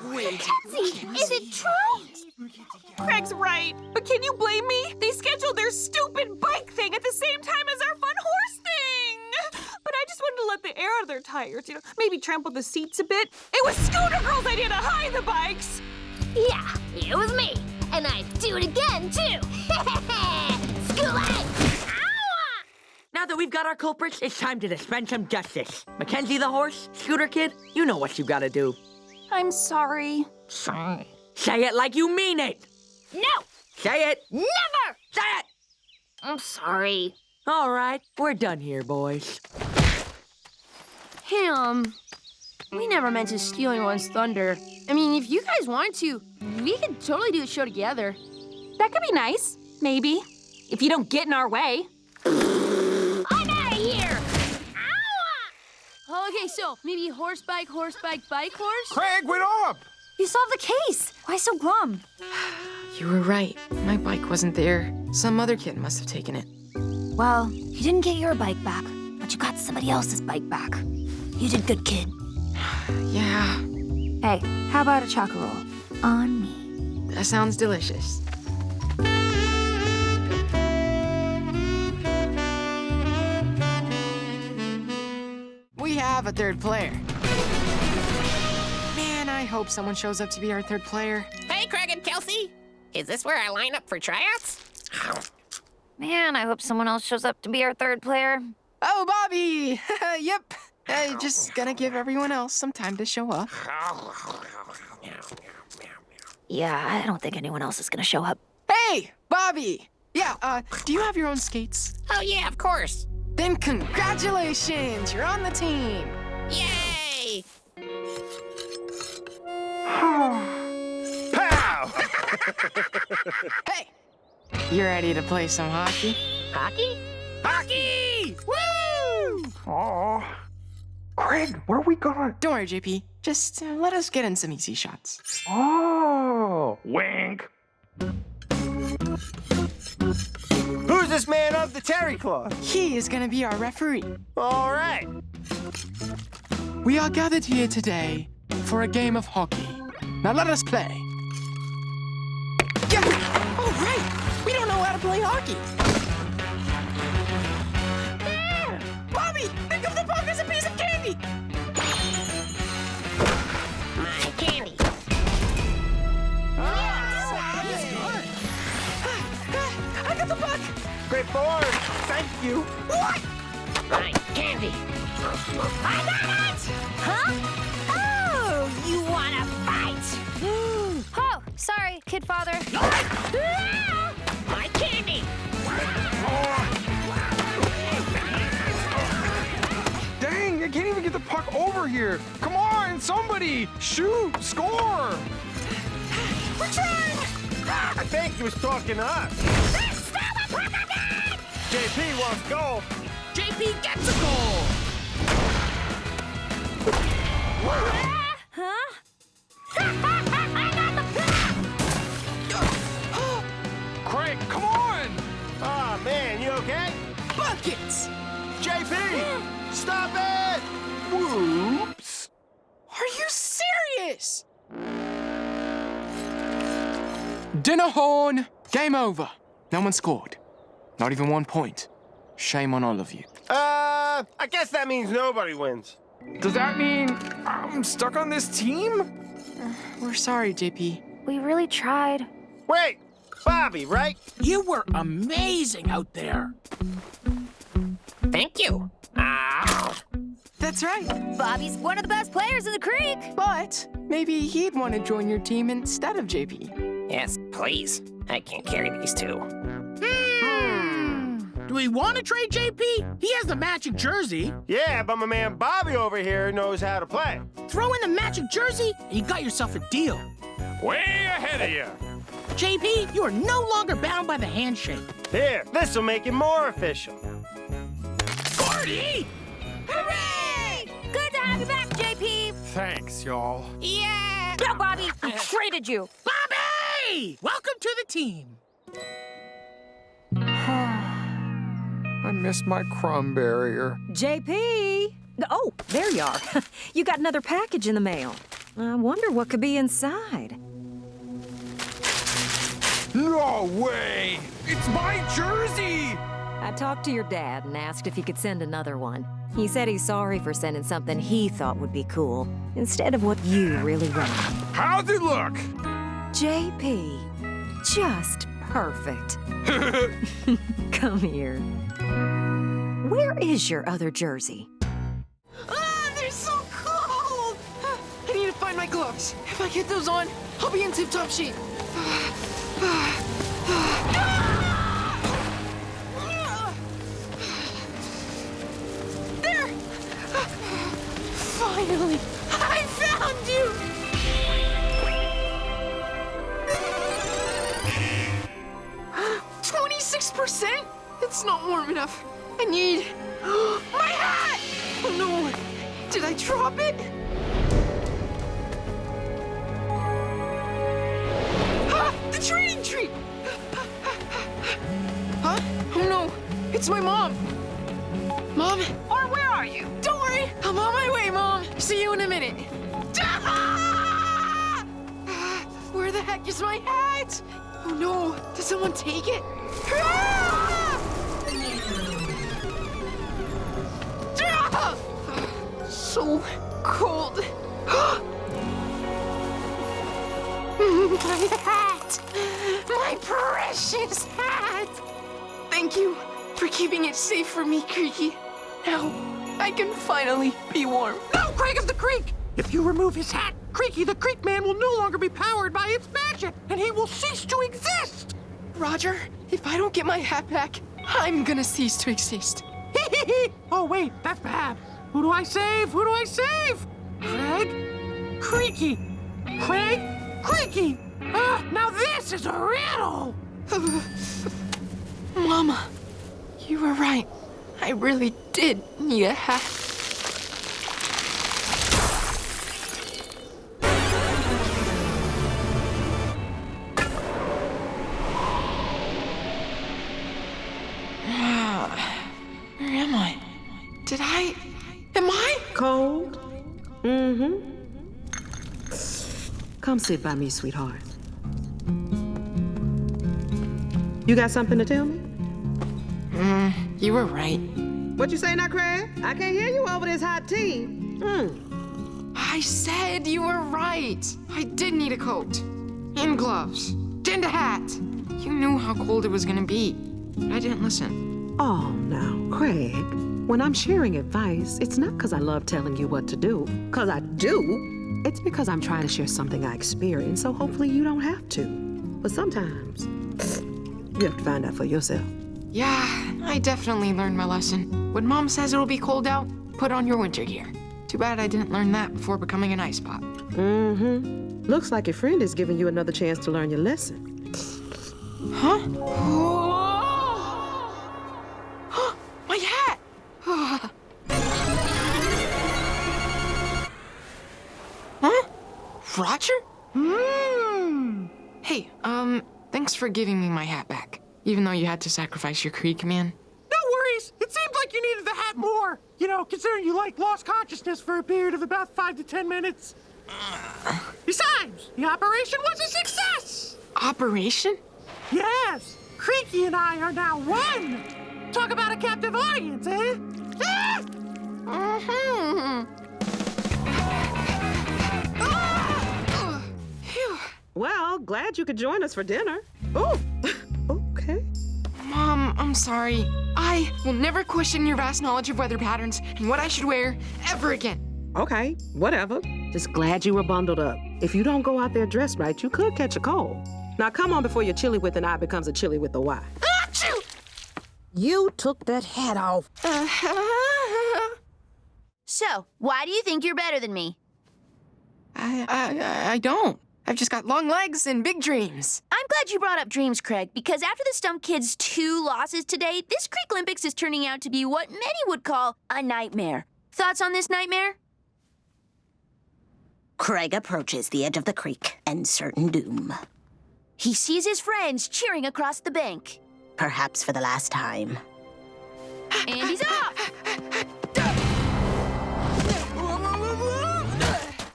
Mackenzie, is it true? Craig's right, but can you blame me? They scheduled their stupid bike thing at the same time as our fun horse thing. But I just wanted to let the air out of their tires, maybe trample the seats a bit. It was Scooter Girl's idea to hide the bikes. Yeah, it was me. And I'd do it again, too. Schoolite! Now that we've got our culprits, it's time to dispense some justice. Mackenzie the horse, Scooter Kid, you know what you gotta do. I'm sorry. Say it like you mean it. No! Say it. Never! Say it. I'm sorry. All right, we're done here, boys. Hey, we never mentioned stealing one's thunder. I mean, if you guys wanted to, we could totally do a show together. That could be nice, maybe, if you don't get in our way. I'm out of here! Okay, so maybe horse, bike, horse. Craig, wait up! You solved the case. Why so glum? You were right. My bike wasn't there. Some other kid must have taken it. Well, you didn't get your bike back, but you got somebody else's bike back. You did good, kid. Yeah. Hey, how about a chocolate roll? On me. That sounds delicious. We have a third player. Man, I hope someone shows up to be our third player. Hey, Craig and Kelsey. Is this where I line up for tryouts? Man, I hope someone else shows up to be our third player. Oh, Bobby! Yep. Just gonna give everyone else some time to show up. Yeah, I don't think anyone else is gonna show up. Hey, Bobby! Yeah, do you have your own skates? Oh, yeah, of course. Then congratulations! You're on the team! Yay! Pow! Hey! You ready to play some hockey? Hockey? Hockey! Woo! Aw. Craig, where are we going? Don't worry, JP. Just let us get in some easy shots. Oh, wink. Who's this man of the terry cloth? He is gonna be our referee. All right. We are gathered here today for a game of hockey. Now let us play. Yeah! Oh, right! We don't know how to play hockey. Bobby, think of the puck as a piece of candy! My candy. I got the puck! Great forward. Thank you. What? My candy. I got it! Huh? Oh, you wanna fight? Oh, sorry, kid father. My candy. Dang, I can't even get the puck over here. Come on, somebody. Shoot, score. We're trying! I think he was talking to us. JP wants goal. JP gets a goal. Huh? Craig, buckets! JP! Stop it! Whoops! Are you serious? Dinner horn! Game over. No one scored. Not even 1 point. Shame on all of you. I guess that means nobody wins. Does that mean I'm stuck on this team? We're sorry, JP. We really tried. Wait, Bobby, right? You were amazing out there. Thank you. Ow. That's right. Bobby's one of the best players in the creek. But maybe he'd want to join your team instead of JP. Yes, please. I can't carry these two. Do we want to trade JP? He has the matching jersey. Yeah, but my man Bobby over here knows how to play. Throw in the matching jersey, and you got yourself a deal. Way ahead of you. JP, you are no longer bound by the handshake. Here, this'll make it more official. Gordy! Hooray! Good to have you back, JP. Thanks, y'all. Yeah! Go, Bobby. I traded you. Bobby! Welcome to the team. I missed my crumb barrier. JP! Oh, there you are. You got another package in the mail. I wonder what could be inside. No way! It's my jersey! I talked to your dad and asked if he could send another one. He said he's sorry for sending something he thought would be cool, instead of what you really want. How's it look? JP, just perfect. Come here. Where is your other jersey? Ah, they're so cold! I need to find my gloves. If I get those on, I'll be in tip-top shape. There! Finally, I found you! 26%? It's not warm enough. I need my hat! Oh no! Did I drop it? Ah, the training tree! Huh? Oh no! It's my mom! Mom? Or where are you? Don't worry! I'm on my way, Mom! See you in a minute. Ah! Where the heck is my hat? Oh no! Did someone take it? Ah! So cold. My hat! My precious hat! Thank you for keeping it safe for me, Creaky. Now, I can finally be warm. No, Craig of the Creek! If you remove his hat, Creaky the Creek Man will no longer be powered by its magic, and he will cease to exist! Roger, if I don't get my hat back, I'm gonna cease to exist. Oh, wait, that's bad. Who do I save? Who do I save? Craig? Creaky. Craig? Creaky. Now this is a riddle. Mama, you were right. I really did need a hat. Where am I? Am I? Cold? Mm-hmm. Come sit by me, sweetheart. You got something to tell me? You were right. What you say now, Craig? I can't hear you over this hot tea. I said you were right. I did need a coat. And gloves. And a hat. You knew how cold it was gonna be. But I didn't listen. Oh, now, Craig, when I'm sharing advice, it's not because I love telling you what to do. Because I do. It's because I'm trying to share something I experienced, so hopefully you don't have to. But sometimes, you have to find out for yourself. Yeah, I definitely learned my lesson. When Mom says it'll be cold out, put on your winter gear. Too bad I didn't learn that before becoming an ice pop. Mm-hmm. Looks like your friend is giving you another chance to learn your lesson. Huh? My hat! Huh? Roger? Hey, thanks for giving me my hat back. Even though you had to sacrifice your creek man. No worries. It's needed the hat more. You know, considering you lost consciousness for a period of about 5 to 10 minutes. Besides, the operation was a success. Operation? Yes. Creaky and I are now one. Talk about a captive audience, eh? Ah! Well, glad you could join us for dinner. Oh, okay. Mom, I'm sorry. I will never question your vast knowledge of weather patterns and what I should wear ever again. Okay, whatever. Just glad you were bundled up. If you don't go out there dressed right, you could catch a cold. Now come on before your chili with an I becomes a chili with a Y. Achoo! You took that hat off. So, why do you think you're better than me? I don't. I've just got long legs and big dreams. I'm glad you brought up dreams, Craig, because after the Stump Kids' 2 losses today, this Creek Olympics is turning out to be what many would call a nightmare. Thoughts on this nightmare? Craig approaches the edge of the creek and certain doom. He sees his friends cheering across the bank. Perhaps for the last time. And he's off!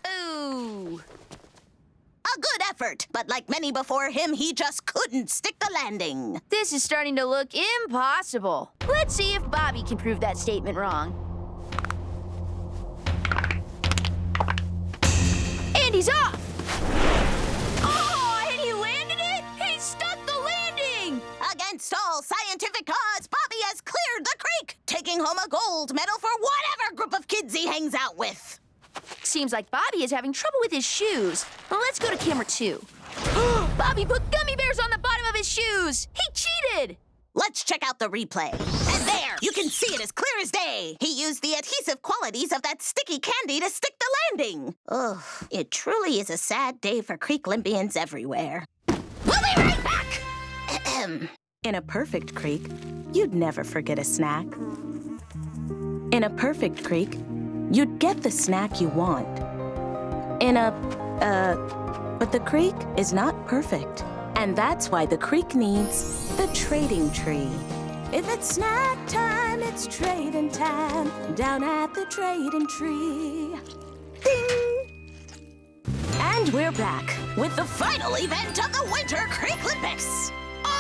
Ooh. A good effort, but like many before him, he just couldn't stick the landing. This is starting to look impossible. Let's see if Bobby can prove that statement wrong. And he's off! Oh, and he landed it! He stuck the landing! Against all scientific odds, Bobby has cleared the creek, taking home a gold medal for whatever group of kids he hangs out with. Seems like Bobby is having trouble with his shoes. Well, let's go to camera 2. Bobby put gummy bears on the bottom of his shoes! He cheated! Let's check out the replay. And there, you can see it as clear as day. He used the adhesive qualities of that sticky candy to stick the landing. Ugh, it truly is a sad day for Creek Olympians everywhere. We'll be right back! In a perfect creek, you'd never forget a snack. In a perfect creek, you'd get the snack you want. But the creek is not perfect. And that's why the creek needs the trading tree. If it's snack time, it's trading time. Down at the trading tree. Ding! And we're back with the final event of the Winter Creek Olympics.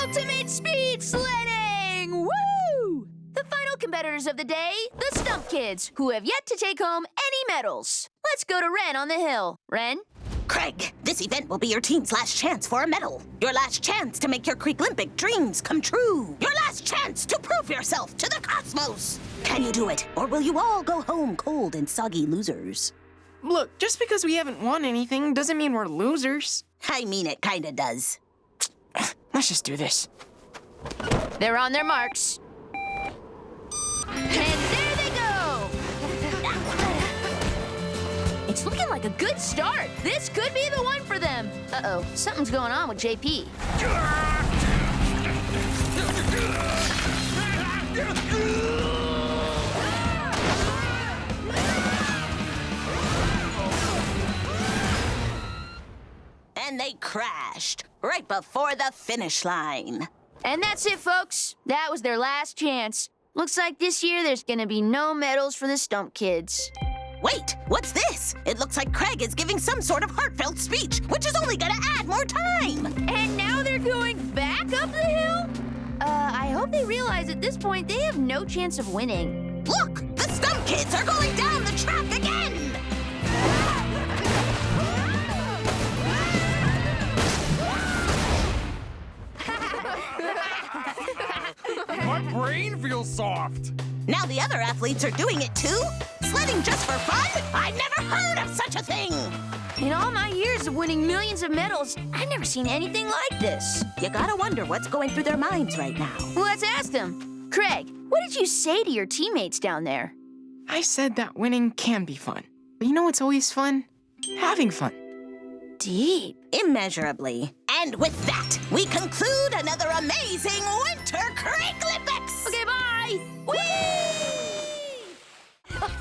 Ultimate speed sledding! Woo! The final competitors of the day, the Stump Kids, who have yet to take home any medals. Let's go to Ren on the hill. Ren? Craig, this event will be your team's last chance for a medal. Your last chance to make your Creek Olympic dreams come true. Your last chance to prove yourself to the cosmos. Can you do it, or will you all go home cold and soggy losers? Look, just because we haven't won anything doesn't mean we're losers. I mean, it kinda does. Let's just do this. They're on their marks. And there they go! It's looking like a good start. This could be the one for them. Uh-oh, something's going on with JP. And they crashed right before the finish line. And that's it, folks. That was their last chance. Looks like this year there's gonna be no medals for the Stump Kids. Wait, what's this? It looks like Craig is giving some sort of heartfelt speech, which is only gonna add more time. And now they're going back up the hill? I hope they realize at this point they have no chance of winning. Look, the Stump Kids are going down the track again! My brain feels soft. Now the other athletes are doing it too? Sledding just for fun? I've never heard of such a thing! In all my years of winning millions of medals, I've never seen anything like this. You gotta wonder what's going through their minds right now. Well, let's ask them. Craig, what did you say to your teammates down there? I said that winning can be fun. But you know what's always fun? Having fun. Deep. Immeasurably. And with that, we conclude another amazing Winter Creek Olympics! Okay, bye!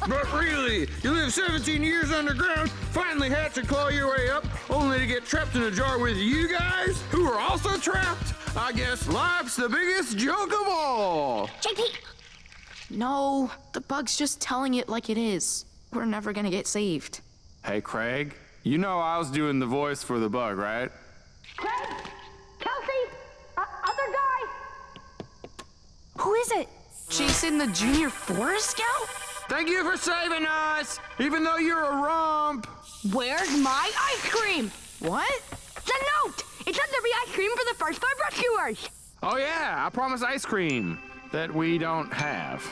But really, you live 17 years underground, finally hatch and claw your way up, only to get trapped in a jar with you guys, who are also trapped? I guess life's the biggest joke of all. JP! No, the bug's just telling it like it is. We're never gonna get saved. Hey, Craig, you know I was doing the voice for the bug, right? Craig! Kelsey! Other guy! Who is it? Jason, the junior forest scout? Thank you for saving us, even though you're a rump. Where's my ice cream? What? The note! It said there'd be ice cream for the first 5 rescuers. Oh yeah, I promised ice cream that we don't have.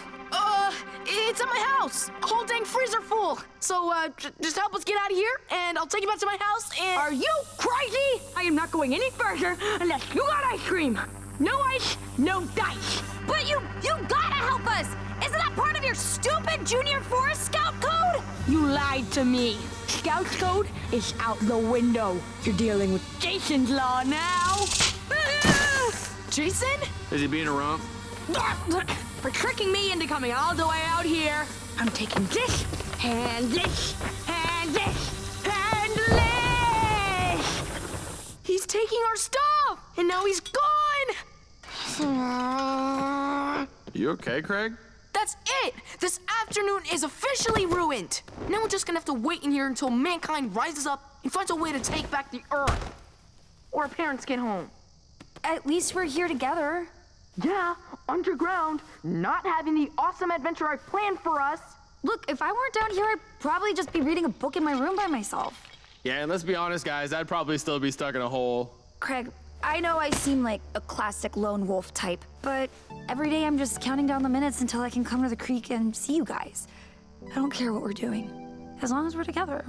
It's at my house. A whole dang freezer full. So, just help us get out of here, and I'll take you back to my house, and... Are you crazy? I am not going any further unless you got ice cream. No ice, no dice. But you gotta help us! Isn't that part of your stupid Junior Forest Scout code? You lied to me. Scout's code is out the window. You're dealing with Jason's law now. Jason? Is he being a rump? For tricking me into coming all the way out here. I'm taking this, and this, and this, and this! He's taking our stuff, and now he's gone! You okay, Craig? That's it! This afternoon is officially ruined! Now we're just gonna have to wait in here until mankind rises up and finds a way to take back the Earth. Or our parents get home. At least we're here together. Yeah, underground, not having the awesome adventure I planned for us. Look, if I weren't down here, I'd probably just be reading a book in my room by myself. Yeah, and let's be honest, guys, I'd probably still be stuck in a hole. Craig, I know I seem like a classic lone wolf type, but every day I'm just counting down the minutes until I can come to the creek and see you guys. I don't care what we're doing, as long as we're together.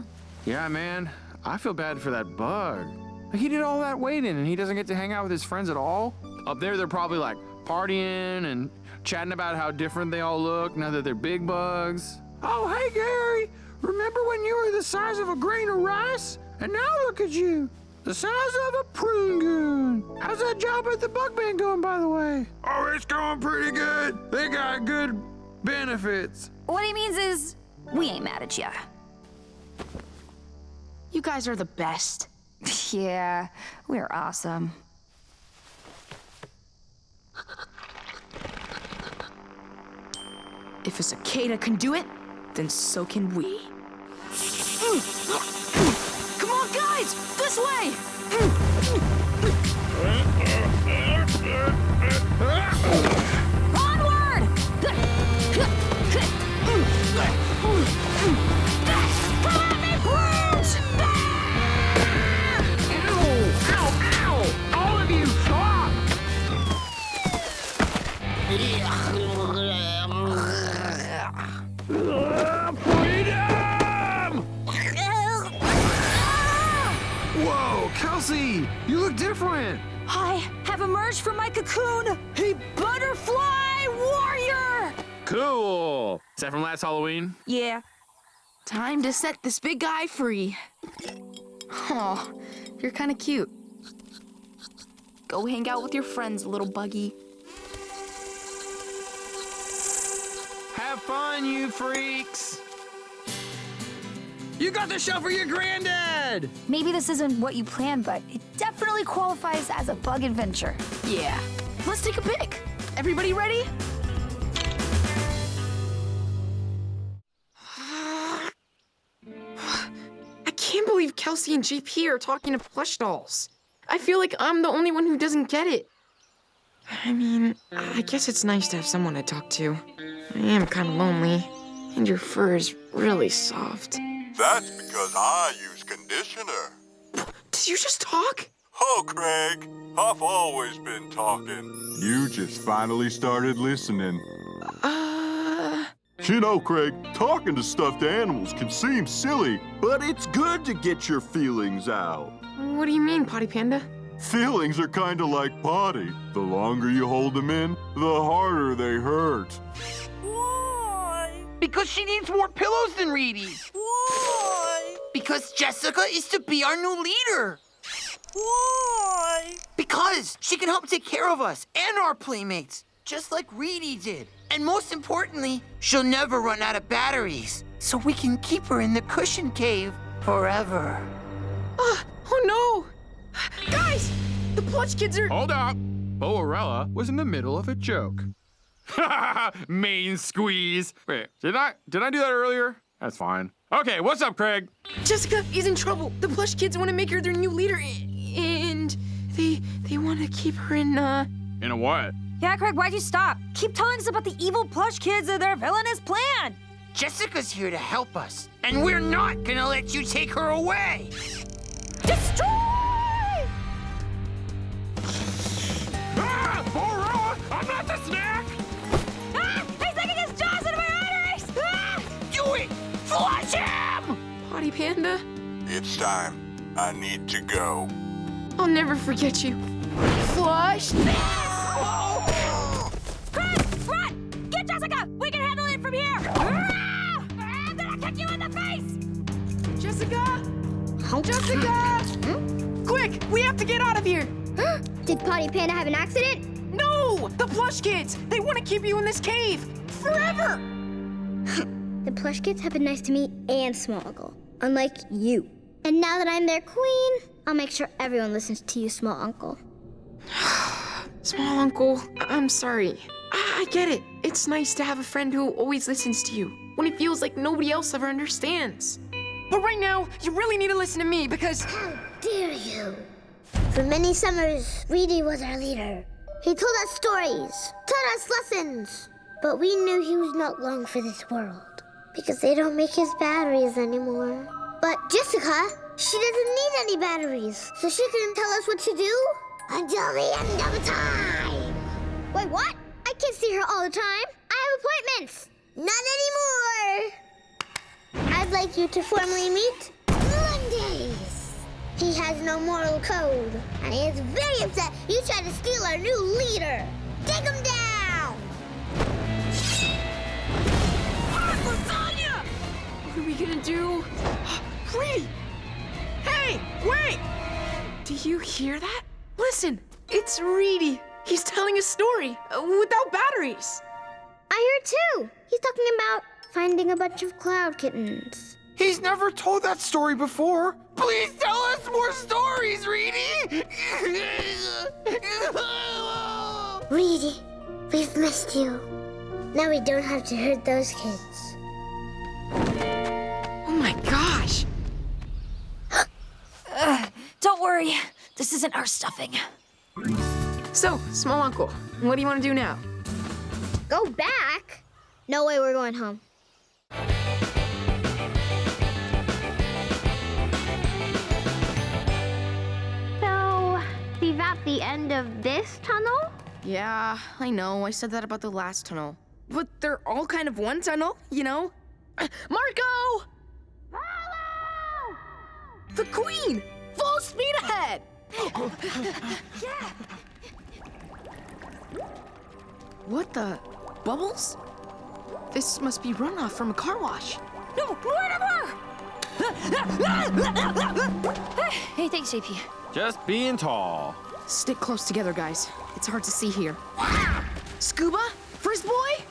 Yeah, man, I feel bad for that bug. He did all that waiting and he doesn't get to hang out with his friends at all. Up there, they're probably like partying and chatting about how different they all look now that they're big bugs. Oh, hey, Gary. Remember when you were the size of a grain of rice? And now look at you, the size of a prune goon. How's that job at the bug band going, by the way? Oh, it's going pretty good. They got good benefits. What he means is, we ain't mad at ya. You guys are the best. Yeah, we're awesome. If a cicada can do it, then so can we. Come on, guys! This way! Onward! Come at me, brutes! Ow! All of you, stop! Freedom! Whoa, Kelsey, you look different. I have emerged from my cocoon, a butterfly warrior! Cool. Is that from last Halloween? Yeah. Time to set this big guy free. Oh, you're kind of cute. Go hang out with your friends, little buggy. Have fun, you freaks. You got the show for your granddad! Maybe this isn't what you planned, but it definitely qualifies as a bug adventure. Yeah. Let's take a pic. Everybody ready? I can't believe Kelsey and JP are talking to plush dolls. I feel like I'm the only one who doesn't get it. I mean, I guess it's nice to have someone to talk to. I am kind of lonely, and your fur is really soft. That's because I use conditioner. Did you just talk? Oh, Craig, I've always been talking. You just finally started listening. You know, Craig, talking to stuffed animals can seem silly, but it's good to get your feelings out. What do you mean, Potty Panda? Feelings are kind of like potty. The longer you hold them in, the harder they hurt. Why? Because she needs more pillows than Reedy's. Why? Because Jessica is to be our new leader. Why? Because she can help take care of us and our playmates, just like Reedy did. And most importantly, she'll never run out of batteries, so we can keep her in the cushion cave forever. Oh no! Guys! The plush kids are... Hold up. Boarella was in the middle of a joke. Main squeeze. Wait, did I do that earlier? That's fine. Okay, what's up, Craig? Jessica is in trouble. The plush kids want to make her their new leader, and they want to keep her in In a what? Yeah, Craig, why'd you stop? Keep telling us about the evil plush kids and their villainous plan. Jessica's here to help us, and we're not gonna let you take her away. Destroy! Ah, Bora! I'm not the snack! Ah! He's sticking his jaws into my arteries! Ah! Do it! Flush him! Potty Panda. It's time. I need to go. I'll never forget you. Flush this! Craig, run! Get Jessica! We can handle it from here! Ah! I'm gonna kick you in the face! Jessica! Jessica! Quick, we have to get out of here! Did Potty Panda have an accident? No! The plush kids! They want to keep you in this cave! Forever! The plush kids have been nice to me and Small Uncle, unlike you. And now that I'm their queen, I'll make sure everyone listens to you, Small Uncle. Small Uncle, I'm sorry. I get it. It's nice to have a friend who always listens to you when it feels like nobody else ever understands. But right now, you really need to listen to me because... How dare you! For many summers, Reedy was our leader. He told us stories, taught us lessons. But we knew he was not long for this world because they don't make his batteries anymore. But Jessica, she doesn't need any batteries, so she can tell us what to do until the end of time. Wait, what? I can't see her all the time. I have appointments. Not anymore. I'd like you to formally meet Mondays. He has no moral code, and he is very upset you tried to steal our new leader. Take him down! Lasagna! What are we gonna do? Reedy! Hey, wait! Do you hear that? Listen, it's Reedy. He's telling a story without batteries. I heard too. He's talking about finding a bunch of cloud kittens. He's never told that story before. Please tell us more stories, Reedy! Reedy, we've missed you. Now we don't have to hurt those kids. Oh my gosh! Don't worry. This isn't our stuffing. So, Small Uncle, what do you want to do now? Go back? No way we're going home. So, we've at the end of this tunnel? Yeah, I know. I said that about the last tunnel. But they're all kind of one tunnel, you know? Marco! Follow! The Queen! Full speed ahead! What the? Bubbles? This must be runoff from a car wash. No, Mortimer! Hey, thanks, JP. Just being tall. Stick close together, guys. It's hard to see here. Scuba? First boy?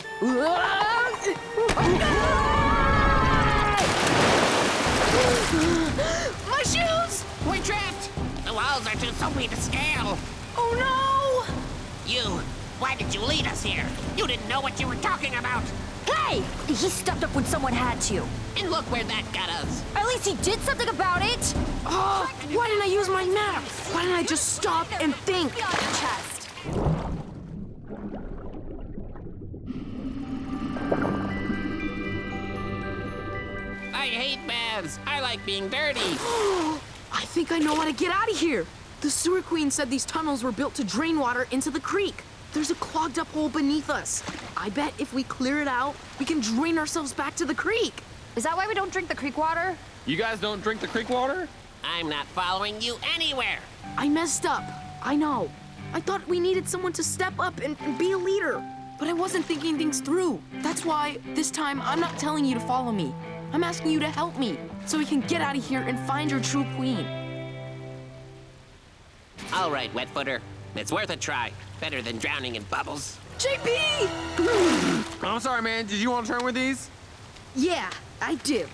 My shoes! We're trapped! The walls are too soapy to scale. Oh no! You, why did you lead us here? You didn't know what you were talking about. Hey! He stepped up when someone had to. And look where that got us. At least he did something about it. Oh, why didn't I use my map? Why didn't I just stop and think? Be on your chest. I hate baths. I like being dirty. I think I know how to get out of here. The sewer queen said these tunnels were built to drain water into the creek. There's a clogged up hole beneath us. I bet if we clear it out, we can drain ourselves back to the creek. Is that why we don't drink the creek water? You guys don't drink the creek water? I'm not following you anywhere. I messed up. I know. I thought we needed someone to step up and be a leader. But I wasn't thinking things through. That's why, this time, I'm not telling you to follow me. I'm asking you to help me, so we can get out of here and find your true queen. All right, Wetfooter. It's worth a try. Better than drowning in bubbles. JP! I'm sorry, man. Did you want to turn with these? Yeah, I do.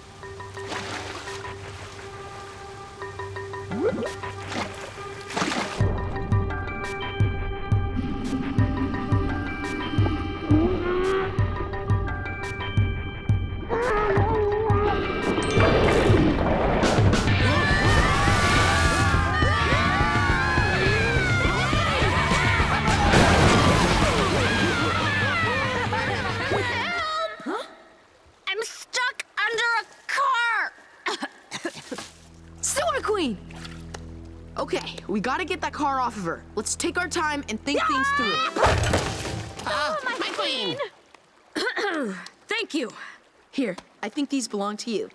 we gotta get that car off of her. Let's take our time and think things through. My queen! Thank you. Here, I think these belong to you.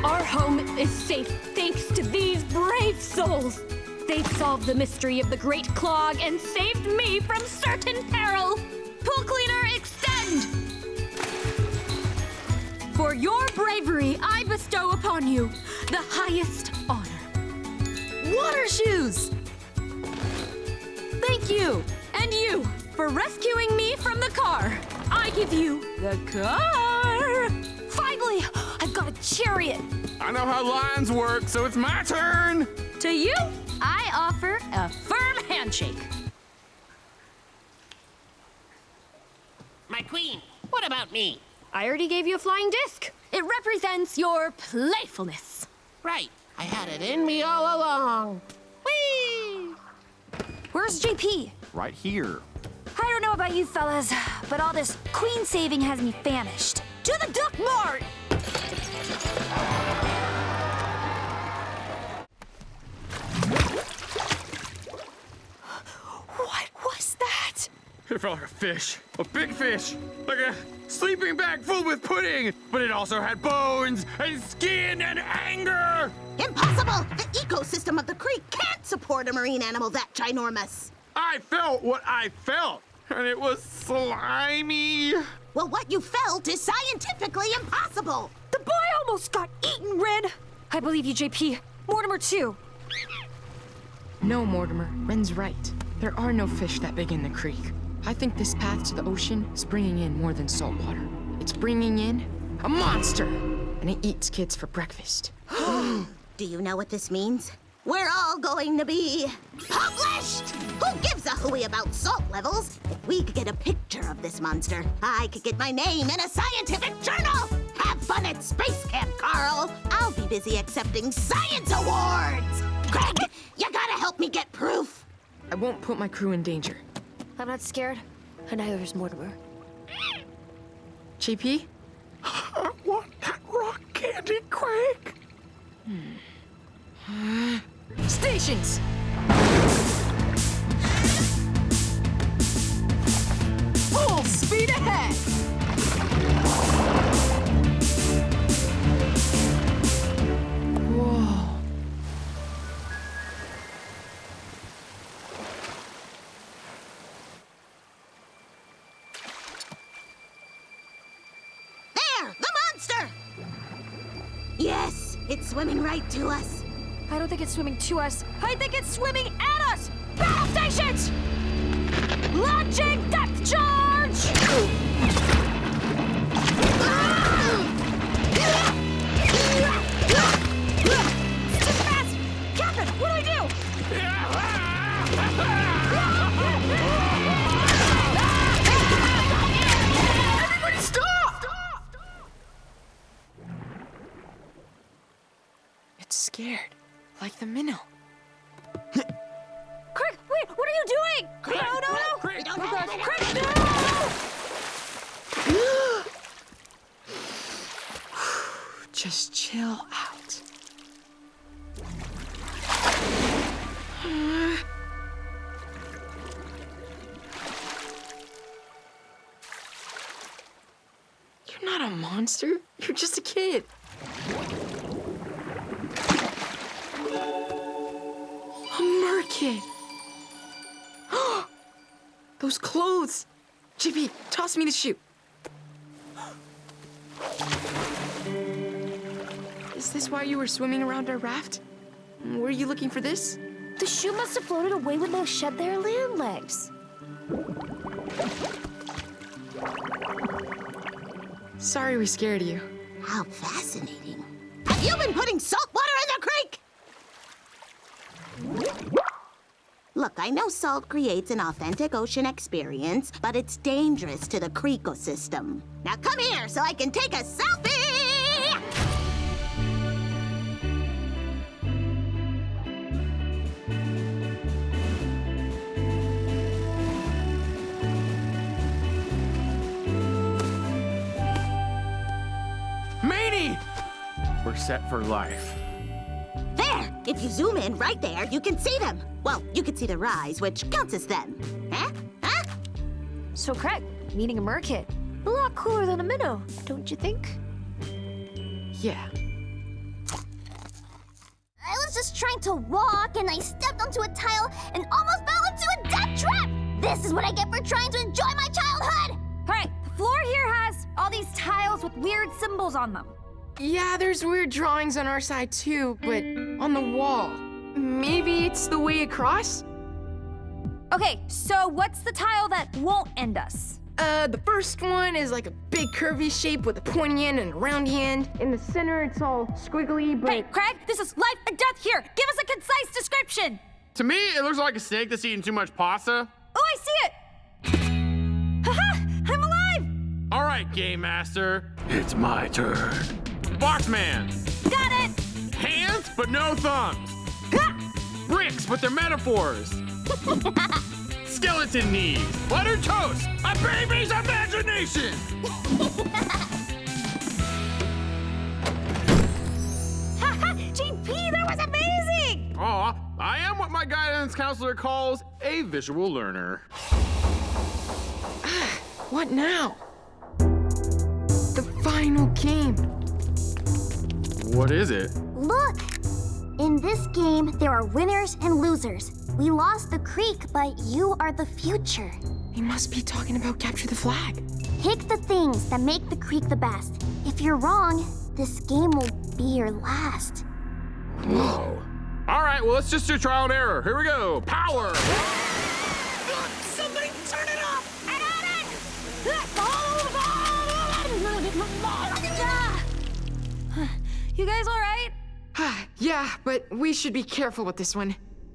Our home is safe thanks to these brave souls. They've solved the mystery of the Great Clog and saved me from certain peril. Pool cleaner, extend! For your bravery, I bestow upon you the highest honor. Water shoes! Thank you! And you, for rescuing me from the car. I give you the car. Finally, I've got a chariot. I know how lines work, so it's my turn! To you, I offer a firm handshake. My queen, what about me? I already gave you a flying disc. It represents your playfulness. Right, I had it in me all along. Whee! Where's JP? Right here. I don't know about you fellas, but all this queen saving has me famished. To the Duck Mart! What was that? It felt like a fish. A big fish. Like a sleeping bag full with pudding. But it also had bones and skin and anger. Impossible! The ecosystem of the creek can't support a marine animal that ginormous. I felt what I felt. And it was slimy. Well, what you felt is scientifically impossible. The boy almost got eaten, Red. I believe you, JP. Mortimer, too. No, Mortimer. Ren's right. There are no fish that big in the creek. I think this path to the ocean is bringing in more than salt water. It's bringing in a monster, and it eats kids for breakfast. Do you know what this means? We're all going to be published! Who gives a hooey about salt levels? If we could get a picture of this monster, I could get my name in a scientific journal! Have fun at space camp, Carl! I'll be busy accepting science awards! Greg, you gotta help me get proof! I won't put my crew in danger. I'm not scared, and neither is Mortimer. JP? I want that rock candy, Craig. Stations! Full speed ahead! Whoa. There! The monster! Yes, it's swimming right to us. I don't think it's swimming to us. I think it's swimming at us! Battle stations! Launching depth charge! It's too fast! Captain, what do I do? Everybody stop! It's scared, like the minnow. Crick, wait, what are you doing? No, no, no! Crick, Oh, gosh. Crick, no! Just chill out. You're not a monster. You're just a kid. A merkid. Those clothes. JP, toss me the shoe. Is this why you were swimming around our raft? Were you looking for this? The shoe must have floated away when they shed their land legs. Sorry we scared you. How fascinating. Have you been putting salt water in the creek? Look, I know salt creates an authentic ocean experience, but it's dangerous to the creek ecosystem. Now come here so I can take a selfie! we're set for life. There! If you zoom in right there, you can see them. Well, you can see the rise, which counts as them. Huh? Huh? So, Craig, meeting a merkid. A lot cooler than a minnow, don't you think? Yeah. I was just trying to walk and I stepped onto a tile and almost fell into a death trap! This is what I get for trying to enjoy my childhood! Hey, the floor here has all these tiles with weird symbols on them. Yeah, there's weird drawings on our side too, but on the wall. Maybe it's the way across? Okay, so what's the tile that won't end us? The first one is like a big curvy shape with a pointy end and a roundy end. In the center, it's all squiggly, but... Hey, Craig, this is life and death here! Give us a concise description! To me, it looks like a snake that's eating too much pasta. Oh, I see it! Haha! I'm alive! All right, Game Master. It's my turn. Boxman. Got it! Hands, but no thumbs. Bricks, but they're metaphors. Skeleton knees. Buttered toast. A baby's imagination. JP, that was amazing! Aw, I am what my guidance counselor calls a visual learner. What now? The final game. What is it? Look! In this game, there are winners and losers. We lost the creek, but you are the future. He must be talking about capture the flag. Pick the things that make the creek the best. If you're wrong, this game will be your last. Whoa. All right, well, let's just do trial and error. Here we go. Power. Somebody turn it off! You guys all right? Yeah, but we should be careful with this one.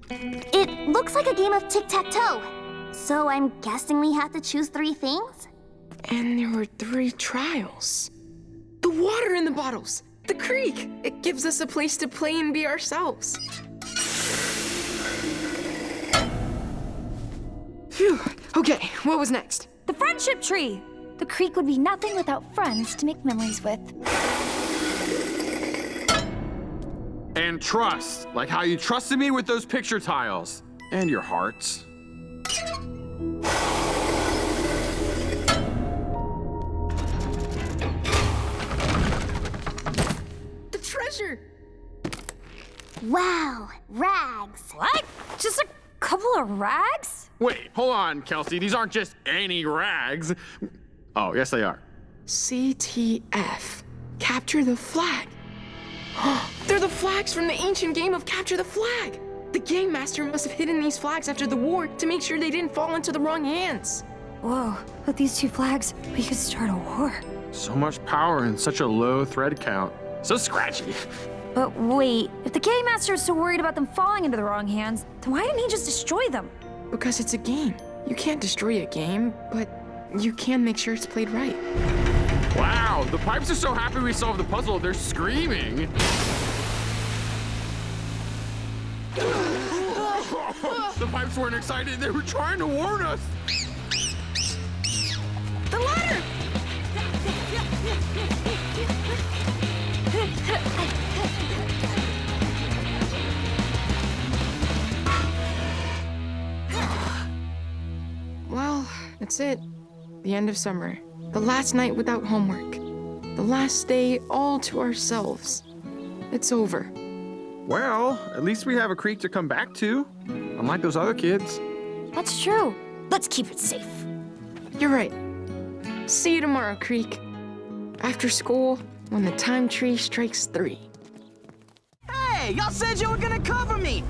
It looks like a game of tic-tac-toe. So I'm guessing we have to choose 3 things? And there were 3 trials. The water in the bottles. The creek. It gives us a place to play and be ourselves. Phew. Okay, what was next? The friendship tree. The creek would be nothing without friends to make memories with. And trust, like how you trusted me with those picture tiles. And your hearts. The treasure! Wow, rags. What? Just a couple of rags? Wait, hold on, Kelsey. These aren't just any rags. Oh, yes, they are. CTF. Capture the flag. They're the flags from the ancient game of Capture the Flag. The game master must have hidden these flags after the war to make sure they didn't fall into the wrong hands. Whoa, with these 2 flags, we could start a war. So much power and such a low thread count. So scratchy. But wait, if the game master is so worried about them falling into the wrong hands, then why didn't he just destroy them? Because it's a game. You can't destroy a game, but you can make sure it's played right. Wow, the pipes are so happy we solved the puzzle, they're screaming. The pipes weren't excited, they were trying to warn us. The ladder! Well, that's it. The end of summer. The last night without homework. The last day all to ourselves. It's over. Well, at least we have a creek to come back to, unlike those other kids. That's true. Let's keep it safe. You're right. See you tomorrow, Creek. After school, when the time tree strikes 3. Hey, y'all said you were gonna cover me!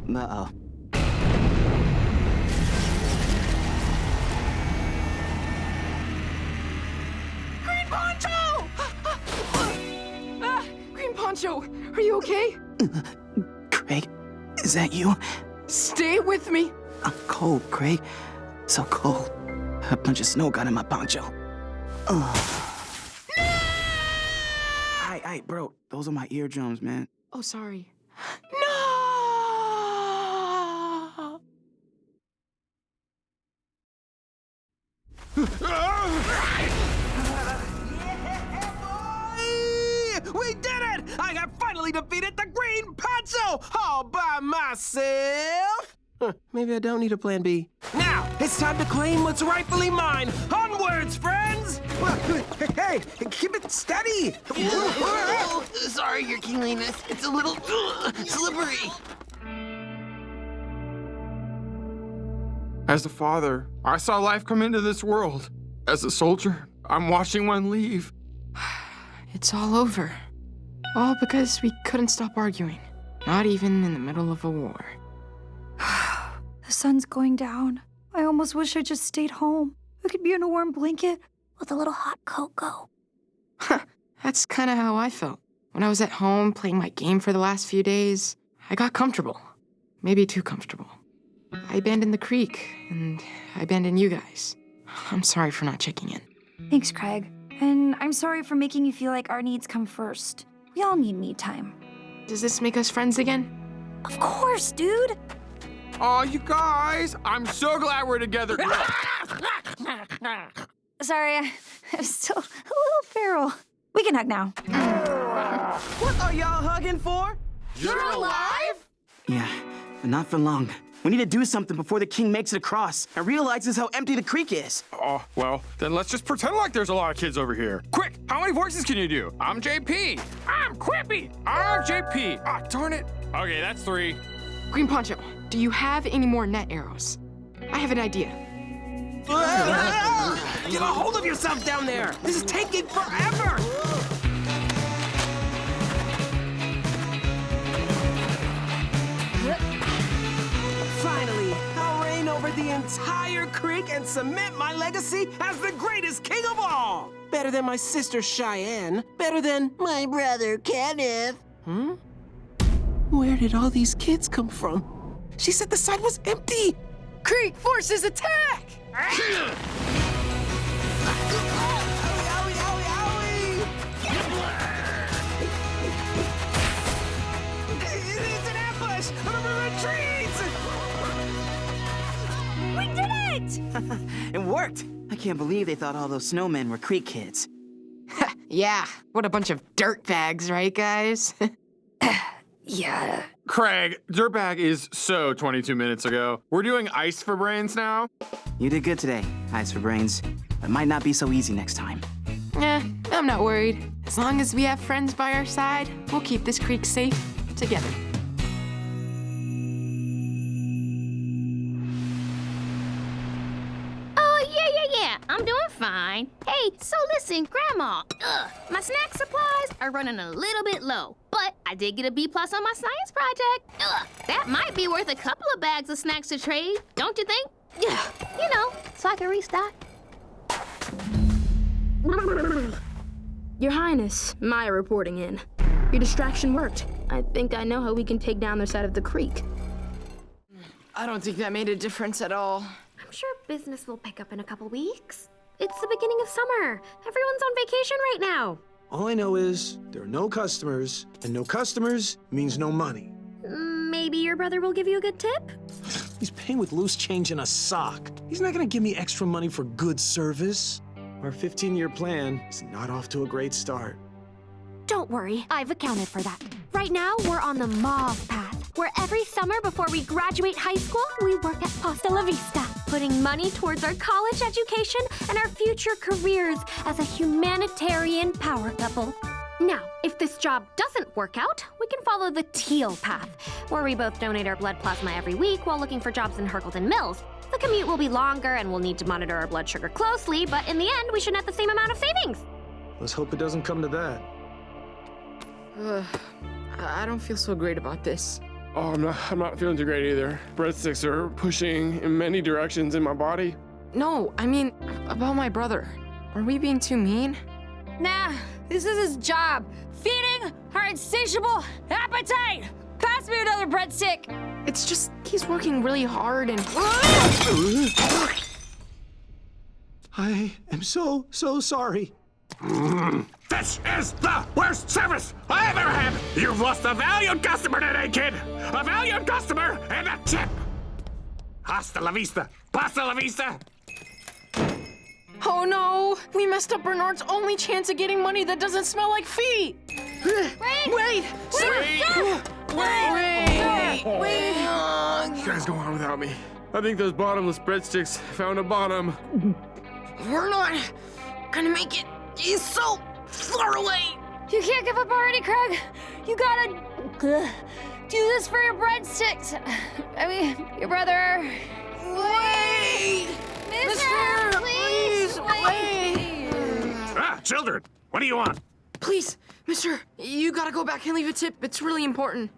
Uh-oh. Green Poncho! Green Poncho, are you okay? Craig, is that you? Stay with me. I'm cold, Craig. So cold. A bunch of snow got in my poncho. Aight, bro. Those are my eardrums, man. Oh, sorry. No! I have finally defeated the Green Poncho all by myself! Maybe I don't need a plan B. Now, it's time to claim what's rightfully mine. Onwards, friends! Hey, keep it steady! Sorry, Your Kingliness. It's a little slippery. As a father, I saw life come into this world. As a soldier, I'm watching one leave. It's all over. All because we couldn't stop arguing. Not even in the middle of a war. The sun's going down. I almost wish I just stayed home. I could be in a warm blanket with a little hot cocoa. That's kind of how I felt. When I was at home playing my game for the last few days, I got comfortable. Maybe too comfortable. I abandoned the creek, and I abandoned you guys. I'm sorry for not checking in. Thanks, Craig. And I'm sorry for making you feel like our needs come first. We all need me time. Does this make us friends again? Of course, dude! Oh, you guys! I'm so glad we're together. Sorry, I'm still a little feral. We can hug now. What are y'all hugging for? You're alive? Yeah, but not for long. We need to do something before the king makes it across and realizes how empty the creek is. Oh, well, then let's just pretend like there's a lot of kids over here. Quick, how many voices can you do? I'm JP. I'm Quippy. I'm JP. Ah, darn it. Okay, that's 3. Green Poncho, do you have any more net arrows? I have an idea. Get a hold of yourself down there! This is taking forever! Finally, I'll reign over the entire creek and cement my legacy as the greatest king of all! Better than my sister Cheyenne. Better than my brother Kenneth. Where did all these kids come from? She said the side was empty! Creek forces attack! It's an ambush! Retreat! We did it! It worked! I can't believe they thought all those snowmen were creek kids. Yeah, what a bunch of dirtbags, right, guys? Yeah. Craig, Dirtbag is so 22 minutes ago. We're doing Ice for Brains now. You did good today, Ice for Brains. But it might not be so easy next time. I'm not worried. As long as we have friends by our side, we'll keep this creek safe together. Yeah, I'm doing fine. Hey, so listen, Grandma. My snack supplies are running a little bit low, but I did get a B+ on my science project. That might be worth a couple of bags of snacks to trade, don't you think? You know, so I can restock. Your Highness, Maya reporting in. Your distraction worked. I think I know how we can take down their side of the creek. I don't think that made a difference at all. I'm sure business will pick up in a couple weeks. It's the beginning of summer. Everyone's on vacation right now. All I know is there are no customers, and no customers means no money. Maybe your brother will give you a good tip? He's paying with loose change in a sock. He's not gonna give me extra money for good service. Our 15-year plan is not off to a great start. Don't worry, I've accounted for that. Right now, we're on the Mauve path, where every summer before we graduate high school, we work at Pasta La Vista, putting money towards our college education and our future careers as a humanitarian power couple. Now, if this job doesn't work out, we can follow the Teal path, where we both donate our blood plasma every week while looking for jobs in Hercleton Mills. The commute will be longer and we'll need to monitor our blood sugar closely, but in the end, we should net the same amount of savings. Let's hope it doesn't come to that. I don't feel so great about this. Oh, I'm not feeling too great either. Breadsticks are pushing in many directions in my body. No, I mean, about my brother. Are we being too mean? Nah, this is his job. Feeding our insatiable appetite. Pass me another breadstick. It's just, he's working really hard and... I am so sorry. This is the worst service I ever had! You've lost a valued customer today, kid! A valued customer and a tip! Hasta la vista! Pasta la vista! Oh no! We messed up Bernard's only chance of getting money that doesn't smell like feet! Wait! Sir! Wait! You guys go on without me. I think those bottomless breadsticks found a bottom. We're not gonna make it. He's so far away. You can't give up already, Craig. You gotta do this for your breadsticks. I mean, your brother. Wait! Mister, please, wait! Ah, children, what do you want? Please, mister, you gotta go back and leave a tip. It's really important.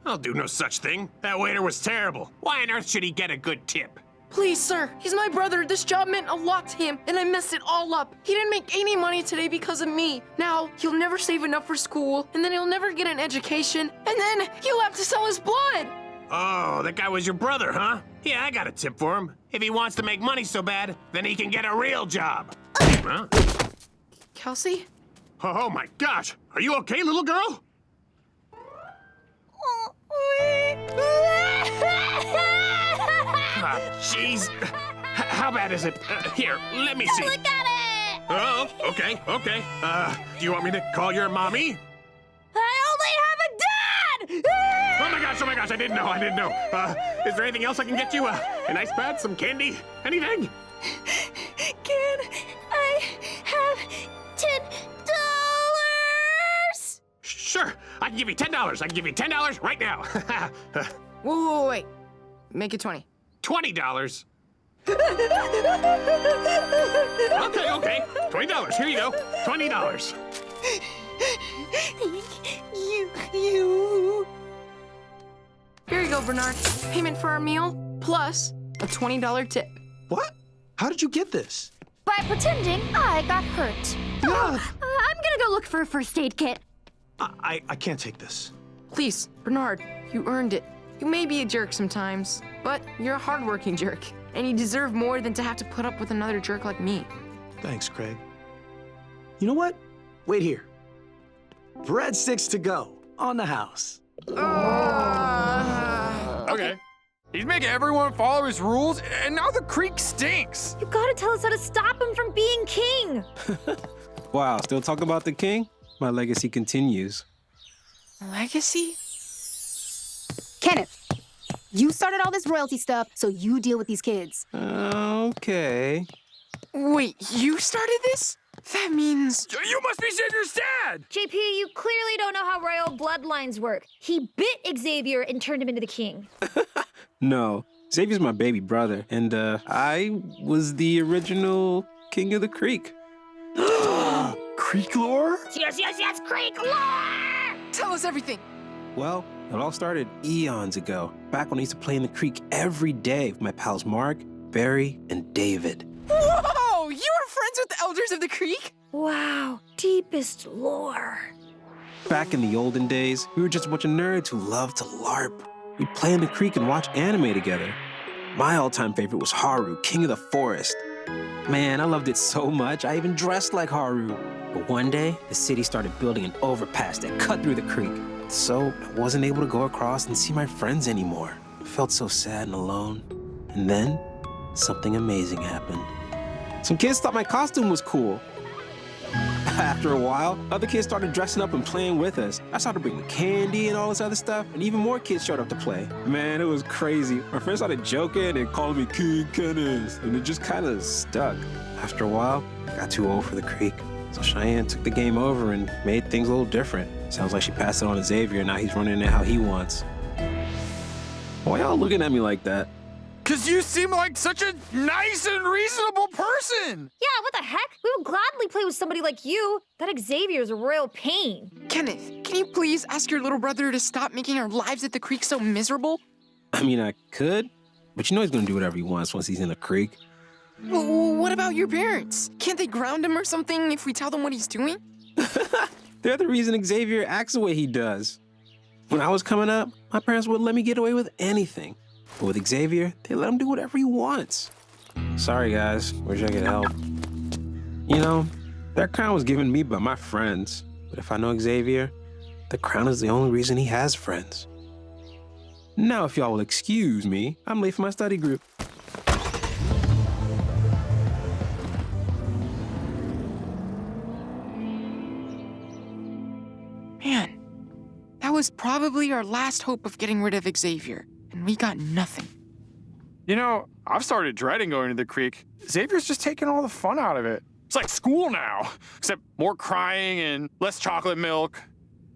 I'll do no such thing. That waiter was terrible. Why on earth should he get a good tip? Please, sir, he's my brother. This job meant a lot to him, and I messed it all up. He didn't make any money today because of me. Now, he'll never save enough for school, and then he'll never get an education, and then he'll have to sell his blood. Oh, that guy was your brother, huh? Yeah, I got a tip for him. If he wants to make money so bad, then he can get a real job. Huh? Kelsey? Oh my gosh! Are you okay, little girl? Jeez. How bad is it? Here, let me see. Look at it! Oh, okay. Do you want me to call your mommy? I only have a dad! Oh my gosh, I didn't know. Is there anything else I can get you? A nice pad, some candy, anything? Can I have $10? Sure, I can give you $10. I can give you $10 right now. Whoa, wait. Make it 20. $20? Okay. $20. Here you go. $20. You. Here you go, Bernard. Payment for our meal, plus a $20 tip. What? How did you get this? By pretending I got hurt. I'm gonna go look for a first aid kit. I can't take this. Please, Bernard, you earned it. You may be a jerk sometimes, but you're a hardworking jerk, and you deserve more than to have to put up with another jerk like me. Thanks, Craig. You know what? Wait here. Breadsticks to go on the house. Okay. He's making everyone follow his rules, and now the creek stinks. You gotta tell us how to stop him from being king. Wow, still talking about the king? My legacy continues. Legacy? Kenneth, you started all this royalty stuff, so you deal with these kids. Okay. Wait, you started this? That means... You must be Xavier's dad! JP, you clearly don't know how royal bloodlines work. He bit Xavier and turned him into the king. No, Xavier's my baby brother, and I was the original king of the creek. Creek lore? Yes, Creek lore! Tell us everything. Well, it all started eons ago, back when I used to play in the creek every day with my pals Mark, Barry, and David. Whoa! You were friends with the elders of the creek? Wow, deepest lore. Back in the olden days, we were just a bunch of nerds who loved to LARP. We'd play in the creek and watch anime together. My all-time favorite was Haru, King of the Forest. Man, I loved it so much, I even dressed like Haru. But one day, the city started building an overpass that cut through the creek. So I wasn't able to go across and see my friends anymore. I felt so sad and alone. And then, something amazing happened. Some kids thought my costume was cool. After a while, other kids started dressing up and playing with us. I started bringing candy and all this other stuff, and even more kids showed up to play. Man, it was crazy. My friends started joking and calling me King Kenneth, and it just kind of stuck. After a while, I got too old for the creek. So Cheyenne took the game over and made things a little different. Sounds like she passed it on to Xavier, and now he's running it how he wants. Why y'all looking at me like that? Cause you seem like such a nice and reasonable person! Yeah, what the heck? We would gladly play with somebody like you. That Xavier's a royal pain. Kenneth, can you please ask your little brother to stop making our lives at the creek so miserable? I mean, I could, but you know he's gonna do whatever he wants once he's in the creek. Well, what about your parents? Can't they ground him or something if we tell them what he's doing? They're the reason Xavier acts the way he does. When I was coming up, my parents wouldn't let me get away with anything. But with Xavier, they let him do whatever he wants. Sorry, guys. Wish I could help. You know, that crown was given me by my friends. But if I know Xavier, the crown is the only reason he has friends. Now, if y'all will excuse me, I'm late for my study group. Man, that was probably our last hope of getting rid of Xavier, and we got nothing. You know, I've started dreading going to the creek. Xavier's just taking all the fun out of it. It's like school now, except more crying and less chocolate milk.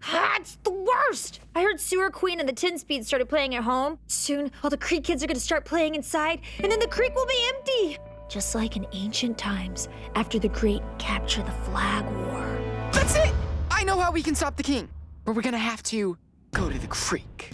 Ah, it's the worst! I heard Sewer Queen and the Tin Speed started playing at home. Soon, all the creek kids are gonna start playing inside, and then the creek will be empty! Just like in ancient times, after the great Capture the Flag War. That's it! I know how we can stop the king, but we're gonna have to go to the creek.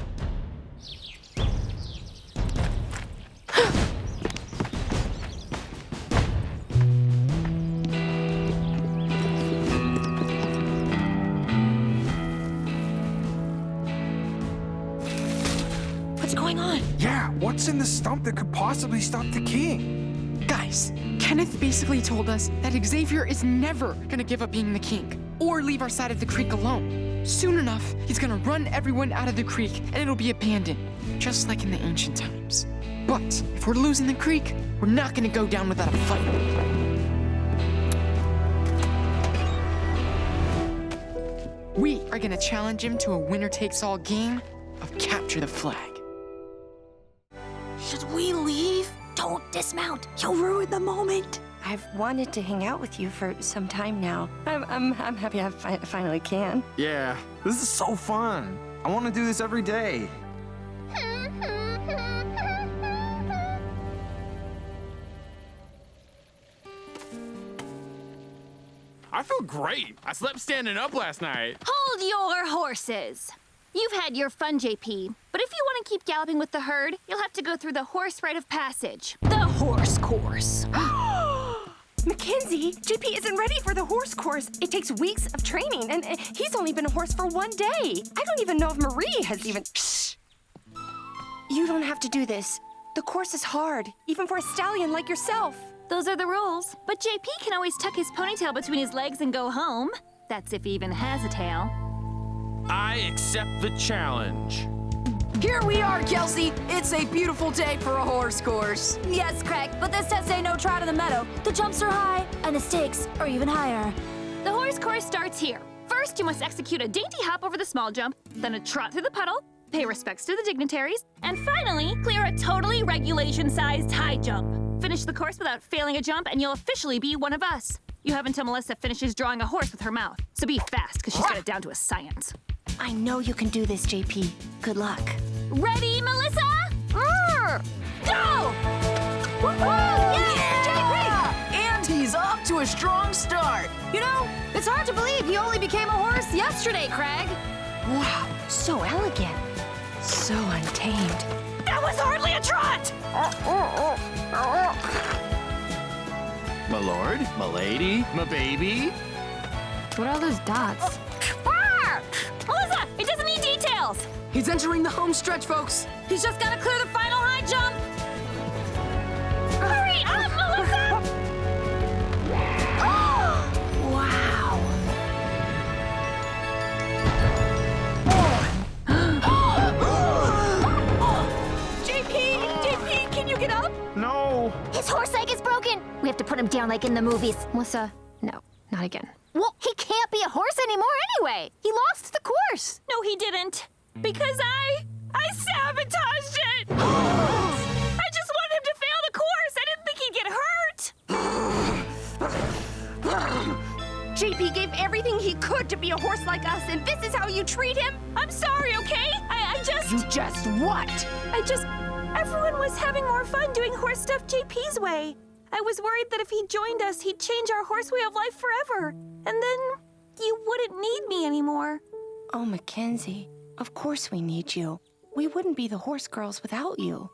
What's going on? Yeah, what's in the stump that could possibly stop the king? Guys, Kenneth basically told us that Xavier is never gonna give up being the king or leave our side of the creek alone. Soon enough, he's gonna run everyone out of the creek and it'll be abandoned, just like in the ancient times. But if we're losing the creek, we're not gonna go down without a fight. We are gonna challenge him to a winner-takes-all game of Capture the Flag. Should we leave? Don't dismount. You'll ruin the moment. I've wanted to hang out with you for some time now. I'm happy I finally can. Yeah, this is so fun. I want to do this every day. I feel great. I slept standing up last night. Hold your horses. You've had your fun, JP, but if you want to keep galloping with the herd, you'll have to go through the horse rite of passage. The horse course. Mackenzie, JP isn't ready for the horse course. It takes weeks of training, and he's only been a horse for 1 day. I don't even know if Marie has even... Shh! You don't have to do this. The course is hard, even for a stallion like yourself. Those are the rules. But JP can always tuck his ponytail between his legs and go home. That's if he even has a tail. I accept the challenge. Here we are, Kelsey. It's a beautiful day for a horse course. Yes, Craig, but this test ain't no trot in the meadow. The jumps are high, and the stakes are even higher. The horse course starts here. First, you must execute a dainty hop over the small jump, then a trot through the puddle, pay respects to the dignitaries, and finally, clear a totally regulation-sized high jump. Finish the course without failing a jump, and you'll officially be one of us. You have until Melissa finishes drawing a horse with her mouth, so be fast, because she's got it down to a science. I know you can do this, JP. Good luck. Ready, Melissa? Go! Yeah! And he's off to a strong start. You know, it's hard to believe he only became a horse yesterday, Craig. Wow, so elegant. So untamed. That was hardly a trot! My lord, my lady, my baby. What are all those dots? Melissa, it doesn't need details. He's entering the home stretch, folks. He's just gotta clear the final high jump. Hurry up, Melissa! Wow. JP, can you get up? No. His horse leg is broken. We have to put him down like in the movies. Melissa, no, not again. Well, he can't be a horse anymore anyway. He lost the course. No, he didn't. Because I sabotaged it. I just wanted him to fail the course. I didn't think he'd get hurt. JP gave everything he could to be a horse like us, and this is how you treat him? I'm sorry, okay? I just... You just what? Everyone was having more fun doing horse stuff JP's way. I was worried that if he joined us, he'd change our horse way of life forever. And then you wouldn't need me anymore. Oh, Mackenzie, of course we need you. We wouldn't be the horse girls without you.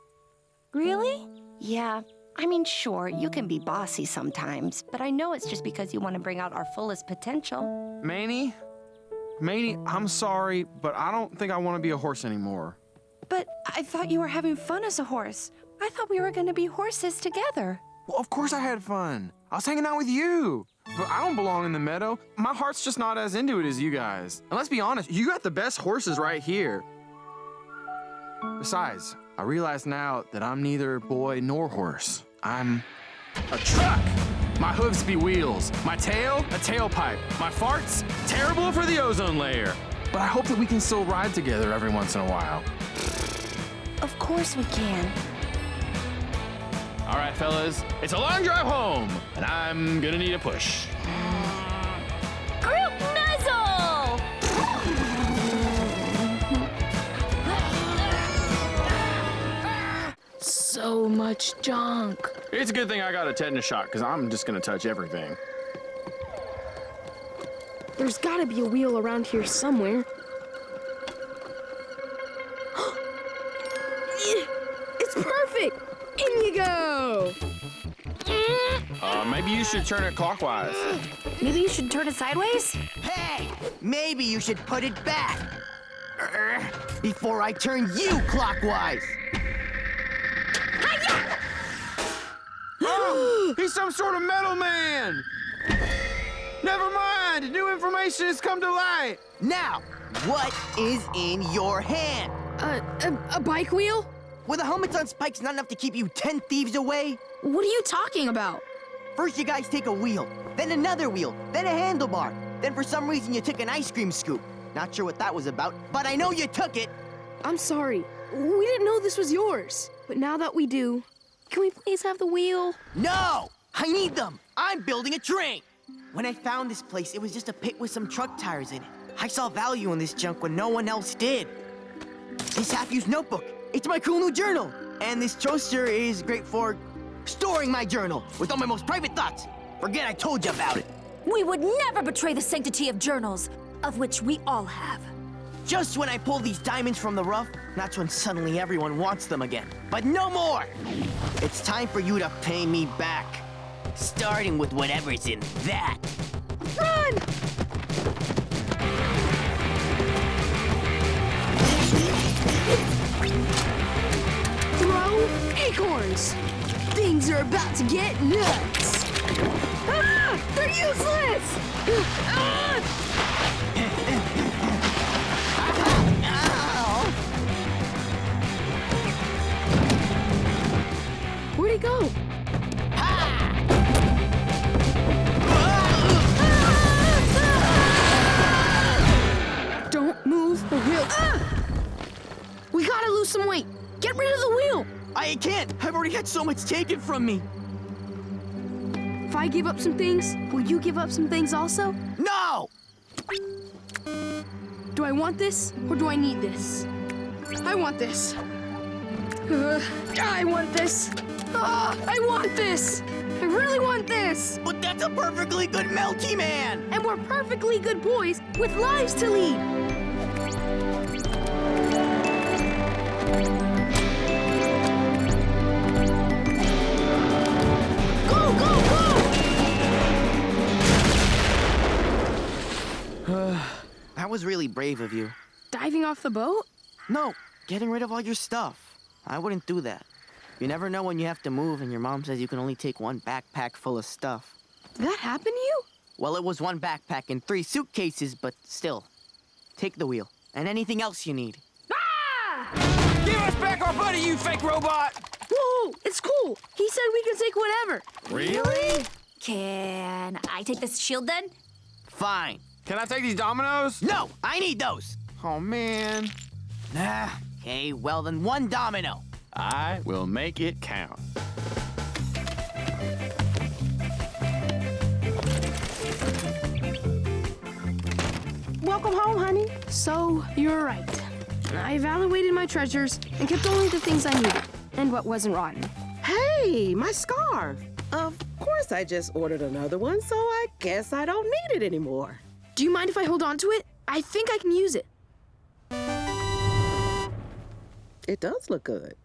Really? Yeah. I mean, sure, you can be bossy sometimes, but I know it's just because you want to bring out our fullest potential. Manny, I'm sorry, but I don't think I want to be a horse anymore. But I thought you were having fun as a horse. I thought we were going to be horses together. Well, of course I had fun. I was hanging out with you. But I don't belong in the meadow. My heart's just not as into it as you guys. And let's be honest, you got the best horses right here. Besides, I realize now that I'm neither boy nor horse. I'm a truck. My hooves be wheels. My tail, a tailpipe. My farts, terrible for the ozone layer. But I hope that we can still ride together every once in a while. Of course we can. All right, fellas, it's a long drive home, and I'm gonna need a push. Group nuzzle! So much junk. It's a good thing I got a tetanus shot, because I'm just gonna touch everything. There's gotta be a wheel around here somewhere. It's perfect! In you go! Maybe you should turn it clockwise. Maybe you should turn it sideways? Hey, maybe you should put it back. Before I turn you clockwise. Oh, he's some sort of metal man! Never mind, new information has come to light. Now, what is in your hand? A bike wheel? Were the helmets on spikes not enough to keep you 10 thieves away? What are you talking about? First you guys take a wheel, then another wheel, then a handlebar. Then for some reason you took an ice cream scoop. Not sure what that was about, but I know you took it. I'm sorry. We didn't know this was yours. But now that we do, can we please have the wheel? No! I need them! I'm building a train! When I found this place, it was just a pit with some truck tires in it. I saw value in this junk when no one else did. This half-used notebook, it's my cool new journal. And this toaster is great for storing my journal with all my most private thoughts. Forget I told you about it. We would never betray the sanctity of journals, of which we all have. Just when I pull these diamonds from the rough, that's when suddenly everyone wants them again. But no more! It's time for you to pay me back. Starting with whatever's in that. Run! Throw acorns! Things are about to get nuts! Ah! They're useless! Ah! Where'd he go? Don't move or we'll... We gotta lose some weight. Get rid of the wheel. I can't. I've already had so much taken from me. If I give up some things, will you give up some things also? No! Do I want this or do I need this? I want this. I want this. I want this. I really want this. But that's a perfectly good Melty Man. And we're perfectly good boys with lives to lead. Go, go, go! That was really brave of you. Diving off the boat? No, getting rid of all your stuff. I wouldn't do that. You never know when you have to move, and your mom says you can only take one backpack full of stuff. Did that happen to you? Well, it was one backpack and 3 suitcases, but still. Take the wheel, and anything else you need. Ah! Give us back our buddy, you fake robot! Whoa, it's cool. He said we can take whatever. Really? Can I take this shield then? Fine. Can I take these dominoes? No, I need those. Oh, man. Okay, well then 1 domino. I will make it count. Welcome home, honey. So, you're right. I evaluated my treasures and kept only the things I needed and what wasn't rotten. Hey, my scarf. Of course I just ordered another one, so I guess I don't need it anymore. Do you mind if I hold on to it? I think I can use it. It does look good.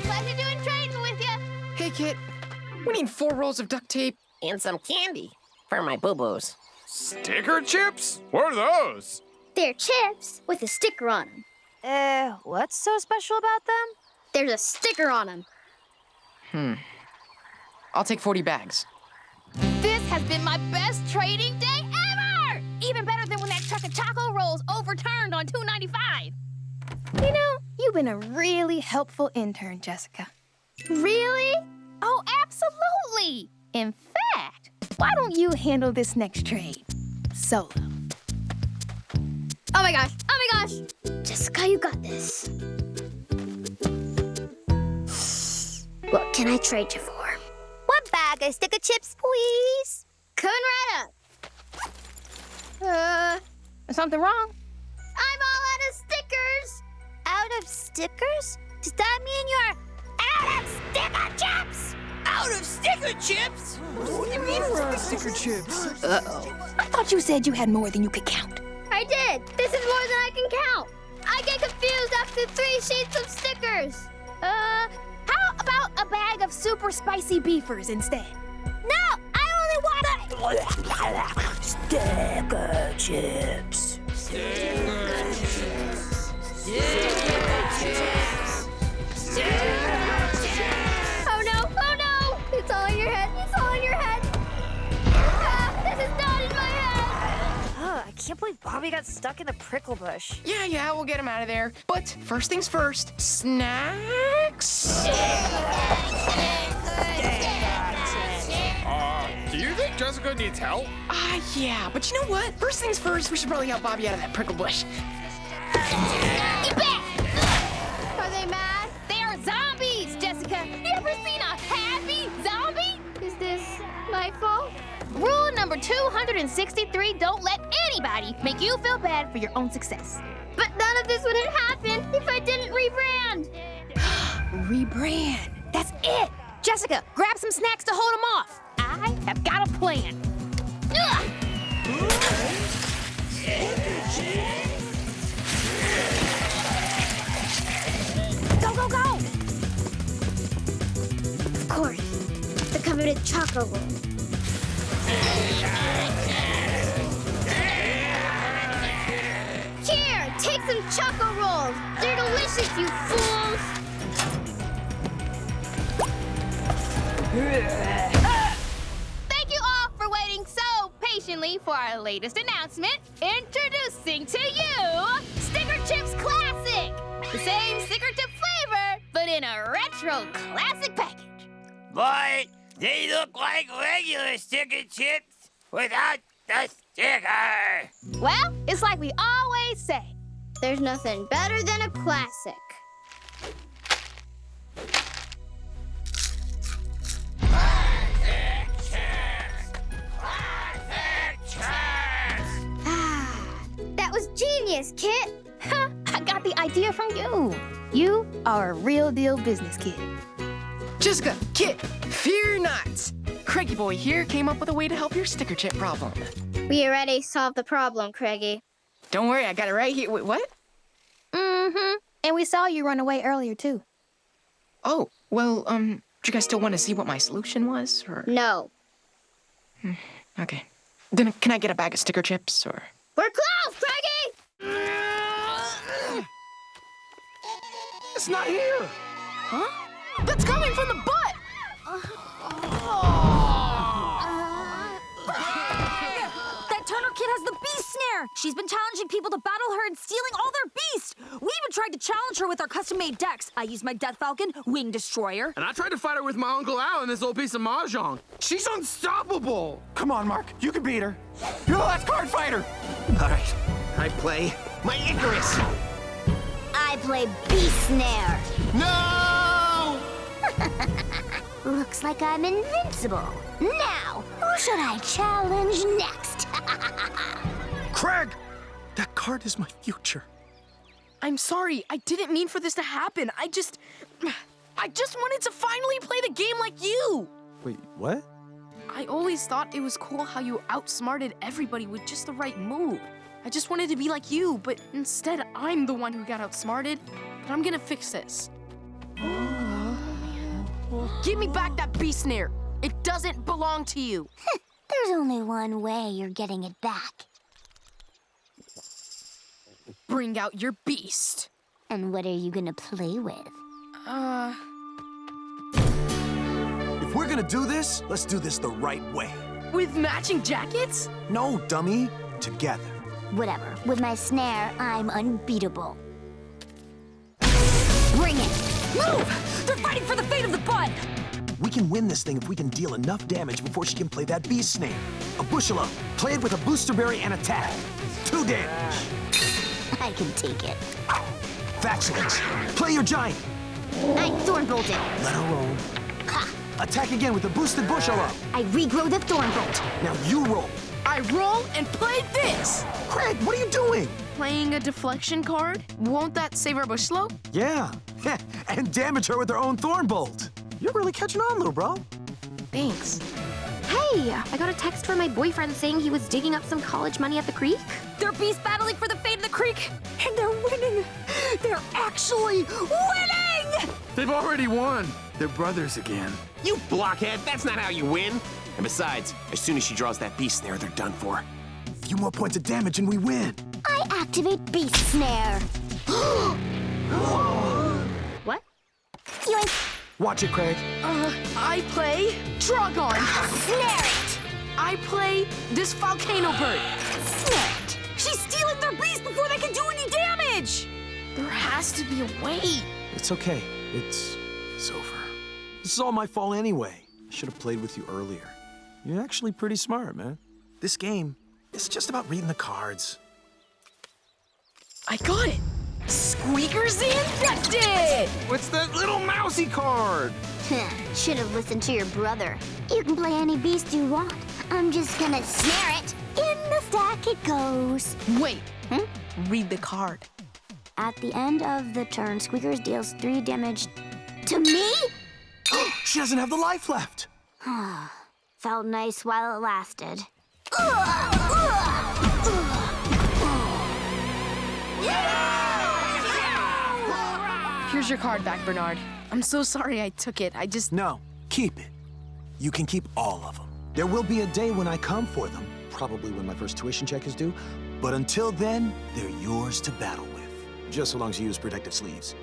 Pleasure doing trading with you. Hey, kid. We need 4 rolls of duct tape. And some candy for my boo-boos. Sticker chips? What are those? They're chips with a sticker on them. What's so special about them? There's a sticker on them. I'll take 40 bags. This has been my best trading day ever! Even better than when that truck of Choco Rolls overturned on $2.95. You know, you've been a really helpful intern, Jessica. Really? Oh, absolutely. In fact, why don't you handle this next trade solo? Oh my gosh, oh my gosh. Jessica, you got this. What can I trade you for? One bag of sticker chips, please. Coming right up. Something wrong? I'm all out of stickers. Out of stickers? Does that mean you're out of sticker chips? Out of sticker chips? What do you mean we're out of sticker chips? Uh-oh. I thought you said you had more than you could count. I did. This is more than I can count. I get confused after 3 sheets of stickers. How about a bag of super spicy beefers instead? No, I only want Sticker chips. Sticker chips. Oh no, oh no! It's all in your head, it's all in your head. This is not in my head. I can't believe Bobby got stuck in the prickle bush. Yeah, we'll get him out of there. But first things first, snacks? Do you think Jessica needs help? Yeah, but you know what? First things first, we should probably help Bobby out of that prickle bush. Get back! Are they mad? They are zombies, Jessica. You ever seen a happy zombie? Is this my fault? Rule number 263, don't let anybody make you feel bad for your own success. But none of this would have happened if I didn't rebrand. Rebrand. That's it. Jessica, grab some snacks to hold them off. I have got a plan. Ugh! Go, go, go! Of course. The coveted choco roll. Here, take some choco rolls. They're delicious, you fools. Thank you all for waiting so patiently for our latest announcement. Introducing to you Sticker Chips Classic. The same sticker chip flavor, but in a retro classic package. But they look like regular sticker chips without the sticker. Well, it's like we always say. There's nothing better than a classic. That was genius, Kit. I got the idea from you. You are a real deal business kid. Jessica, Kit, fear not. Craigie boy here came up with a way to help your sticker chip problem. We already solved the problem, Craigie. Don't worry, I got it right here. Wait, what? Mm-hmm. And we saw you run away earlier, too. Oh, well, do you guys still want to see what my solution was, or? No. Okay. Then can I get a bag of sticker chips, or? We're close, Craigie! It's not here. Huh? That's coming from the butt! That Turner kid has the beast snare! She's been challenging people to battle her and stealing all their beast! We even tried to challenge her with our custom-made decks. I used my Death Falcon, Wing Destroyer. And I tried to fight her with my Uncle Al and this old piece of mahjong. She's unstoppable. Come on, Mark. You can beat her. You're the last card fighter. All right. I play my Icarus. I play Beast Snare. No! Looks like I'm invincible. Now, who should I challenge next? Craig! That card is my future. I'm sorry, I didn't mean for this to happen. I just wanted to finally play the game like you. Wait, what? I always thought it was cool how you outsmarted everybody with just the right move. I just wanted to be like you, but instead I'm the one who got outsmarted. But I'm gonna fix this. Give me back that beast snare. It doesn't belong to you. There's only one way you're getting it back. Bring out your beast. And what are you gonna play with? If we're gonna do this, let's do this the right way. With matching jackets? No, dummy. Together. Whatever. With my snare, I'm unbeatable. Bring it! Move! They're fighting for the fate of the bud! We can win this thing if we can deal enough damage before she can play that beast snare. A bushel up. Play it with a booster berry and attack. 2 damage. I can take it. Faxilix, play your giant. I Thornbolt it. Let her roll. Ha! Attack again with a boosted bushel up. I regrow the Thornbolt. Now you roll. I roll and play this. Craig, what are you doing? Playing a deflection card? Won't that save our bush slope? Yeah, and damage her with her own Thornbolt. You're really catching on, little bro. Thanks. Hey, I got a text from my boyfriend saying he was digging up some college money at the creek. They're beast battling for the fate of the creek, and they're winning. They're actually winning! They've already won. They're brothers again. You blockhead, that's not how you win. And besides, as soon as she draws that beast snare, they're done for. A few more points of damage and we win. I activate Beast Snare. What? Yoink. Watch it, Craig. I play Dragon. Snare it. I play this volcano bird. Snare it. She's stealing their beast before they can do any damage! There has to be a way. It's okay. It's over. This is all my fault anyway. I should have played with you earlier. You're actually pretty smart, man. This game is just about reading the cards. I got it. Squeakers infected! What's that little mousy card? Should have listened to your brother. You can play any beast you want. I'm just gonna snare it. In the stack it goes. Wait. Read the card. At the end of the turn, Squeakers deals 3 damage to me? She doesn't have the life left. Felt nice while it lasted. Here's your card back, Bernard. I'm so sorry I took it. No, keep it. You can keep all of them. There will be a day when I come for them, probably when my first tuition check is due. But until then, they're yours to battle with. Just so long as you use protective sleeves.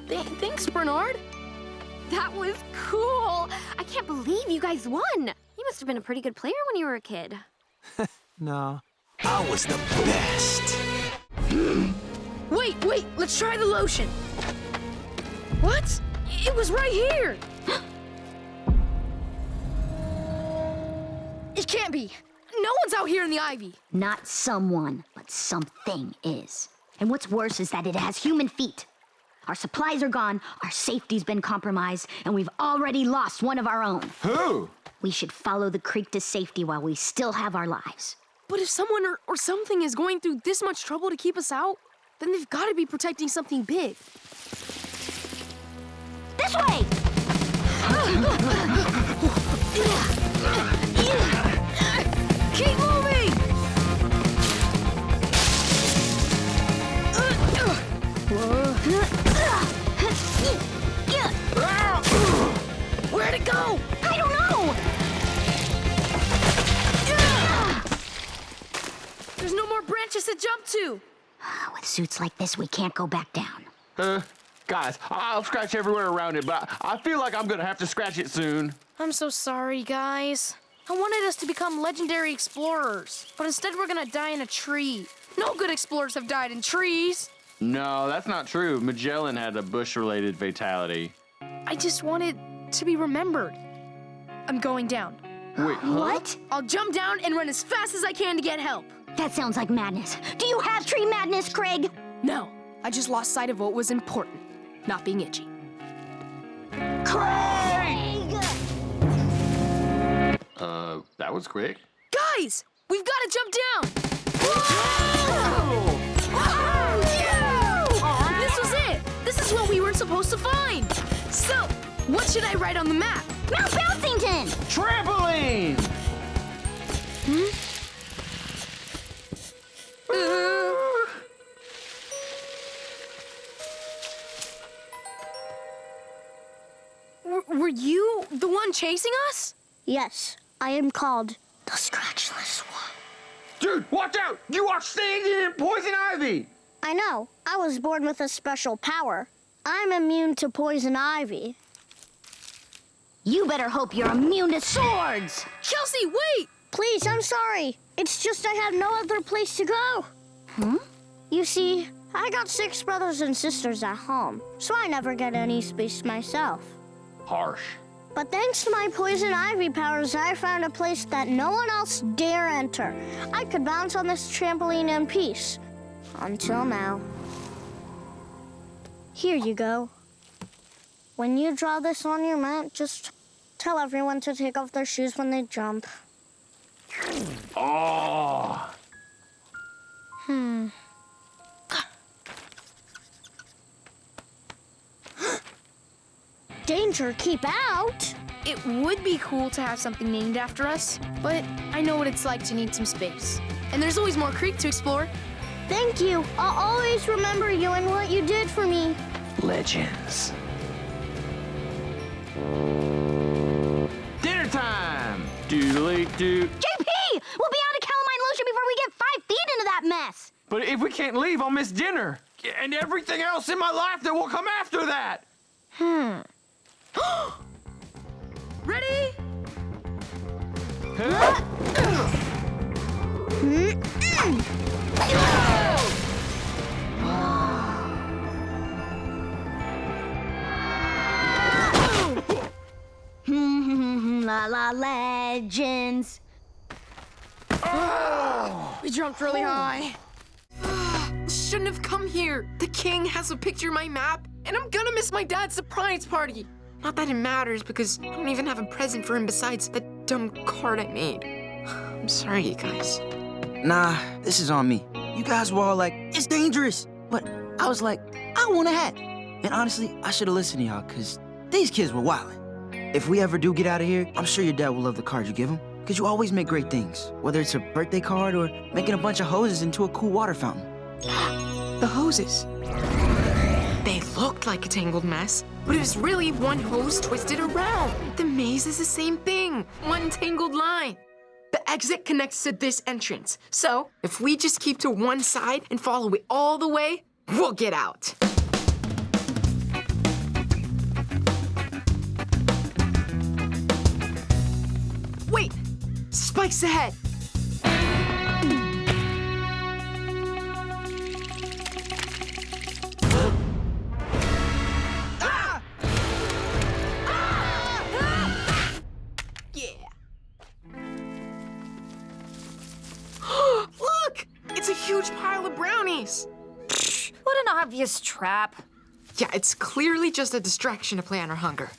Thanks, Bernard. That was cool. I can't believe you guys won. You must have been a pretty good player when you were a kid. No, I was the best. Wait, let's try the lotion. What? It was right here. It can't be. No one's out here in the ivy. Not someone, but something is. And what's worse is that it has human feet. Our supplies are gone, our safety's been compromised, and we've already lost one of our own. Who? We should follow the creek to safety while we still have our lives. But if someone or something is going through this much trouble to keep us out, then they've got to be protecting something big. This way! Keep moving! Where'd it go? I don't know! There's no more branches to jump to. With suits like this, we can't go back down. Guys, I'll scratch everywhere around it, but I feel like I'm gonna have to scratch it soon. I'm so sorry, guys. I wanted us to become legendary explorers, but instead we're gonna die in a tree. No good explorers have died in trees. No, that's not true. Magellan had a bush-related fatality. I just wanted to be remembered. I'm going down. Wait, huh? What? I'll jump down and run as fast as I can to get help. That sounds like madness. Do you have tree madness, Craig? No, I just lost sight of what was important. Not being itchy. Craig! That was quick. Guys, we've got to jump down. This was it. This is what we were supposed to find. So, what should I write on the map? Mount Bouncington! Trampoline! Were you the one chasing us? Yes, I am called the Scratchless One. Dude, watch out! You are standing in poison ivy! I know. I was born with a special power. I'm immune to poison ivy. You better hope you're immune to swords! Kelsey, wait! Please, I'm sorry. It's just I had no other place to go. You see, I got 6 brothers and sisters at home, so I never get any space myself. Harsh. But thanks to my poison ivy powers, I found a place that no one else dare enter. I could bounce on this trampoline in peace. Until now. Here you go. When you draw this on your map, just tell everyone to take off their shoes when they jump. Oh. Danger, keep out! It would be cool to have something named after us, but I know what it's like to need some space. And there's always more creek to explore. Thank you. I'll always remember you and what you did for me. Legends. Dinner time! Doodly-doo. JP! We'll be out of calamine lotion before we get 5 feet into that mess! But if we can't leave, I'll miss dinner. And everything else in my life that will come after that. Ready? La la legends. We jumped really high. Shouldn't have come here. The king has a picture of my map, and I'm gonna miss my dad's surprise party. Not that it matters, because I don't even have a present for him besides that dumb card I made. I'm sorry, you guys. Nah, this is on me. You guys were all like, it's dangerous. But I was like, I want a hat. And honestly, I should have listened to y'all, because these kids were wildin'. If we ever do get out of here, I'm sure your dad will love the card you give him, because you always make great things, whether it's a birthday card or making a bunch of hoses into a cool water fountain. The hoses. They looked like a tangled mess, but it was really one hose twisted around. The maze is the same thing, one tangled line. The exit connects to this entrance, so if we just keep to one side and follow it all the way, we'll get out. Wait! Spikes ahead! Look! It's a huge pile of brownies! What an obvious trap. Yeah, it's clearly just a distraction to play on our hunger.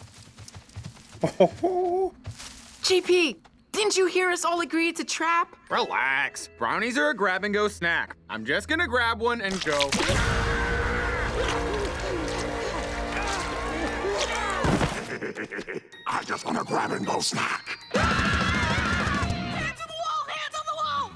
JP, didn't you hear us all agree it's a trap? Relax. Brownies are a grab-and-go snack. I'm just gonna grab one and go. I just want a grab-and-go snack. Hands on the wall! Hands on the wall!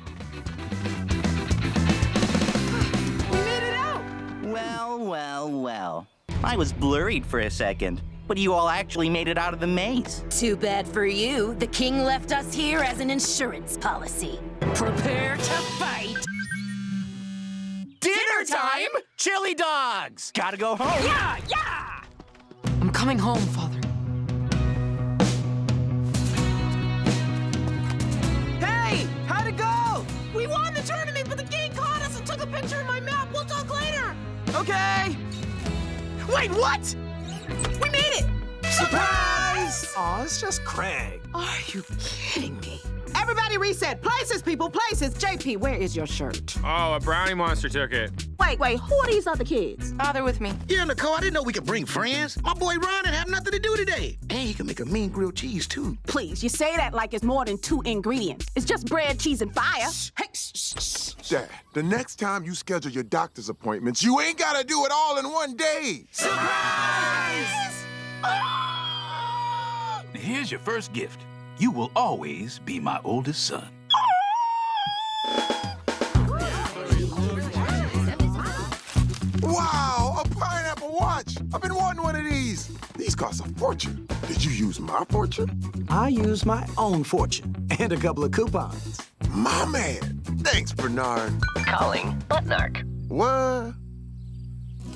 We made it out! Well, well, well. I was blurred for a second, but you all actually made it out of the maze. Too bad for you. The king left us here as an insurance policy. Prepare to fight. Dinner time? Chili dogs! Gotta go home. Yeah, yeah! I'm coming home, Father. Hey, how'd it go? We won the tournament, but the king caught us and took a picture of my map. We'll talk later. Okay. Wait, what? We made it! Surprise! Aw, it's just Craig. Are you kidding me? Everybody reset. Places, people, places. JP, where is your shirt? Oh, a brownie monster took it. Wait, who are these other kids? Father with me. Yeah, Nicole, I didn't know we could bring friends. My boy Ron didn't have nothing to do today. And he can make a mean grilled cheese, too. Please, you say that like it's more than 2 ingredients. It's just bread, cheese, and fire. Hey, Dad, the next time you schedule your doctor's appointments, you ain't gotta do it all in one day. Surprise! Here's your first gift. You will always be my oldest son. Wow, a pineapple watch. I've been wanting one of these. These cost a fortune. Did you use my fortune? I used my own fortune and a couple of coupons. My man. Thanks, Bernard. Calling Butnark. What?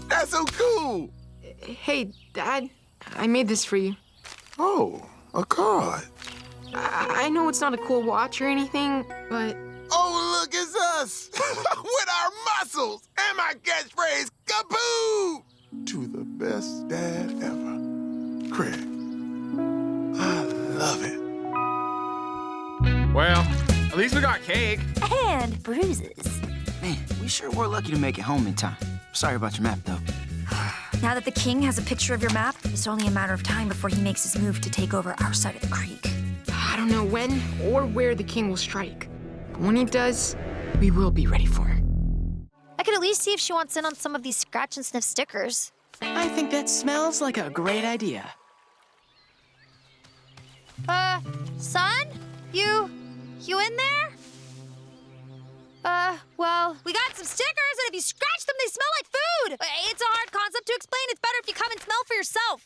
That's so cool. Hey, Dad, I made this for you. Oh, a card. I know it's not a cool watch or anything, but... Oh, look, it's us! With our muscles! And my catchphrase, kaboo! To the best dad ever. Craig, Well, at least we got cake. And bruises. Man, we sure were lucky to make it home in time. Sorry about your map, though. Now that the king has a picture of your map, it's only a matter of time before he makes his move to take over our side of the creek. I don't know when or where the king will strike. But when he does, we will be ready for him. I could at least see if she wants in on some of these scratch and sniff stickers. I think that smells like a great idea. Son? You in there? Well, we got some stickers, and if you scratch them, they smell like food. It's a hard concept to explain. It's better if you come and smell for yourself.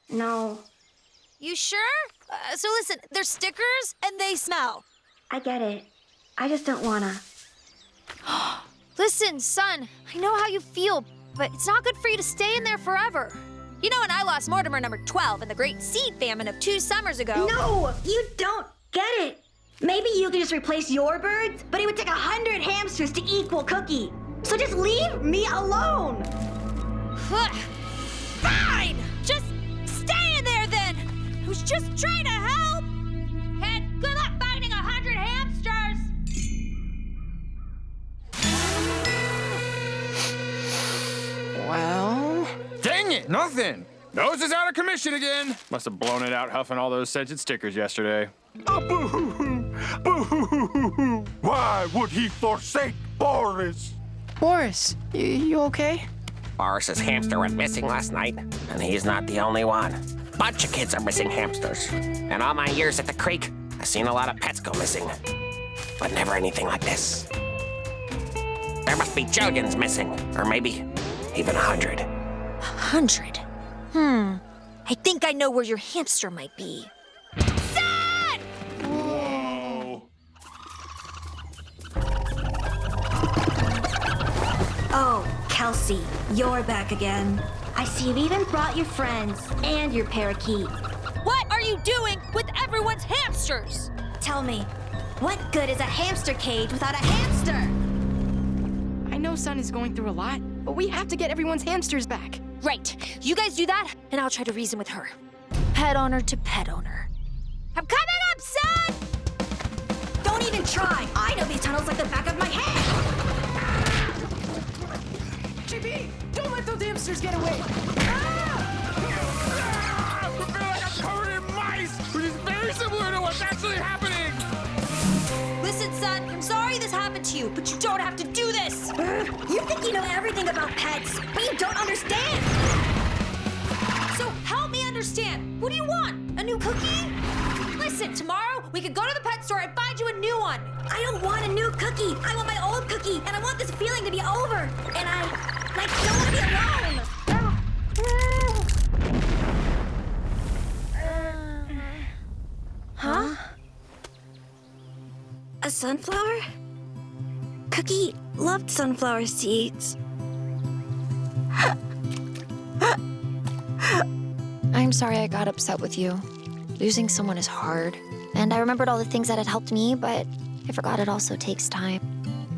No. You sure? So listen, they're stickers, and they smell. I get it. I just don't wanna. Listen, son, I know how you feel, but it's not good for you to stay in there forever. You know when I lost Mortimer number 12 in the Great Seed Famine of 2 summers ago? No! You don't get it! Maybe you could just replace your birds, but it would take 100 hamsters to equal Cookie. So just leave me alone! Fine! Just stay in there then! I was just trying to help! And good luck finding 100 hamsters! Well... Dang it, nothing. Nose is out of commission again. Must have blown it out huffing all those scented stickers yesterday. Boo-hoo-hoo! Boo-hoo-hoo-hoo! Why would he forsake Boris? Boris, you okay? Boris's hamster went missing last night, and he's not the only one. Bunch of kids are missing hamsters. In all my years at the creek, I've seen a lot of pets go missing, but never anything like this. There must be jillions missing, or maybe even 100. 100? I think I know where your hamster might be. Son! Whoa. Oh, Kelsey, you're back again. I see you've even brought your friends and your parakeet. What are you doing with everyone's hamsters? Tell me, what good is a hamster cage without a hamster? I know Son is going through a lot, but we have to get everyone's hamsters back. Right. You guys do that, and I'll try to reason with her. Pet owner to pet owner. I'm coming up, son! Don't even try. I know these tunnels like the back of my hand. JP, don't let those hamsters get away. I feel like I'm covered in mice, which is very similar to what's actually happening. Listen, son, I'm sorry this happened to you, but you don't have to do this. You think you know everything about pets, but you don't understand. So help me understand. What do you want? A new cookie? Listen, tomorrow we could go to the pet store and find you a new one. I don't want a new cookie. I want my old cookie, and I want this feeling to be over. And I don't want to be alone. Huh? A sunflower? Cookie loved sunflower seeds. I'm sorry I got upset with you. Losing someone is hard. And I remembered all the things that had helped me, but I forgot it also takes time.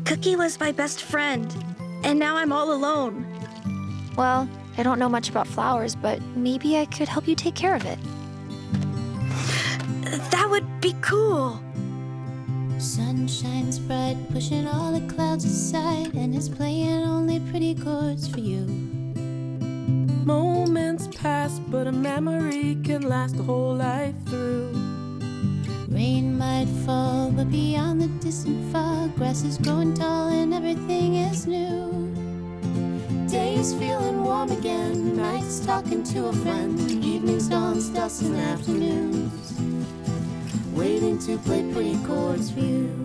Cookie was my best friend, and now I'm all alone. Well, I don't know much about flowers, but maybe I could help you take care of it. That would be cool. Sun shines bright, pushing all the clouds aside, and it's playing only pretty chords for you. Moments pass, but a memory can last the whole life through. Rain might fall, but beyond the distant fog, grass is growing tall and everything is new. Days feeling warm again, nights talking to a friend, evenings, dawns, dusk, and afternoons, waiting to play pretty chords for you.